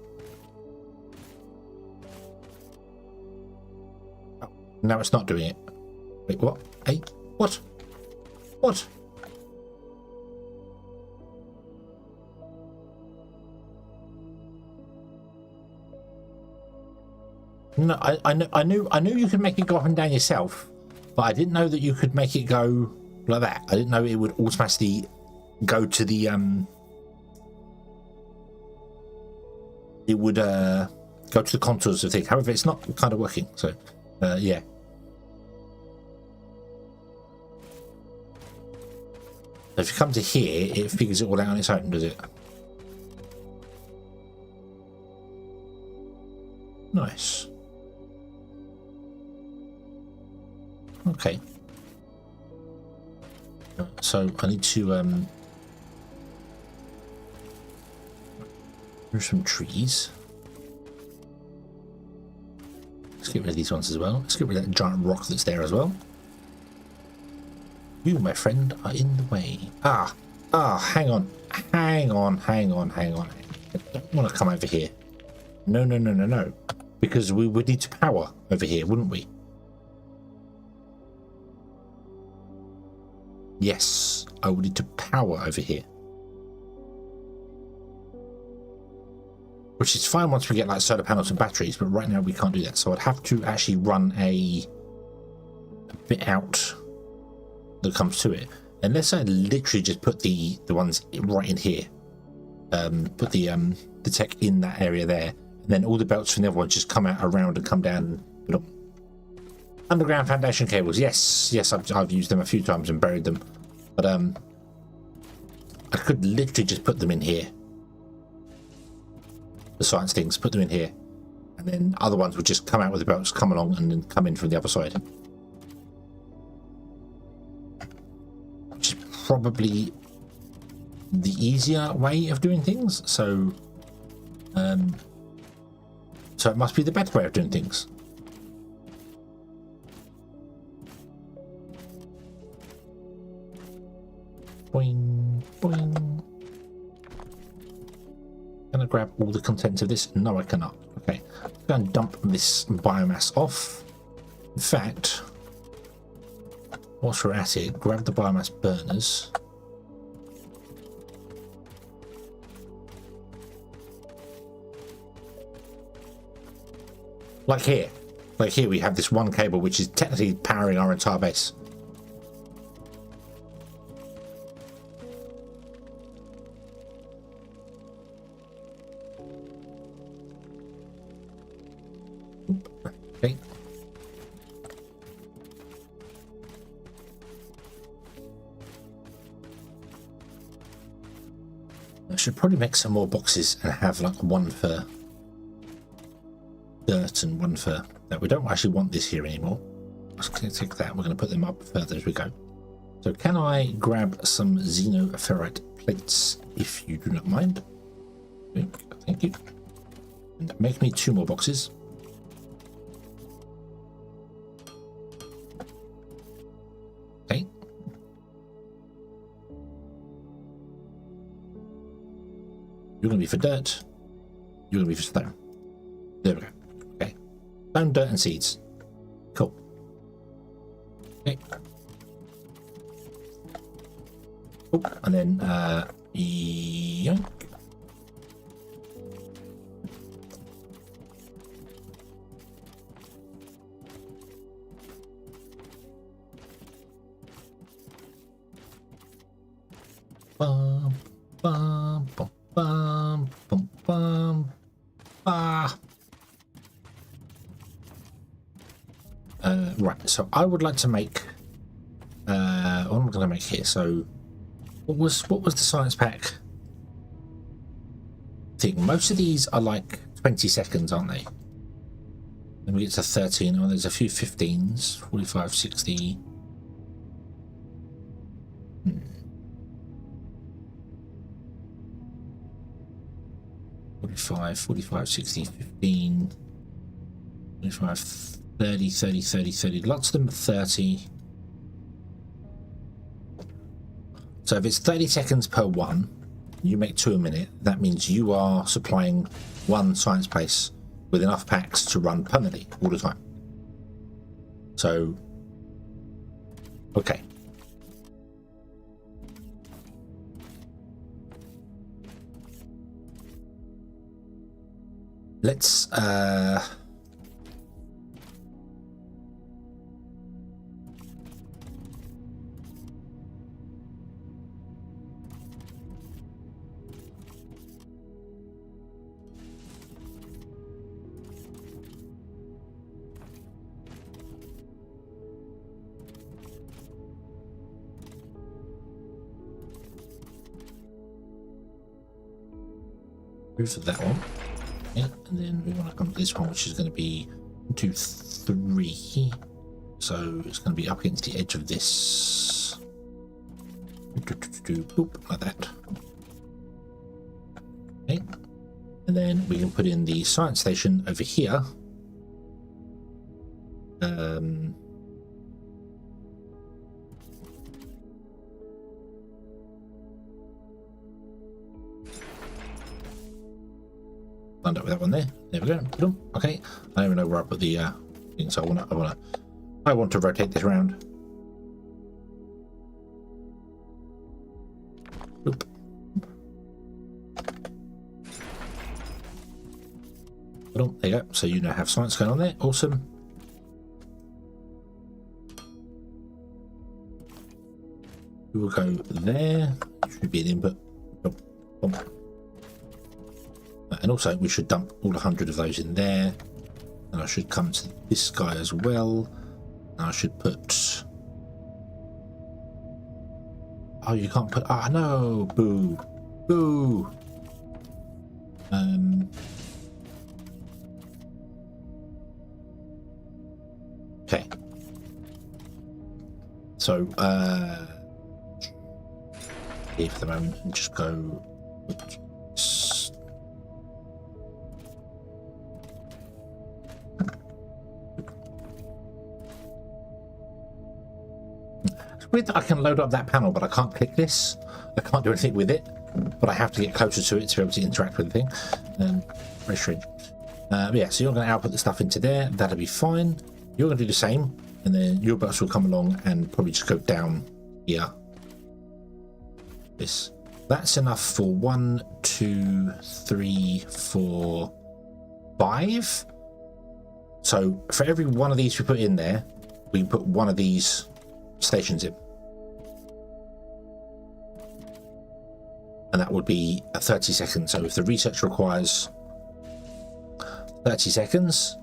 Oh, now it's not doing it. Wait, what? Hey, what? What? No, I knew you could make it go up and down yourself, but I didn't know that you could make it go like that. I didn't know it would automatically go to the it would go to the contours of things. However, it's not kind of working, so yeah. If you come to here, it figures it all out on its own, does it? Nice. Okay. So I need to there's some trees. Let's get rid of these ones as well. Let's get rid of that giant rock that's there as well. You, my friend, are in the way. Hang on. I don't want to come over here. No. Because we would need to power over here, wouldn't we? Yes, I would need to power over here. Which is fine once we get like solar panels and batteries, but right now we can't do that. So I'd have to actually run a bit out that comes to it. Unless I literally just put the ones right in here. Put the tech in that area there. And then all the belts from the other ones just come out around and come down. Look. Underground foundation cables. Yes, I've used them a few times and buried them. But I could literally just put them in here. The science things, put them in here. And then other ones would just come out with the belts, come along and then come in from the other side. Which is probably the easier way of doing things. So it must be the better way of doing things. Boing, boing. Can I grab all the contents of this? No, I cannot. Okay, I'm going to dump this biomass off. In fact, whilst we're at it, grab the biomass burners. Like here we have this one cable which is technically powering our entire base. Okay. I should probably make some more boxes and have like one for dirt and one for that. We don't actually want this here anymore. Let's take that. We're going to put them up further as we go. So can I grab some xenoferrite plates if you do not mind? Thank you. And make me 2 more boxes. Okay. You're going to be for dirt. You're going to be for stone. There we go. Okay. Stone, dirt, and seeds. Cool. Okay. Oh, and then yoink. Bum, bum, bum, bum, bum, bum, bum. Right, so I would like to make what am I going to make here? So what was the science pack thing? Most of these are like 20 seconds, aren't they? Then we get to 13. Oh, there's a few 15s, 45, 60. 45, 45, 60, 15, 25, 30, 30, 30, 30. Lots of them are 30. So if it's 30 seconds per one, you make 2 a minute. That means you are supplying one science place with enough packs to run permanently all the time. So, okay. Let's proof of that one. Yeah, and then we want to come to this one, which is going to be 1, 2, 3. So it's going to be up against the edge of this. Boop, like that. Okay. And then we can put in the science station over here. Lined up with that one there. There we go. Okay. I don't even know where I put the thing, so I want to rotate this around. Oop. There you go. So you now have science going on there. Awesome. We will go there. Should be an input. And also we should dump all 100 of those in there. And I should come to this guy as well. And I should put... Oh, you can't put... Ah, no! Boo! Boo! Okay. So, here for the moment, and just go... I can load up that panel, but I can't click this. I can't do anything with it, but I have to get closer to it to be able to interact with the thing. Very strange. Yeah, so you're going to output the stuff into there. That'll be fine. You're going to do the same, and then your bus will come along and probably just go down here. This. That's enough for 1, 2, 3, 4, 5. So for every one of these we put in there, we can put one of these stations in. And that would be a 30 seconds. So if the research requires 30 seconds,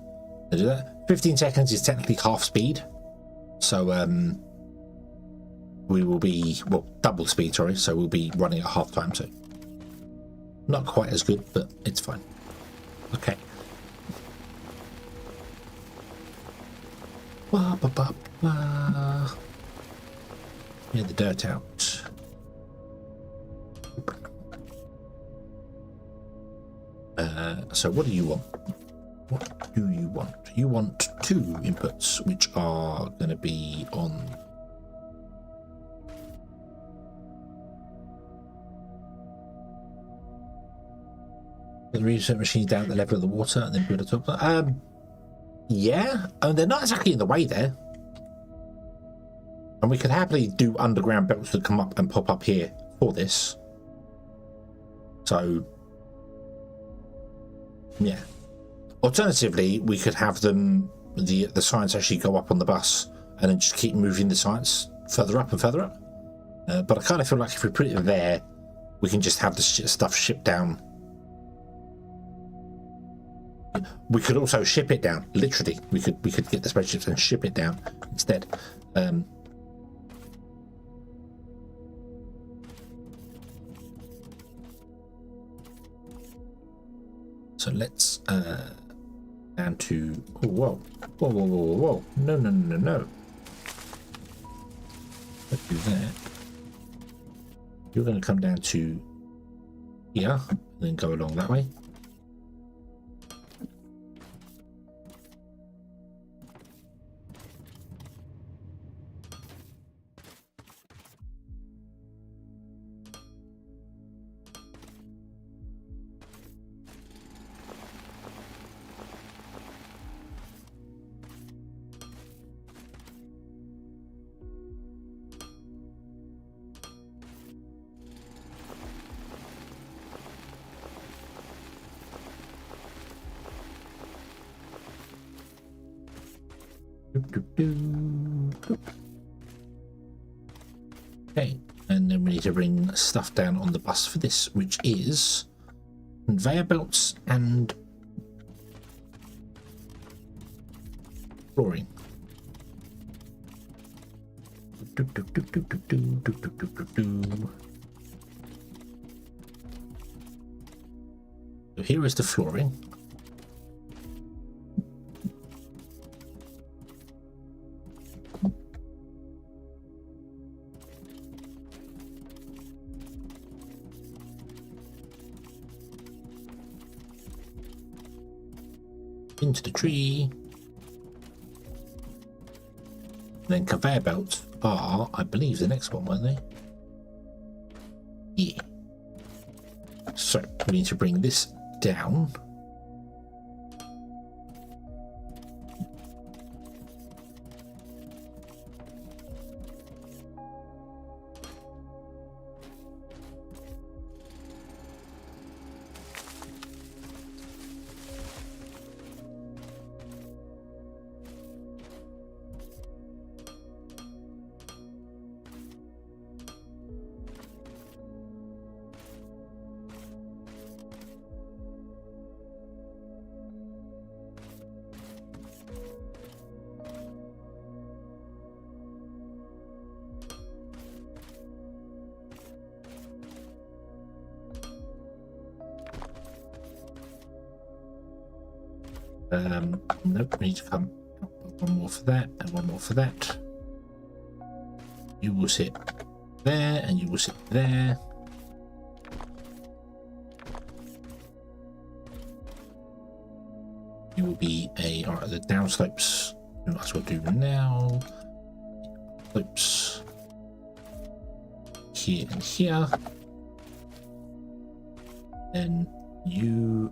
they do that. 15 seconds is technically half speed. So we will be, well, double speed, sorry. So we'll be running at half time. So not quite as good, but it's fine. Okay. Get the dirt out. So what do you want? What do you want? You want 2 inputs, which are going to be on... The research machine down at the level of the water and then build it up. Yeah, and they're not exactly in the way there. And we could happily do underground belts that come up and pop up here for this. So, yeah. Alternatively, we could have them, the science actually go up on the bus and then just keep moving the science further up and further up. But I kind of feel like if we put it there, we can just have the stuff shipped down We could also ship it down. Literally, we could get the spaceships and ship it down instead. So let's down to whoa. No. Let's do that. You're going to come down to here, and then go along that way. Okay, and then we need to bring stuff down on the bus for this, which is conveyor belts and flooring. So here is the flooring. Into the tree. And then conveyor belts are, I believe, the next one, weren't they? Yeah. So we need to bring this down. Nope, we need to come one more for that and one more for that. You will sit there and you will sit there. You will be a, alright, the down slopes we might as well do now. Slopes here and here. Then you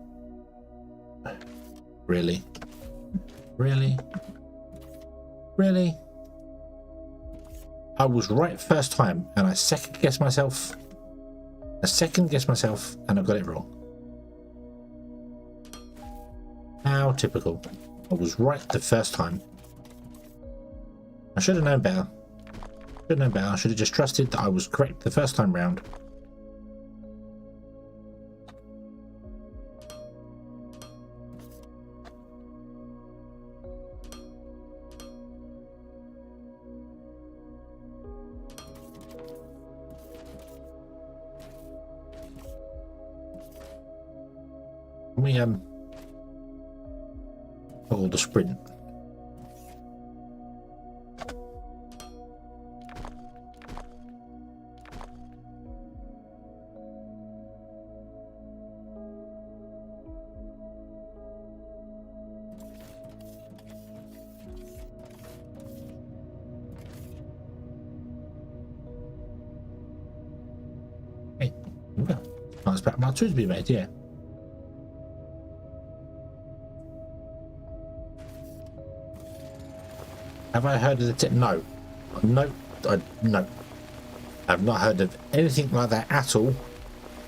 really? I was right first time and I second guessed myself. And I got it wrong. How typical. I was right the first time. I should have known better. I should have just trusted that I was correct the first time round. We hold the sprint. Hey, well, I expect my tools to be made, yeah. Have I heard of the tip? No. No. No. I've not heard of anything like that at all.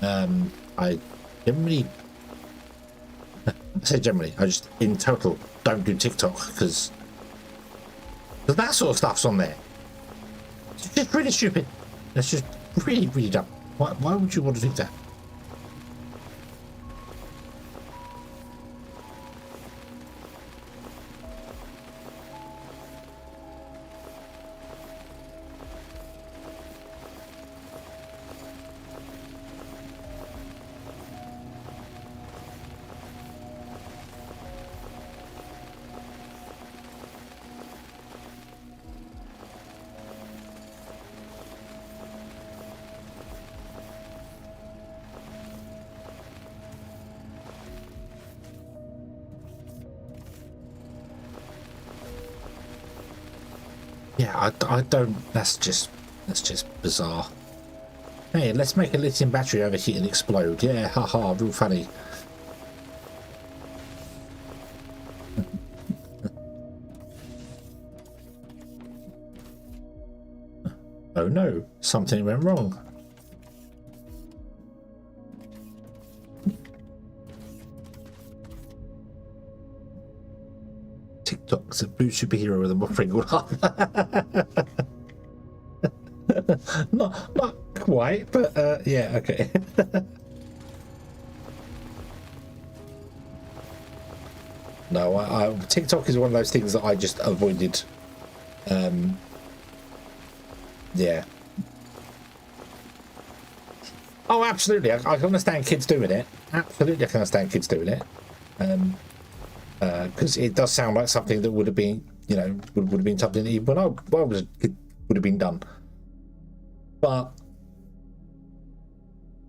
I generally, I say generally, I just in total don't do TikTok because that sort of stuff's on there. It's just really stupid. That's just really dumb. Why would you want to do that? Yeah, I don't. That's just bizarre. Hey, let's make a lithium battery overheat and explode. Yeah, haha, real funny. Oh no, something went wrong. TikTok's a blue superhero with a muffin. Not quite, but yeah, okay. No, TikTok is one of those things that I just avoided. Yeah. Oh, absolutely. I can understand kids doing it. Absolutely, I can understand kids doing it. Because it does sound like something that would have been, you know, would have been something that even when I was a kid would have been done. But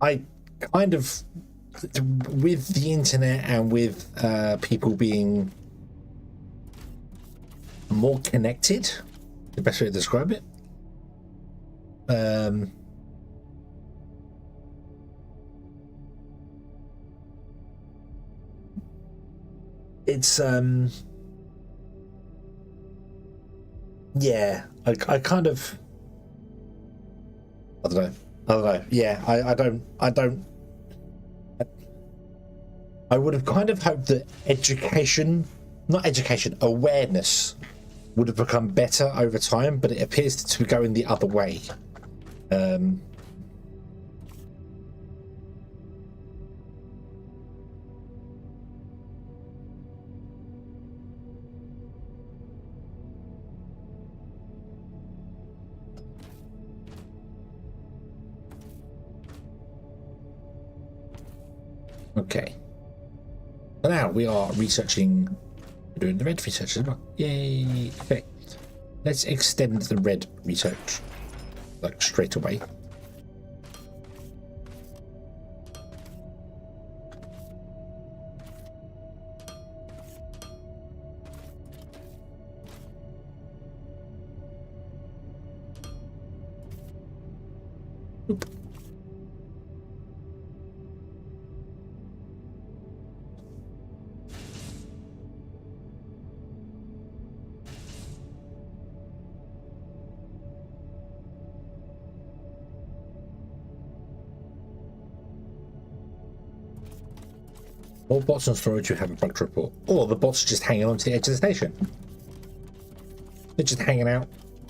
I kind of, with the internet and with people being more connected, the best way to describe it. It's yeah, I kind of I don't know. Yeah, I would have kind of hoped that awareness would have become better over time, but it appears to be going the other way. Okay. So now we are researching, we're doing the red research as well. Yay! Okay. Let's extend the red research, like straight away. Oop. All bots on storage who have a bug report. Or the bots are just hanging on to the edge of the station. They're just hanging out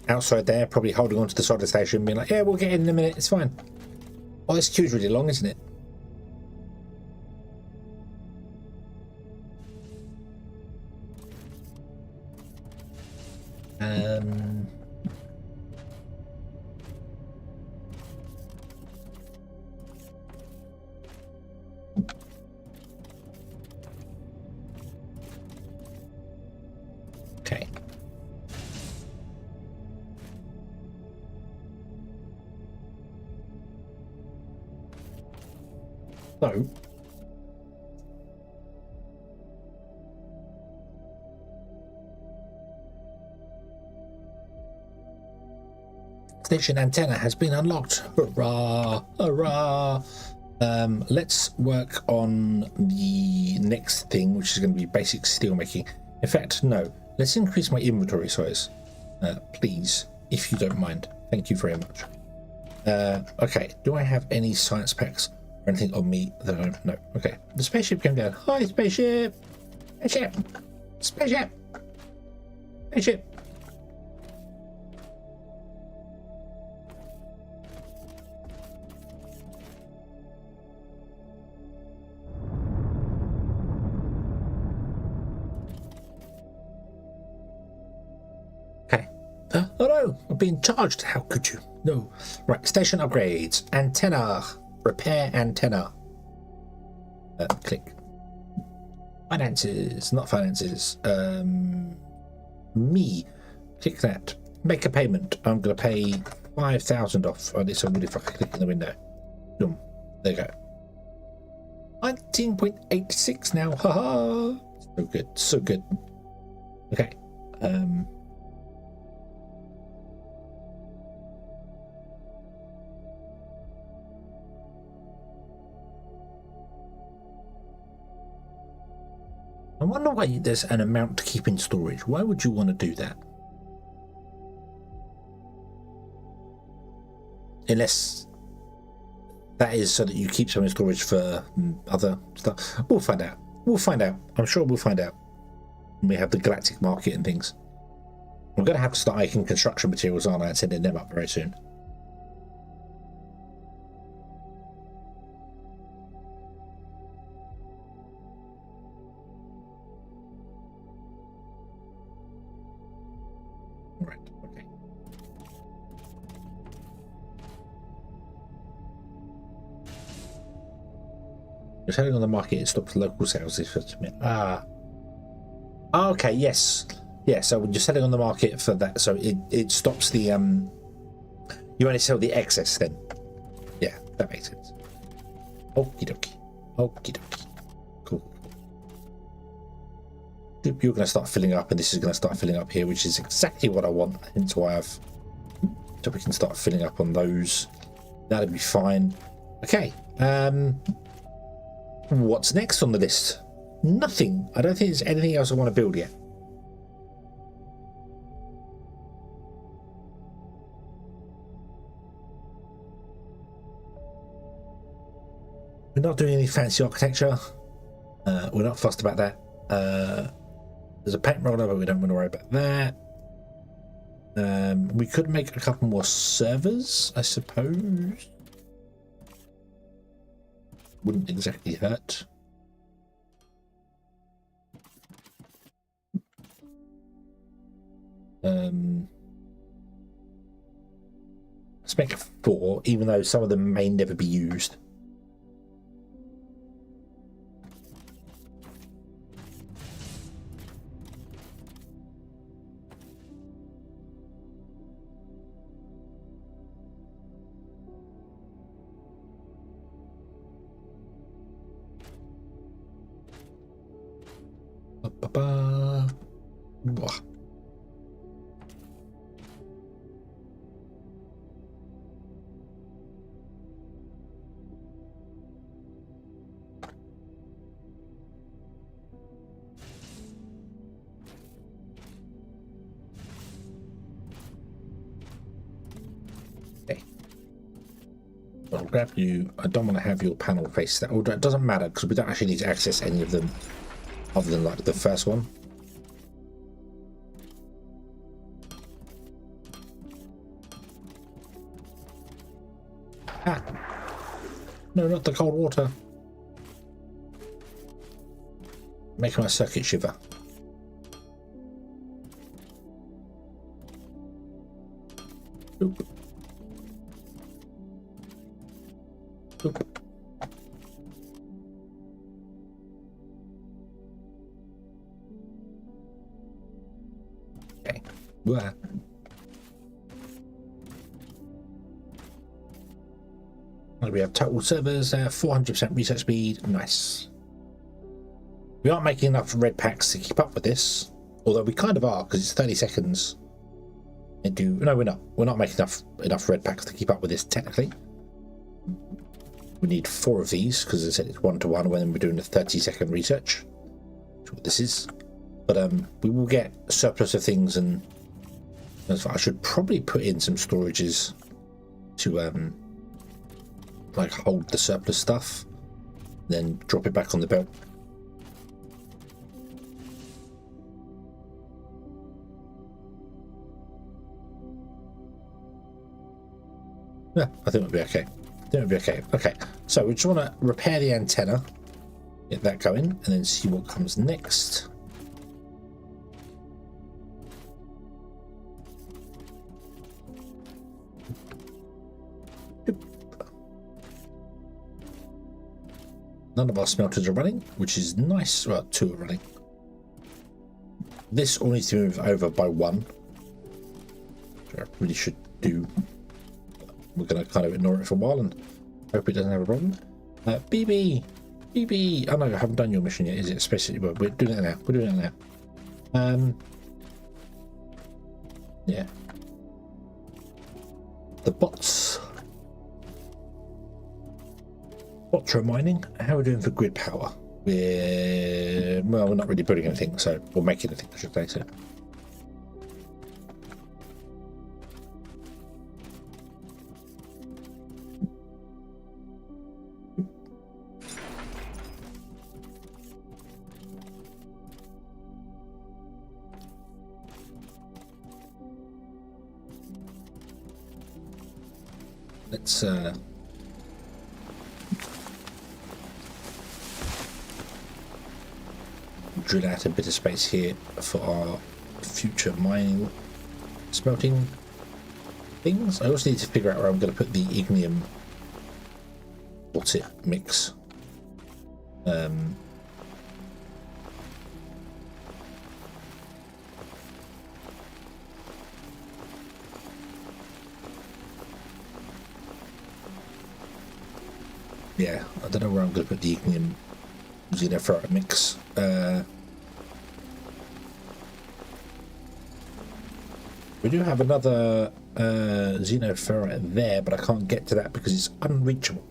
outside there, probably holding on to the side of the station, being like, yeah, we'll get in a minute, it's fine. Oh, this queue's really long, isn't it? Okay. So, station antenna has been unlocked. Hurrah! Hurrah! Let's work on the next thing, which is going to be basic steel making. In fact, no. Let's increase my inventory size, please, if you don't mind. Thank you very much. Okay. Do I have any science packs or anything on me that I don't know? Okay. The spaceship came down. Hi, spaceship! Spaceship! Spaceship! Spaceship! Oh no, I'm being charged. How could you? No. Right, station upgrades. Antenna. Repair antenna. Click. Finances. Not finances. Me. Click that. Make a payment. I'm going to pay 5,000 off. Oh, it's already if I click in the window. Boom. There you go. 19.86 now. Haha. So good. So good. Okay. I wonder why there's an amount to keep in storage. Why would you want to do that? Unless that is so that you keep some in storage for other stuff. We'll find out. We'll find out. I'm sure we'll find out. We have the galactic market and things. I'm going to have to start making construction materials, aren't I, and sending them up very soon. Right, okay. You're selling on the market, it stops local sales. Okay, yes. Yeah, so when you're selling on the market for that, so it stops the you only sell the excess then. Yeah, that makes sense. Okie dokie. Okie dokie. Cool. You're going to start filling up, and this is going to start filling up here, which is exactly what I want. Hence why I've... So we can start filling up on those. That'll be fine. Okay. What's next on the list? Nothing. I don't think there's anything else I want to build yet. We're not doing any fancy architecture. We're not fussed about that. There's a paint roller, but we don't want to worry about that. We could make a couple more servers, I suppose. Wouldn't exactly hurt. Let's make 4, even though some of them may never be used. I'll grab you. I don't want to have your panel face that. It doesn't matter because we don't actually need to access any of them other than like the first one. Ah! No, not the cold water. Making my circuit shiver. Oop. Oop. Okay. Blah. We have total servers, 400% research speed. Nice. We aren't making enough red packs to keep up with this, although we kind of are because it's 30 seconds. No, we're not. We're not making enough red packs to keep up with this technically. We need 4 of these because as I said it's 1-to-1 when we're doing a 30-second research. That's what this is. But we will get a surplus of things, and I should probably put in some storages to like hold the surplus stuff, then drop it back on the belt. Yeah, I think it'll be okay. Okay, so we just want to repair the antenna, get that going, and then see what comes next. None of our smelters are running, which is nice. Well, 2 are running. This all needs to move over by 1, which I really should do. We're going to kind of ignore it for a while and hope it doesn't have a problem. BB! Oh no, I haven't done your mission yet, is it? Especially, well, we're doing that now. We're doing that now. Yeah. The bots. Bots are mining. How are we doing for grid power? Well, we're not really building anything, so we're making anything, I should say. So. Let's drill out a bit of space here for our future mining smelting things. I also need to figure out where I'm going to put the ignium mix. Yeah, I don't know where I'm going to put the ignium xenoferrite mix. We do have another xenoferrite there, but I can't get to that because it's unreachable.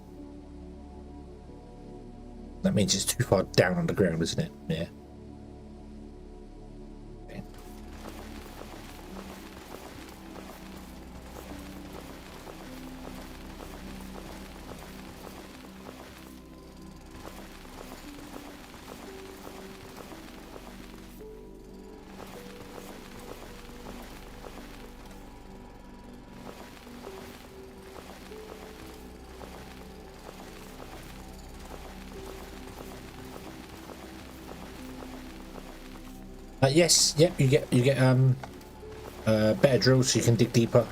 That means it's too far down underground, isn't it? Yeah. Okay. Yes, yep, you get better drills so you can dig deeper.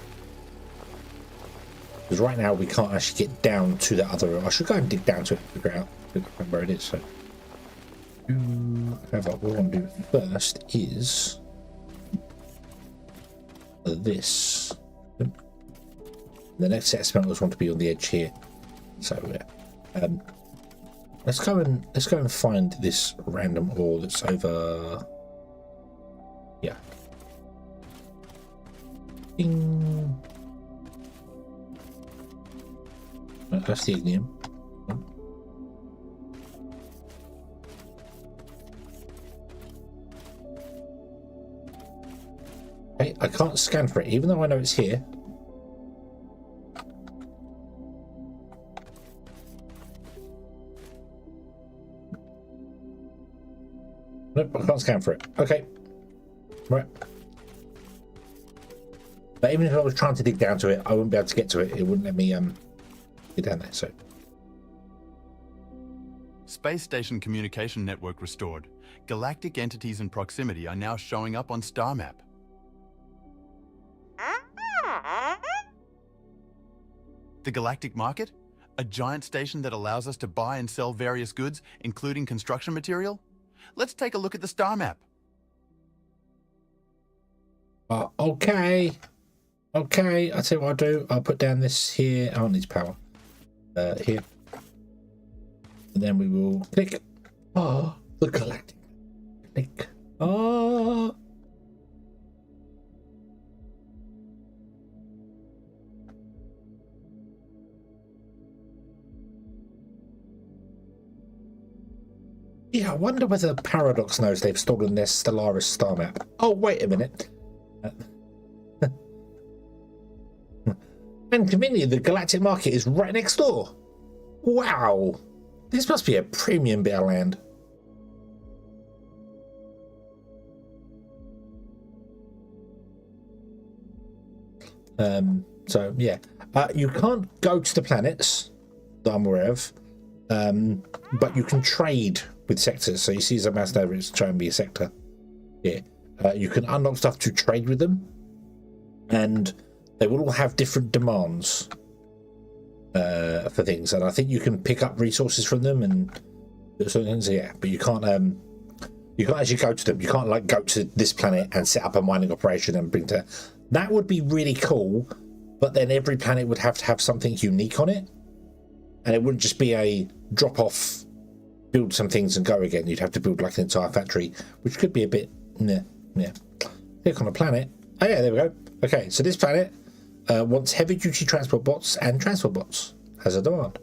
Because right now we can't actually get down to that other. I should go and dig down to it, figure out where it is. So, what we want to do first is this. The next set of smelters want to be on the edge here. So let's go and find this random ore that's over. Yeah. Ding. That's the ignium. Okay, I can't scan for it, even though I know it's here. Nope, I can't scan for it. Okay. Right. But even if I was trying to dig down to it, I wouldn't be able to get to it. It wouldn't let me get down there, so. Space station communication network restored. Galactic entities in proximity are now showing up on star map. The Galactic Market? A giant station that allows us to buy and sell various goods, including construction material? Let's take a look at the star map. Okay. I'll tell you what I'll do. I'll put down this here. Oh, it needs power. Here. And then we will click. Oh, the Galactic. Click. Oh. Yeah, I wonder whether Paradox knows they've stolen their Stellaris star map. Oh, wait a minute. And conveniently, the Galactic Market is right next door. Wow. This must be a premium bit of land. So, yeah. You can't go to the planets that I'm aware of, but you can trade with sectors. So you see as a mouse over, it's trying to be a sector. Yeah. You can unlock stuff to trade with them, and they will all have different demands for things. And I think you can pick up resources from them and certain things. Yeah, but you can't actually go to them. You can't like go to this planet and set up a mining operation and bring to. That would be really cool, but then every planet would have to have something unique on it, and it wouldn't just be a drop off, build some things and go again. You'd have to build like an entire factory, which could be a bit. Yeah. Click on a planet. Oh yeah, there we go. Okay, so this planet wants heavy duty transport bots and transport bots. Has a demand.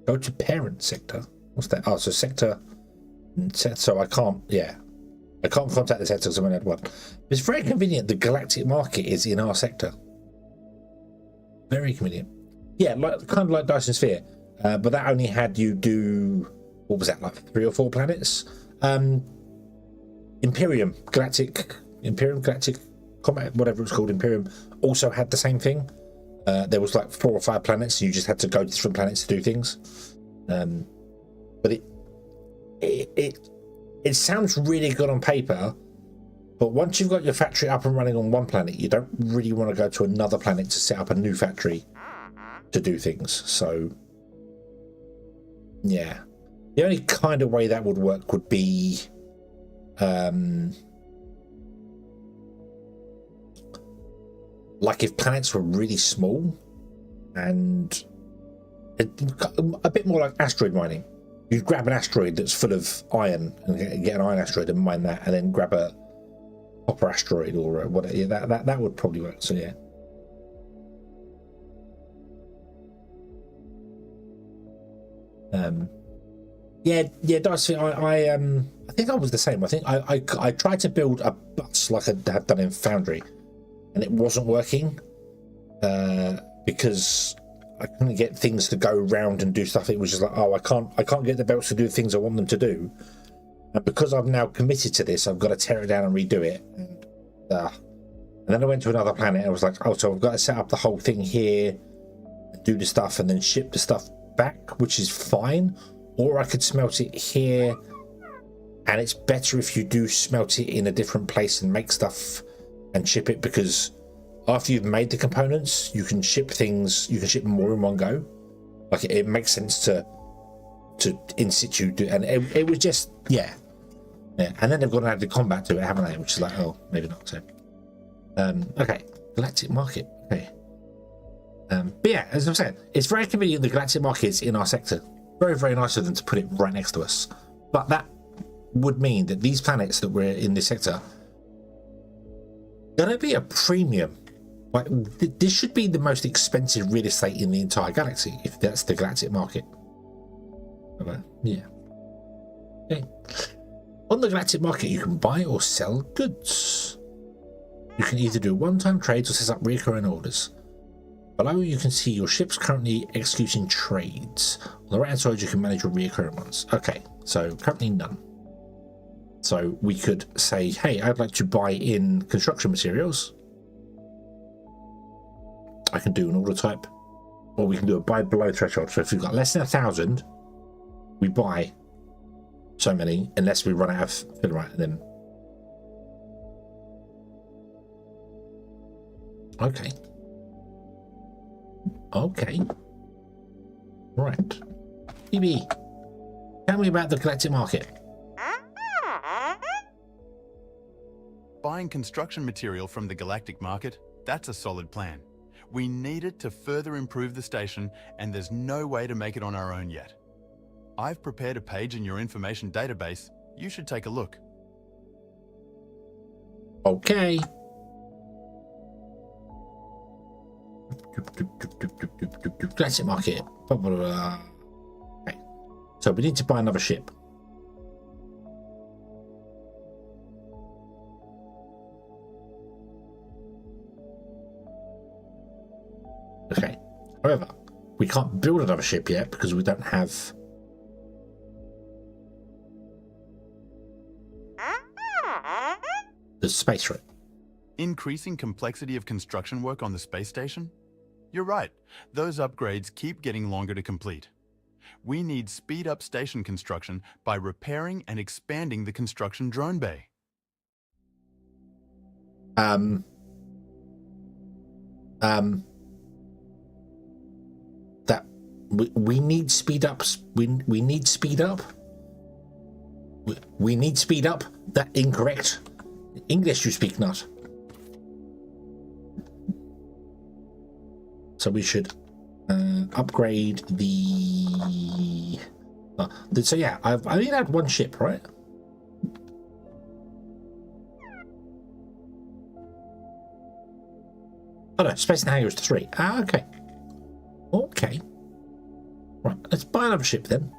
Go to parent sector. What's that? Oh, so sector So I can't, yeah. I can't contact the sector because I only had one. It's very convenient. The galactic market is in our sector. Very convenient. Yeah, like kind of like Dyson Sphere. But that only had you do, what was that, like 3 or 4 planets? Imperium Galactic Combat, whatever it's called, Imperium, also had the same thing. There was like 4 or 5 planets, so you just had to go to different planets to do things. But it sounds really good on paper, but once you've got your factory up and running on one planet, you don't really want to go to another planet to set up a new factory to do things. So yeah, the only kind of way that would work would be like if planets were really small and a bit more like asteroid mining. You'd grab an asteroid that's full of iron and get an iron asteroid and mine that, and then grab a copper asteroid or whatever. Yeah, that would probably work. So yeah. Yeah, Dice. I think I was the same. I think I tried to build a bus like I have done in Foundry, and it wasn't working because I couldn't get things to go round and do stuff. It was just like, oh, I can't get the belts to do the things I want them to do. And because I've now committed to this, I've got to tear it down and redo it. And then I went to another planet and I was like, oh, so I've got to set up the whole thing here, do the stuff, and then ship the stuff back, which is fine. Or I could smelt it here, and it's better if you do smelt it in a different place and make stuff and ship it, because after you've made the components, you can ship things, you can ship more in one go. Like it makes sense to in situ do, and it was just yeah. And then they've got to add the combat to it, haven't they? Which is like, oh, maybe not. So okay, galactic market. Okay, but yeah, as I'm saying, it's very convenient. The galactic market is in our sector. Very, very nice of them to put it right next to us. But that would mean that these planets that we're in this sector gonna be a premium. Like this should be the most expensive real estate in the entire galaxy if that's the galactic market. Yeah. Okay. On the galactic market, you can buy or sell goods. You can either do one-time trades or set up recurring orders. Below, you can see your ships currently executing trades. On the right-hand side, you can manage your recurring ones. Okay, so currently none. So we could say, hey, I'd like to buy in construction materials. I can do an order type, or we can do a buy below threshold. So if we've got less than 1,000, we buy so many unless we run out of filler, and then okay. Okay. Right. BB, tell me about the galactic market. Buying construction material from the galactic market, that's a solid plan. We need it to further improve the station, and there's no way to make it on our own yet. I've prepared a page in your information database. You should take a look. Okay. Galactic market. Blah, blah, blah. Okay. So we need to buy another ship. Okay. However, we can't build another ship yet because we don't have the space for it. Increasing complexity of construction work on the space station? You're right, those upgrades keep getting longer to complete. We need speed up station construction by repairing and expanding the construction drone bay. That we need speed ups. We need speed up. We need speed up. That incorrect. English you speak not. So we should upgrade the. So yeah, I've only had one ship, right? Oh no, space and hangar is 3. Ah, okay. Okay. Right, let's buy another ship then.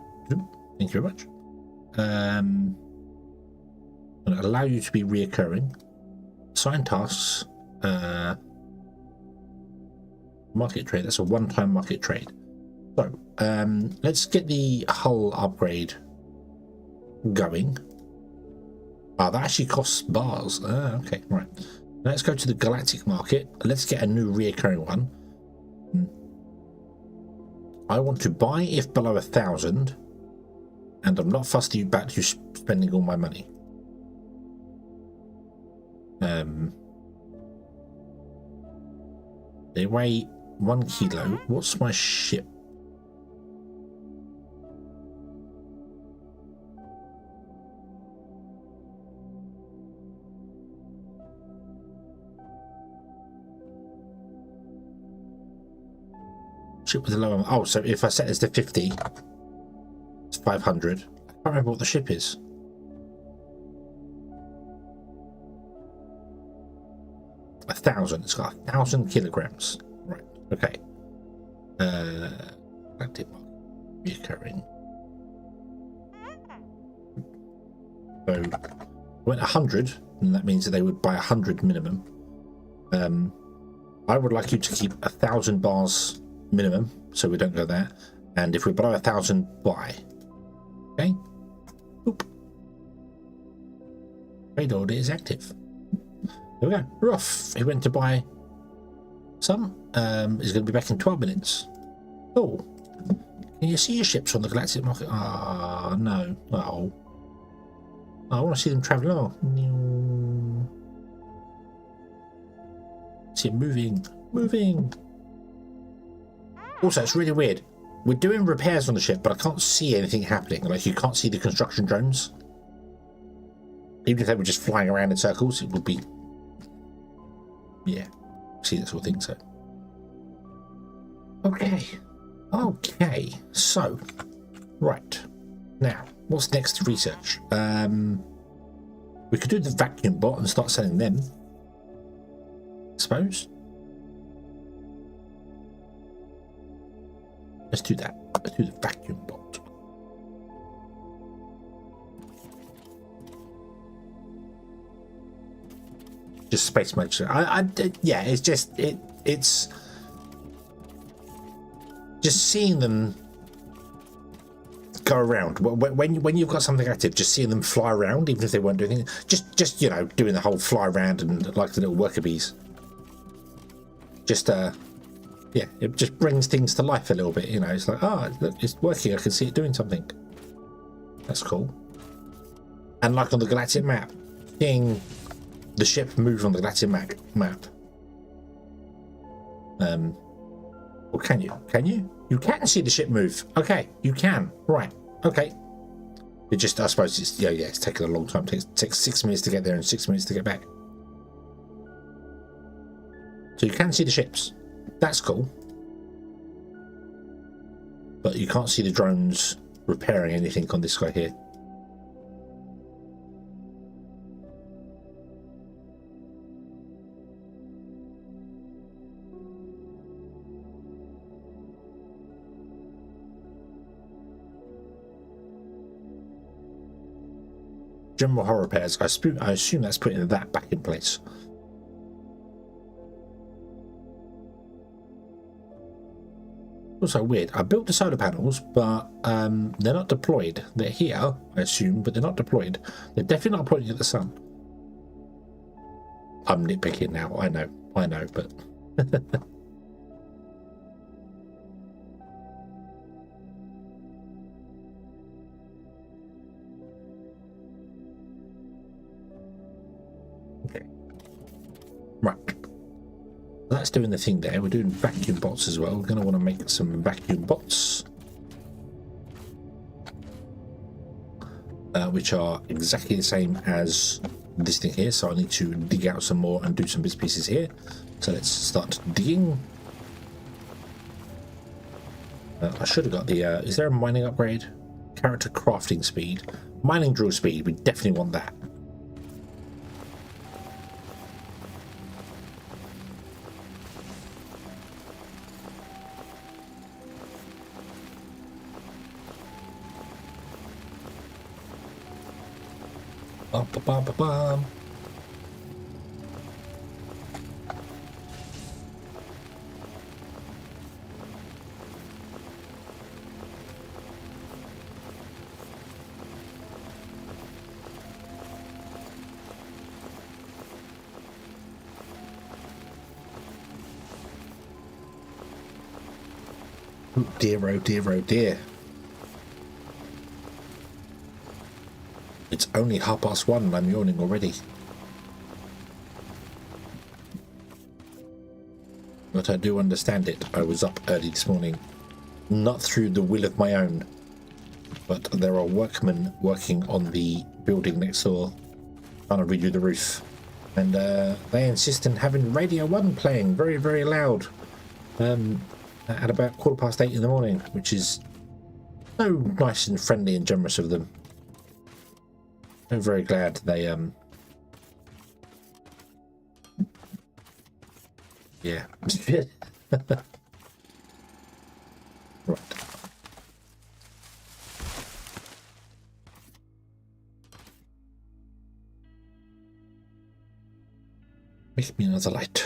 Thank you very much. Allow you to be reoccurring. Assign tasks. Market trade. That's a one-time market trade. So let's get the hull upgrade going. Ah, that actually costs bars. Okay, right. Let's go to the galactic market. Let's get a new reoccurring one. I want to buy if below 1,000, and I'm not fussed about you spending all my money. They weigh 1 kilo. What's my ship? Ship with a lower. Oh, so if I set this to 50, it's 500. I can't remember what the ship is. A 1,000. It's got 1,000 kilograms. Right. Okay. Active reoccurring. So went 100, and that means that they would buy 100 minimum. I would like you to keep 1,000 bars minimum, so we don't go there. And if we're below 1,000, buy. Okay. Boop. Trade order is active. There we go. We're off. He went to buy some. He's going to be back in 12 minutes. Oh. Can you see your ships on the galactic market? Ah, no. Oh. I want to see them travel along. See it moving. Moving. Also, it's really weird. We're doing repairs on the ship, but I can't see anything happening. Like, you can't see the construction drones. Even if they were just flying around in circles, it would be... Yeah. See that sort of thing, so... Okay. Okay. So. Right. Now, what's next to research? We could do the vacuum bot and start selling them. I suppose. Let's do that. Let's do the vacuum bot. Just space motion. Yeah, it's just it's just seeing them go around. When you've got something active, just seeing them fly around, even if they weren't doing anything. Just you know, doing the whole fly around and like the little worker bees. Just yeah, it just brings things to life a little bit. You know, it's like, oh, look, it's working. I can see it doing something. That's cool. And like on the galactic map, seeing the ship move on the galactic map. Or can you? Can you? You can see the ship move. Okay, you can. Right. Okay. It just, I suppose it's, yeah, it's taken a long time. It takes 6 minutes to get there and 6 minutes to get back. So you can see the ships. That's cool. But you can't see the drones repairing anything on this guy here. General horror repairs. I assume that's putting that back in place. Also weird. I built the solar panels, but they're not deployed. They're here, I assume, but they're not deployed. They're definitely not pointing at the sun. I'm nitpicking now. I know, but okay. Right. That's doing the thing there. We're doing vacuum bots as well. We're going to want to make some vacuum bots. Which are exactly the same as this thing here. So I need to dig out some more and do some bits and pieces here. So let's start digging. I should have got the... is there a mining upgrade? Character crafting speed. Mining drill speed. We definitely want that. Bum, bum, bum, bum, bum. Oh dear, oh dear, oh dear. It's only 1:30 and I'm yawning already. But I do understand it. I was up early this morning. Not through the will of my own. But there are workmen working on the building next door trying to redo the roof. And they insist on having Radio 1 playing very, very loud. At about 8:15 in the morning, which is so nice and friendly and generous of them. I'm very glad they yeah. Right. Make me another light.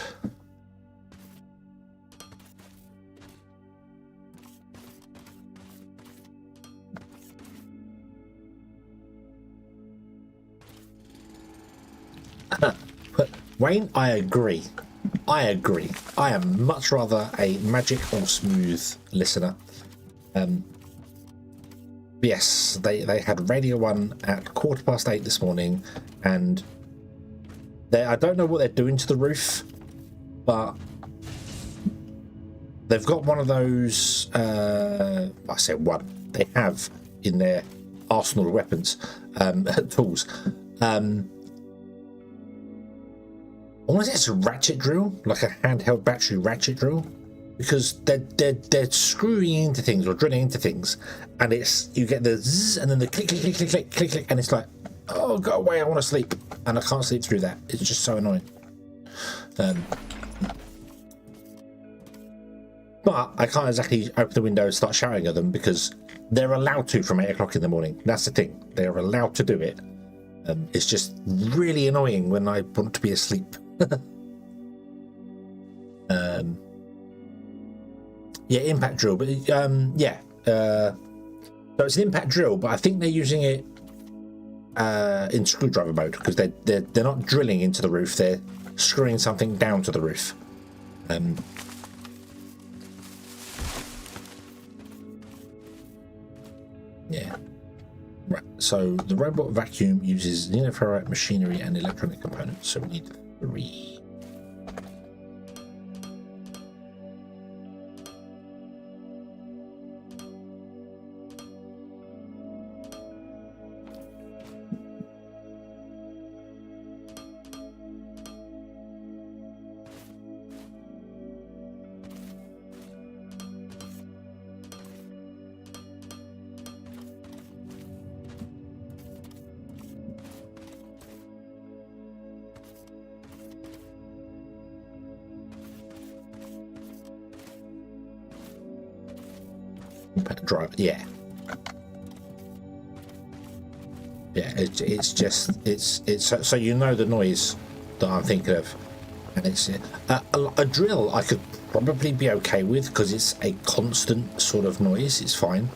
Wayne, I agree. I am much rather a magic or smooth listener. Yes, they had Radio 1 at 8:15 this morning, and I don't know what they're doing to the roof, but they've got one of those. I said one. They have in their arsenal of weapons, tools. I want to say it's a ratchet drill, like a handheld battery ratchet drill, because they're screwing into things or drilling into things, and you get the zzz and then the click click click click click click click, and it's like, oh, go away, I want to sleep, and I can't sleep through that. It's just so annoying. But I can't exactly open the window and start shouting at them because they're allowed to from 8 o'clock in the morning. That's the thing; they're allowed to do it. It's just really annoying when I want to be asleep. Yeah, impact drill, but yeah, so it's an impact drill, but I think they're using it in screwdriver mode because they're not drilling into the roof; they're screwing something down to the roof. Yeah. Right, so the robot vacuum uses neoferrite machinery and electronic components, so we need 3. Drive, yeah, it's just so you know the noise that I'm thinking of, and it's a drill I could probably be okay with because it's a constant sort of noise, it's fine,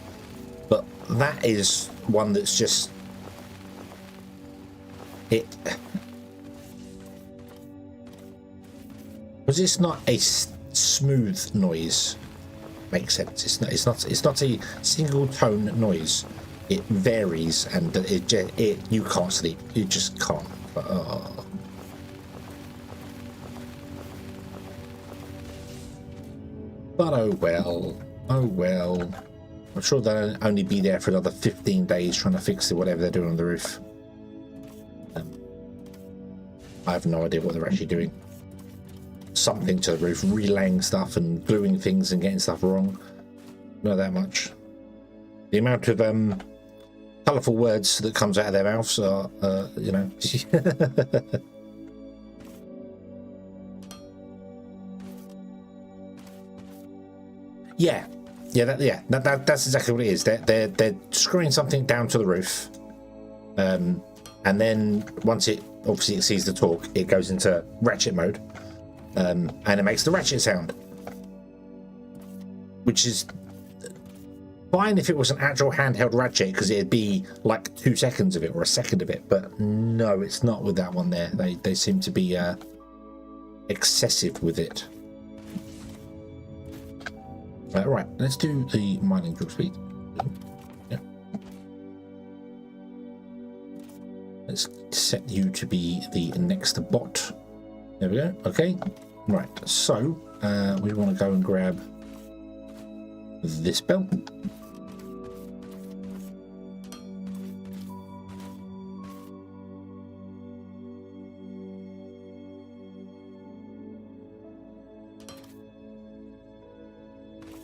but that is one that's just it, because it's not a smooth noise. Makes sense. It's not a single tone noise. It varies, and you can't sleep. You just can't. But oh well. Oh well. I'm sure they'll only be there for another 15 days trying to fix it, whatever they're doing on the roof. I have no idea what they're actually doing. Something to the roof, relaying stuff and gluing things and getting stuff wrong. Not that much. The amount of colourful words that comes out of their mouths are, you know. That's exactly what it is. They're screwing something down to the roof, and then once it obviously it sees the torque, it goes into ratchet mode, and it makes the ratchet sound, which is fine if it was an actual handheld ratchet, because it'd be like 2 seconds of it or a second of it, but no, it's not with that one there. They seem to be excessive with it. Right, let's do the mining drill speed. Yeah. Let's set you to be the next bot. There we go. Okay. Right, so we want to go and grab this bell.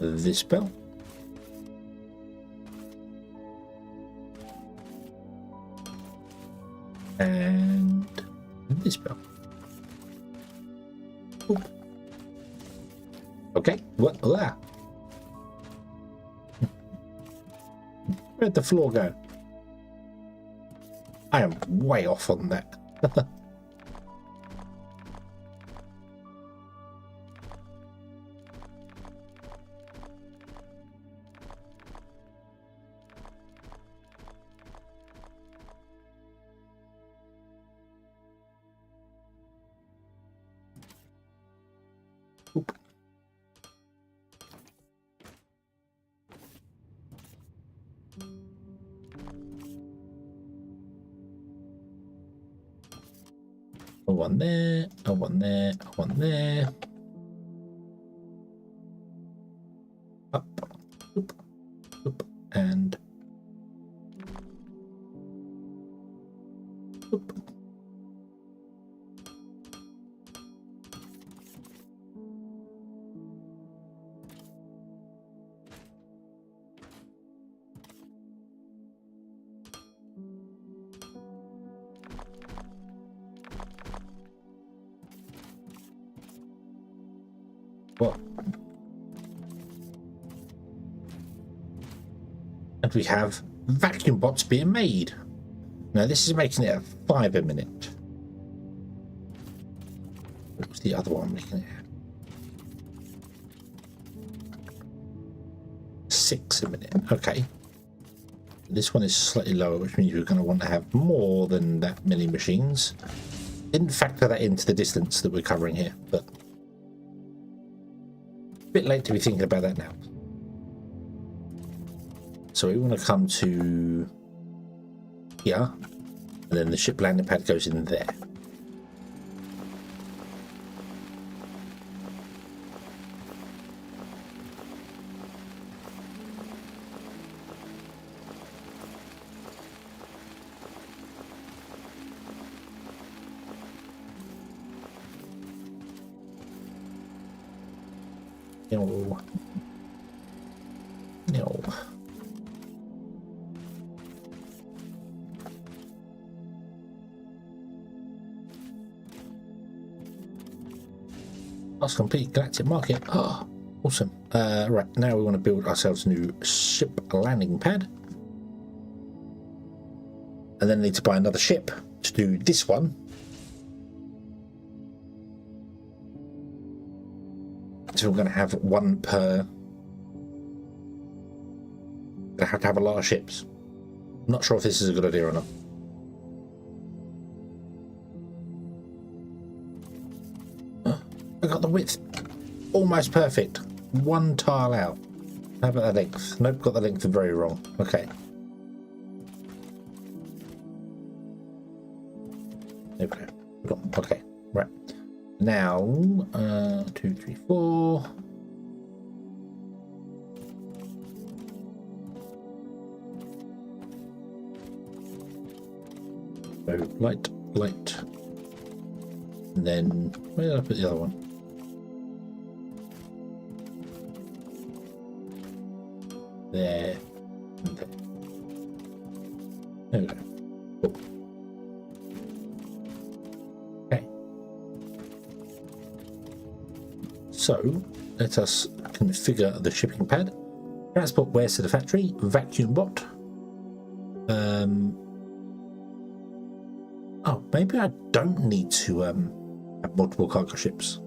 This bell. And this bell. Oop. Okay, what? Ah. Where'd the floor go? I am way off on that. Oop. One there, one there, one there. Up, oop, oop, and oop. Well, and we have vacuum bots being made. Now this is making it a 5 a minute. What was the other one making it? 6 a minute. Okay. This one is slightly lower, which means we're going to want to have more than that many machines. Didn't factor that into the distance that we're covering here, but a bit late to be thinking about that now. So we want to come to here, and then the ship landing pad goes in there. No. No. That's complete galactic market. Ah, oh, awesome. Right, now we want to build ourselves a new ship landing pad. And then need to buy another ship to do this one. So we're going to have one per. I have to have a lot of ships. I'm not sure if this is a good idea or not. I got the width almost perfect. One tile out. How about the length? Nope, got the length very wrong. Okay. Okay. Okay. Right. Now, 2, 3, 4. So light, light. And then where did I put the other one? There. And there. There we go. Cool. Okay. So let us configure the shipping pad. Transport wares to the factory. Vacuum bot. maybe I don't need to have multiple cargo ships.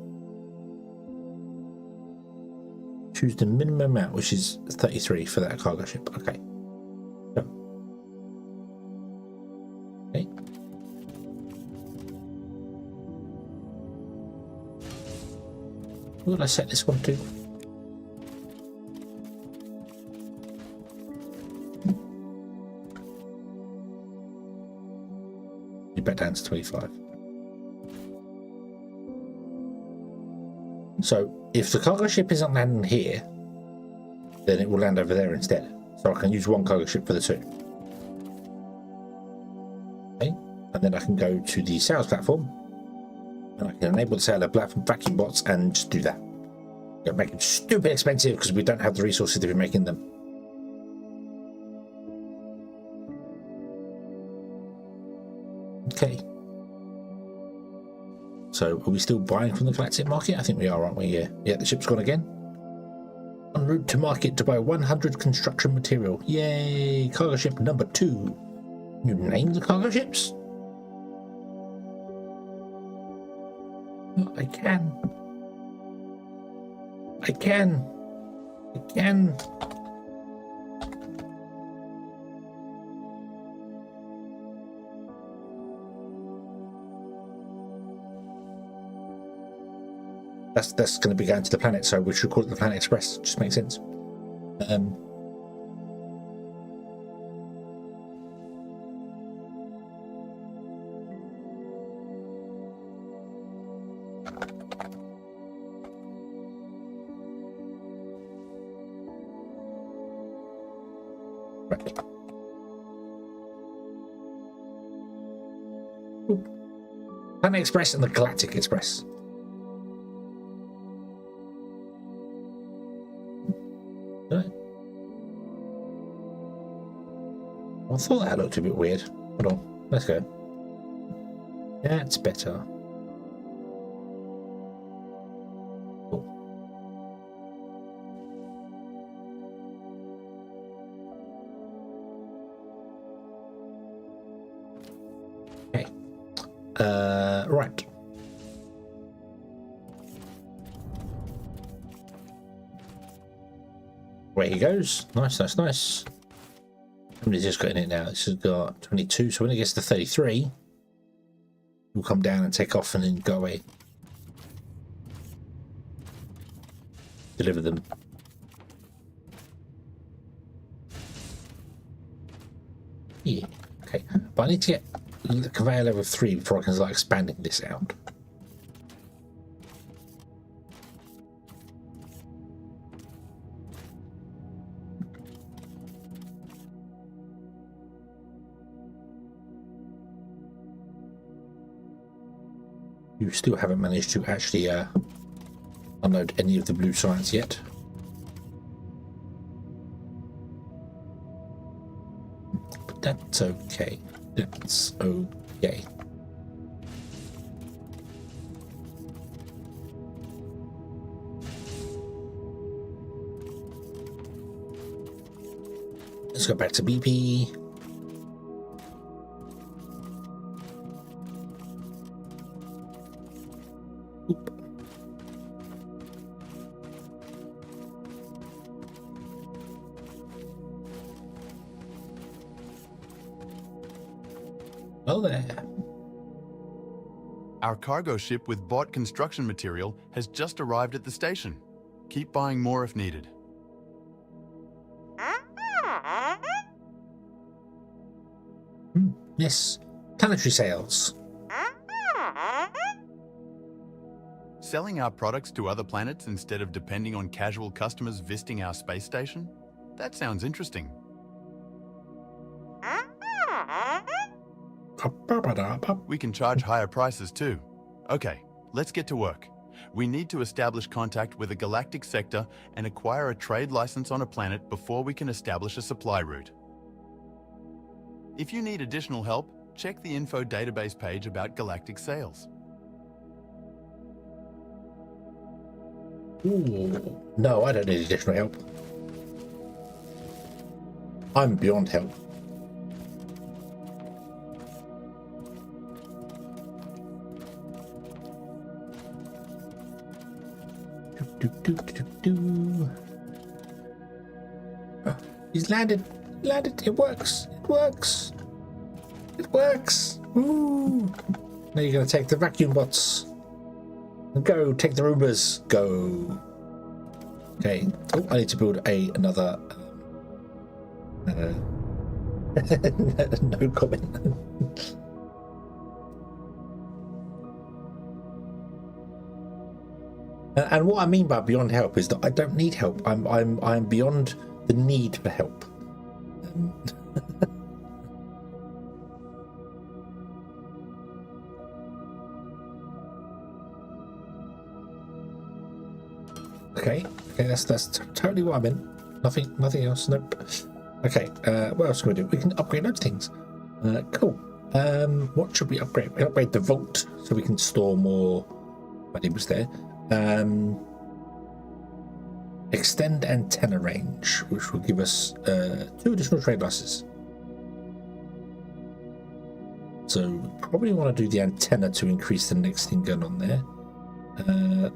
Choose the minimum amount, which is 33 for that cargo ship. Okay. Yep. Okay. What did I set this one to? You bet down to 25. So if the cargo ship isn't landing here, then it will land over there instead. So I can use one cargo ship for the two. Okay, and then I can go to the sales platform, and I can enable the sale of vacuum bots and just do that. It'll make them stupid expensive because we don't have the resources to be making them. Okay. So are we still buying from the galactic market? I think we are, aren't we? Yeah, the ship's gone again. En route to market to buy 100 construction material. Yay! Cargo ship number 2. You name the cargo ships? Oh, I can. That's going to be going to the planet, so we should call it the Planet Express. Just makes sense. Right. Planet Express and the Galactic Express. I thought that looked a bit weird. Hold on, let's go. That's better. Cool. Okay. Right. Away he goes. Nice, nice, nice. How many has this got in it now? This has got 22, so when it gets to 33, we'll come down and take off and then go away. Deliver them. Yeah, okay. But I need to get the conveyor level 3 before I can start expanding this out. You still haven't managed to actually unload any of the blue science yet. But that's okay. That's okay. Let's go back to BP. Oh there. Our cargo ship with bought construction material has just arrived at the station. Keep buying more if needed. Yes, planetary sales. Selling our products to other planets instead of depending on casual customers visiting our space station? That sounds interesting. We can charge higher prices too. Okay, let's get to work. We need to establish contact with a galactic sector and acquire a trade license on a planet before we can establish a supply route. If you need additional help, check the info database page about galactic sales. Ooh, no, I don't need additional help. I'm beyond help. He's landed. Landed. It works. It works. It works. Woo. Now you're going to take the vacuum bots. Go. Take the Roombas. Go. Okay. Oh, I need to build another. No comment. And what I mean by beyond help is that I don't need help. I'm beyond the need for help. Okay, that's totally what I meant. Nothing else. Nope. Okay, what else can we do? We can upgrade those things. Cool. What should we upgrade? We can upgrade the vault so we can store more valuables there. Extend antenna range, which will give us 2 additional trade licenses. So probably want to do the antenna to increase the next thing going on there.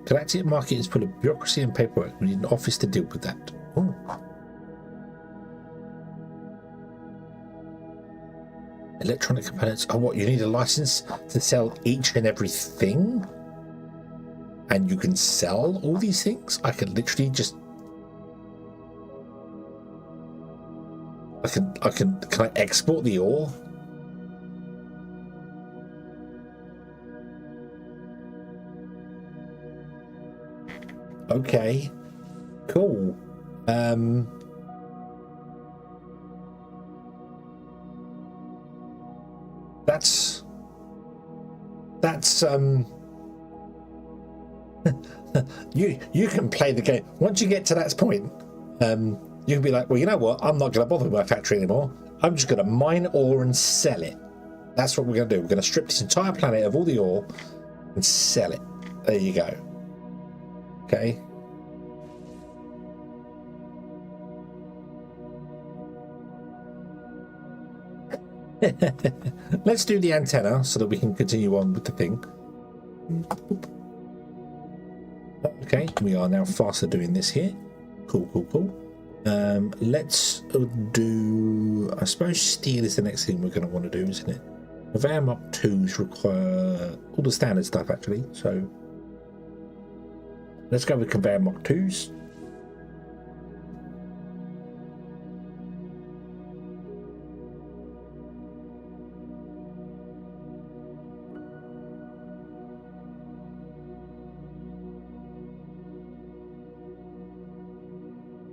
Galactic market is full of bureaucracy and paperwork. We need an office to deal with that. Ooh. Electronic components. Oh, what? You need a license to sell each and every thing? And you can sell all these things? I can literally just... Can I export the ore? Okay. Cool. That's you can play the game. Once you get to that point, you can be like, well, you know what? I'm not going to bother with my factory anymore. I'm just going to mine ore and sell it. That's what we're going to do. We're going to strip this entire planet of all the ore and sell it. There you go. Okay. Let's do the antenna so that we can continue on with the thing. Okay, we are now faster doing this here. Cool. Let's do... I suppose steel is the next thing we're going to want to do, isn't it? Conveyor Mark 2s require all the standard stuff, actually. So let's go with Conveyor Mark 2s.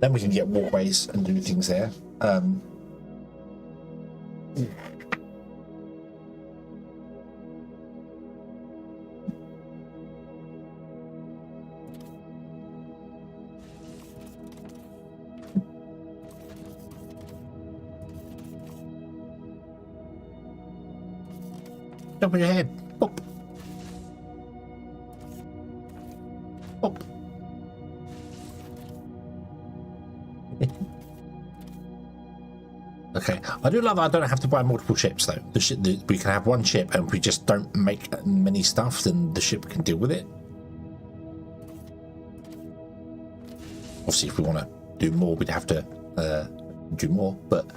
Then we can get walkways and do things there. Jump on your head. Up. Up. Okay, I do love that I don't have to buy multiple ships though. We can have one ship, and if we just don't make many stuff, then the ship can deal with it. Obviously, if we want to do more, we'd have to do more, but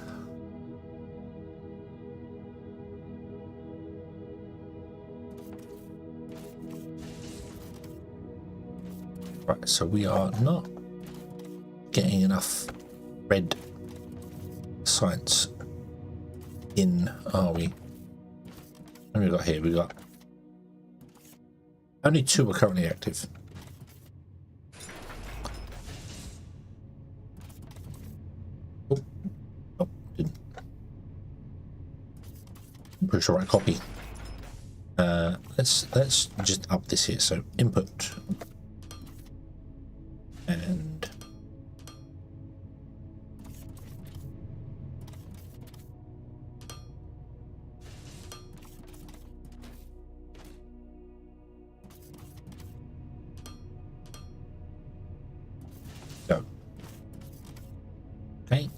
right. So we are not getting enough red science in, are we? What have we got here? We got only 2 are currently active. Oh, didn't. Pretty sure I copy. Let's just up this here. So input and go. Okay.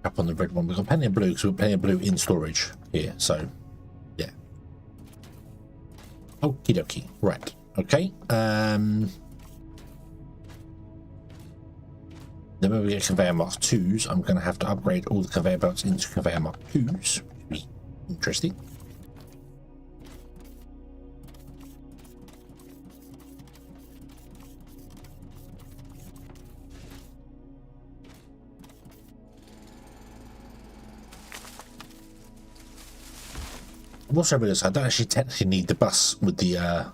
Up on the red one. We've got plenty of blue because we've got plenty of blue in storage here. So, yeah. Okie dokie. Right. Okay. Then when we get conveyor mark 2s, I'm going to have to upgrade all the conveyor belts into conveyor mark 2s. Which would be interesting. I've also realised I don't actually technically need the bus with the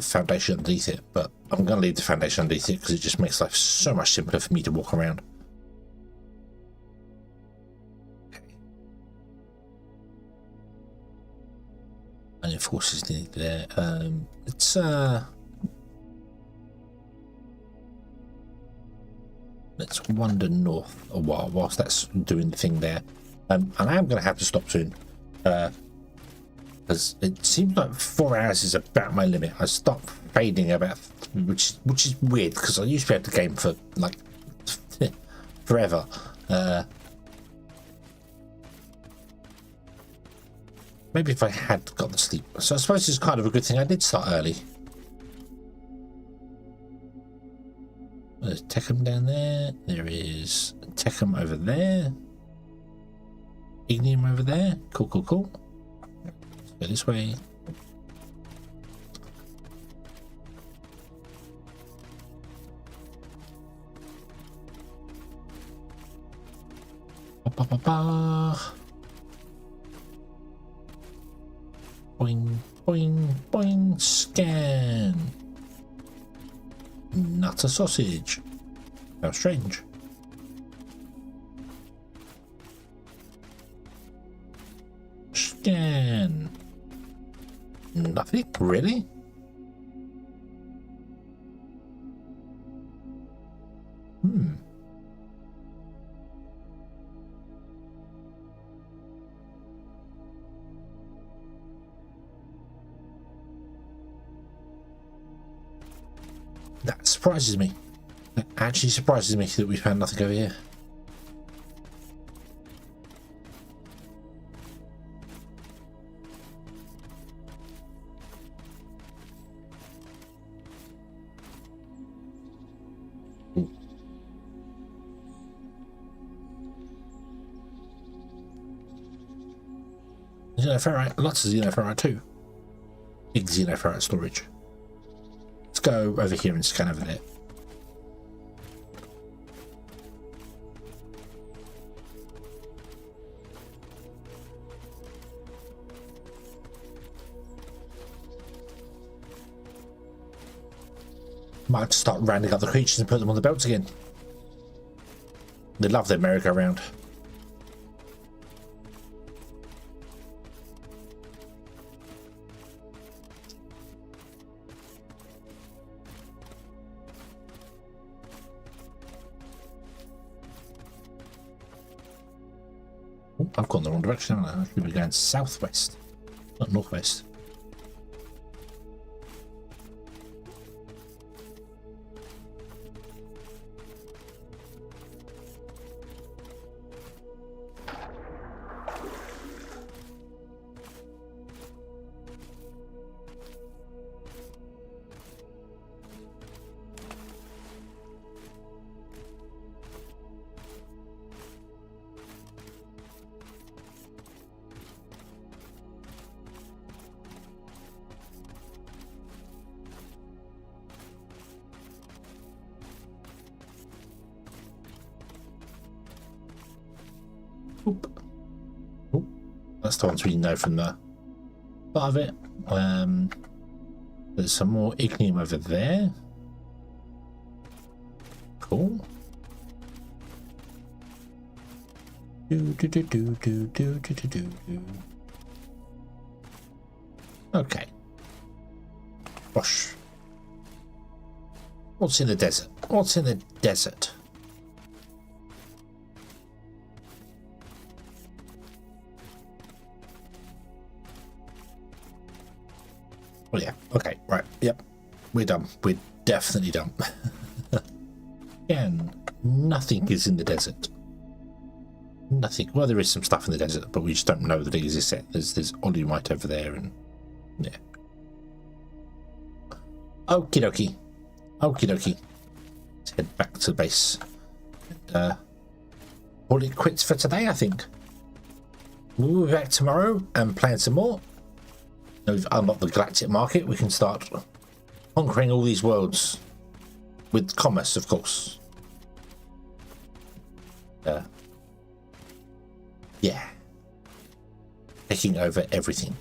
foundation underneath it, but I'm going to leave the foundation underneath it because it just makes life so much simpler for me to walk around. Okay. And forces needed there. Let's wander north a while whilst that's doing the thing there. And I am going to have to stop soon. Because it seems like 4 hours is about my limit. I stopped fading about, which is weird because I used to be able to game for like forever. Maybe if I had got the sleep. So I suppose it's kind of a good thing I did start early. There's Techum down there. There is Techum over there. Ignium over there. Cool, cool, cool. Go this way. Ba, ba, ba, ba. Boing, boing, boing. Scan. Not a sausage. How strange. Scan. Nothing, really? That surprises me. That actually surprises me that we found nothing over here. Xenoferrite, lots of xenoferrite too. Big xenoferrite storage. Let's go over here and scan over there. Might have to start rounding up the creatures and put them on the belts again. They love their merry-go-round. I've gone the wrong direction, haven't I? I should be going southwest, not northwest. Oop. Oop. That's the ones we know from the part of it. There's some more ignium over there. Cool. Okay. Gosh. What's in the desert? What's in the desert? Oh yeah, okay, right, yep. We're done. We're definitely done. Again, nothing is in the desert. Nothing. Well, there is some stuff in the desert, but we just don't know that it exists yet. There's Olimite over there, and yeah. Okie dokie. Okie dokie. Let's head back to the base. And, call it quits for today, I think. We'll be back tomorrow and plan some more. Now we've unlocked the galactic market. We can start conquering all these worlds with commerce, of course. Yeah. Taking over everything.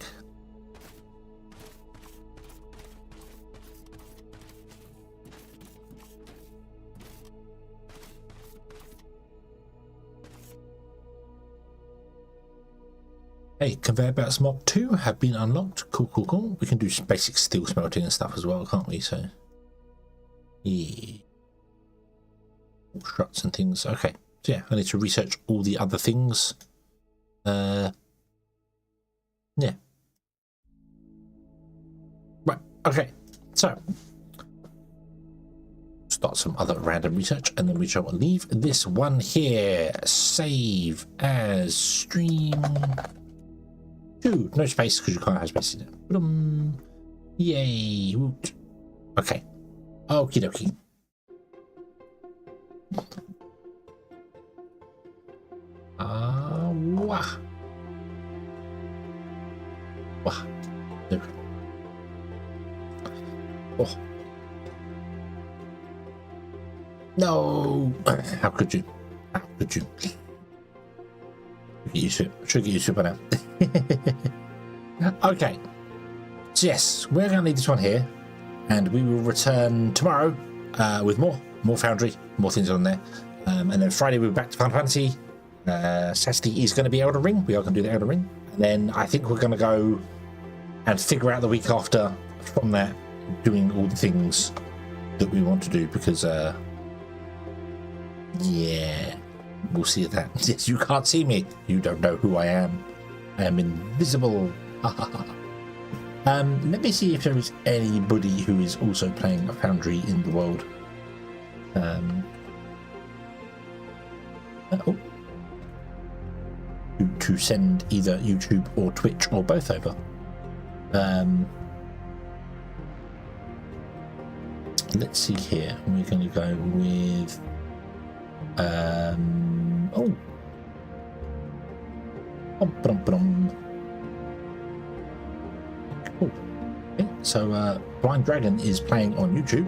Hey, conveyor belts mod 2 have been unlocked. Cool, cool, cool. We can do some basic steel smelting and stuff as well, can't we? So, yeah. Struts and things. Okay. So yeah, I need to research all the other things. Yeah. Right, okay. So, start some other random research, and then we shall leave this one here. Save as stream 2. No space, because you can't have space in it. Yay. Woot. Okay. Okie dokie. Wah. Wah. No. Oh. No. How could you? How could you? Should get used to it. Should get used to it by now. Okay. So yes, we're going to leave this one here, and we will return tomorrow with more Foundry, more things on there. And then Friday we'll be back to Final Fantasy. Saturday is going to be Elden Ring. We are going to do the Elden Ring. And then I think we're going to go and figure out the week after from that, doing all the things that we want to do, because yeah, we'll see that. Yes, you can't see me. You don't know who I am. I am invisible. Let me see if there is anybody who is also playing a Foundry in the world. To send either YouTube or Twitch or both over. Let's see here. We're going to go with Okay, so Blind Dragon is playing on YouTube.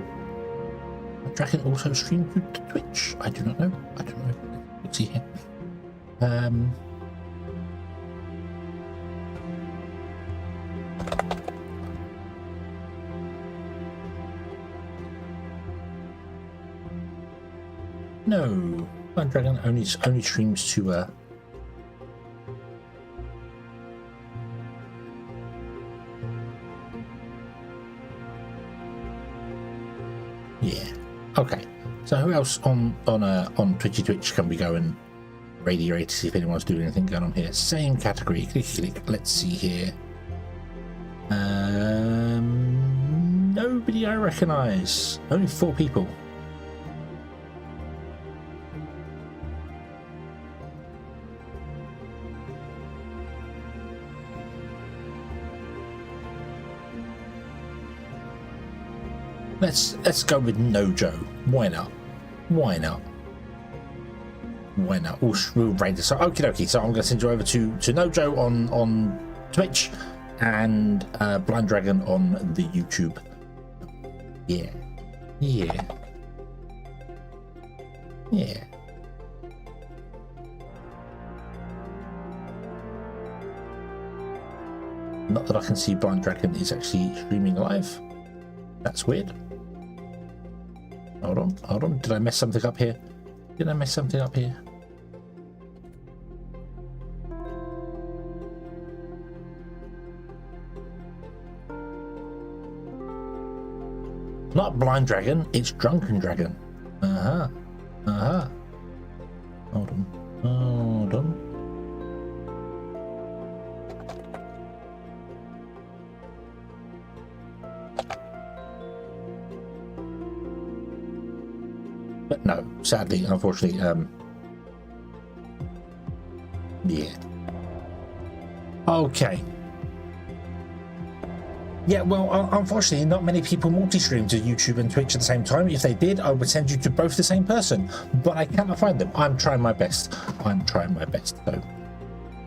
Dragon also streamed to Twitch. I do not know. Let's see here. No, Blind Dragon only streams to yeah. Okay. So who else on Twitch can we go and radiate to see if anyone's doing anything going on here? Same category. Click. Let's see here. Nobody I recognise. Only 4 people. Let's go with Nojo. Why not? We'll raid this. So okie dokie. So I'm going to send you over to Nojo on Twitch and Blind Dragon on the YouTube. Yeah. Not that I can see Blind Dragon is actually streaming live. That's weird. Hold on. Did I mess something up here? Not Blind Dragon, it's Drunken Dragon. Hold on. But no, sadly, unfortunately, Yeah. Okay. Yeah, well, unfortunately, not many people multi-stream to YouTube and Twitch at the same time. If they did, I would send you to both the same person, but I cannot find them. I'm trying my best. I'm trying my best. So,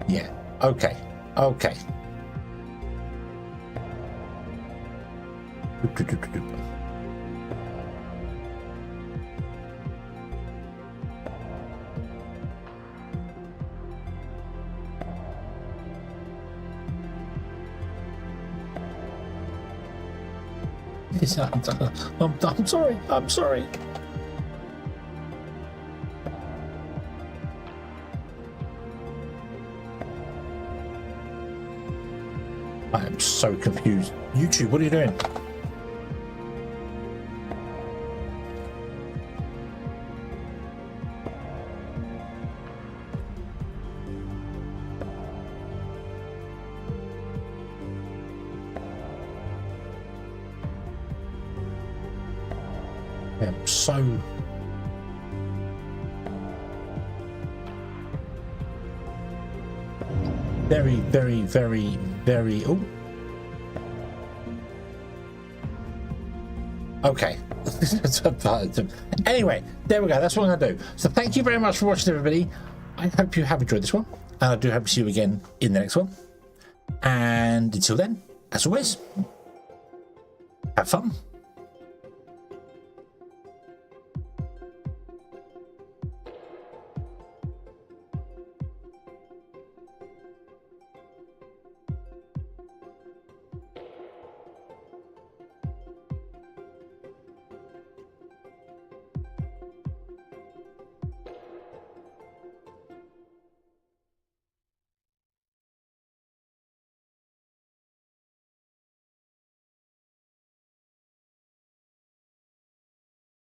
yeah. Okay. Okay. I'm sorry. I'm sorry. I am so confused. YouTube, what are you doing? I'm so very oh, okay. Anyway, there we go. That's what I'm gonna do. So thank you very much for watching, everybody. I hope you have enjoyed this one, and I do hope to see you again in the next one. And until then, as always, have fun.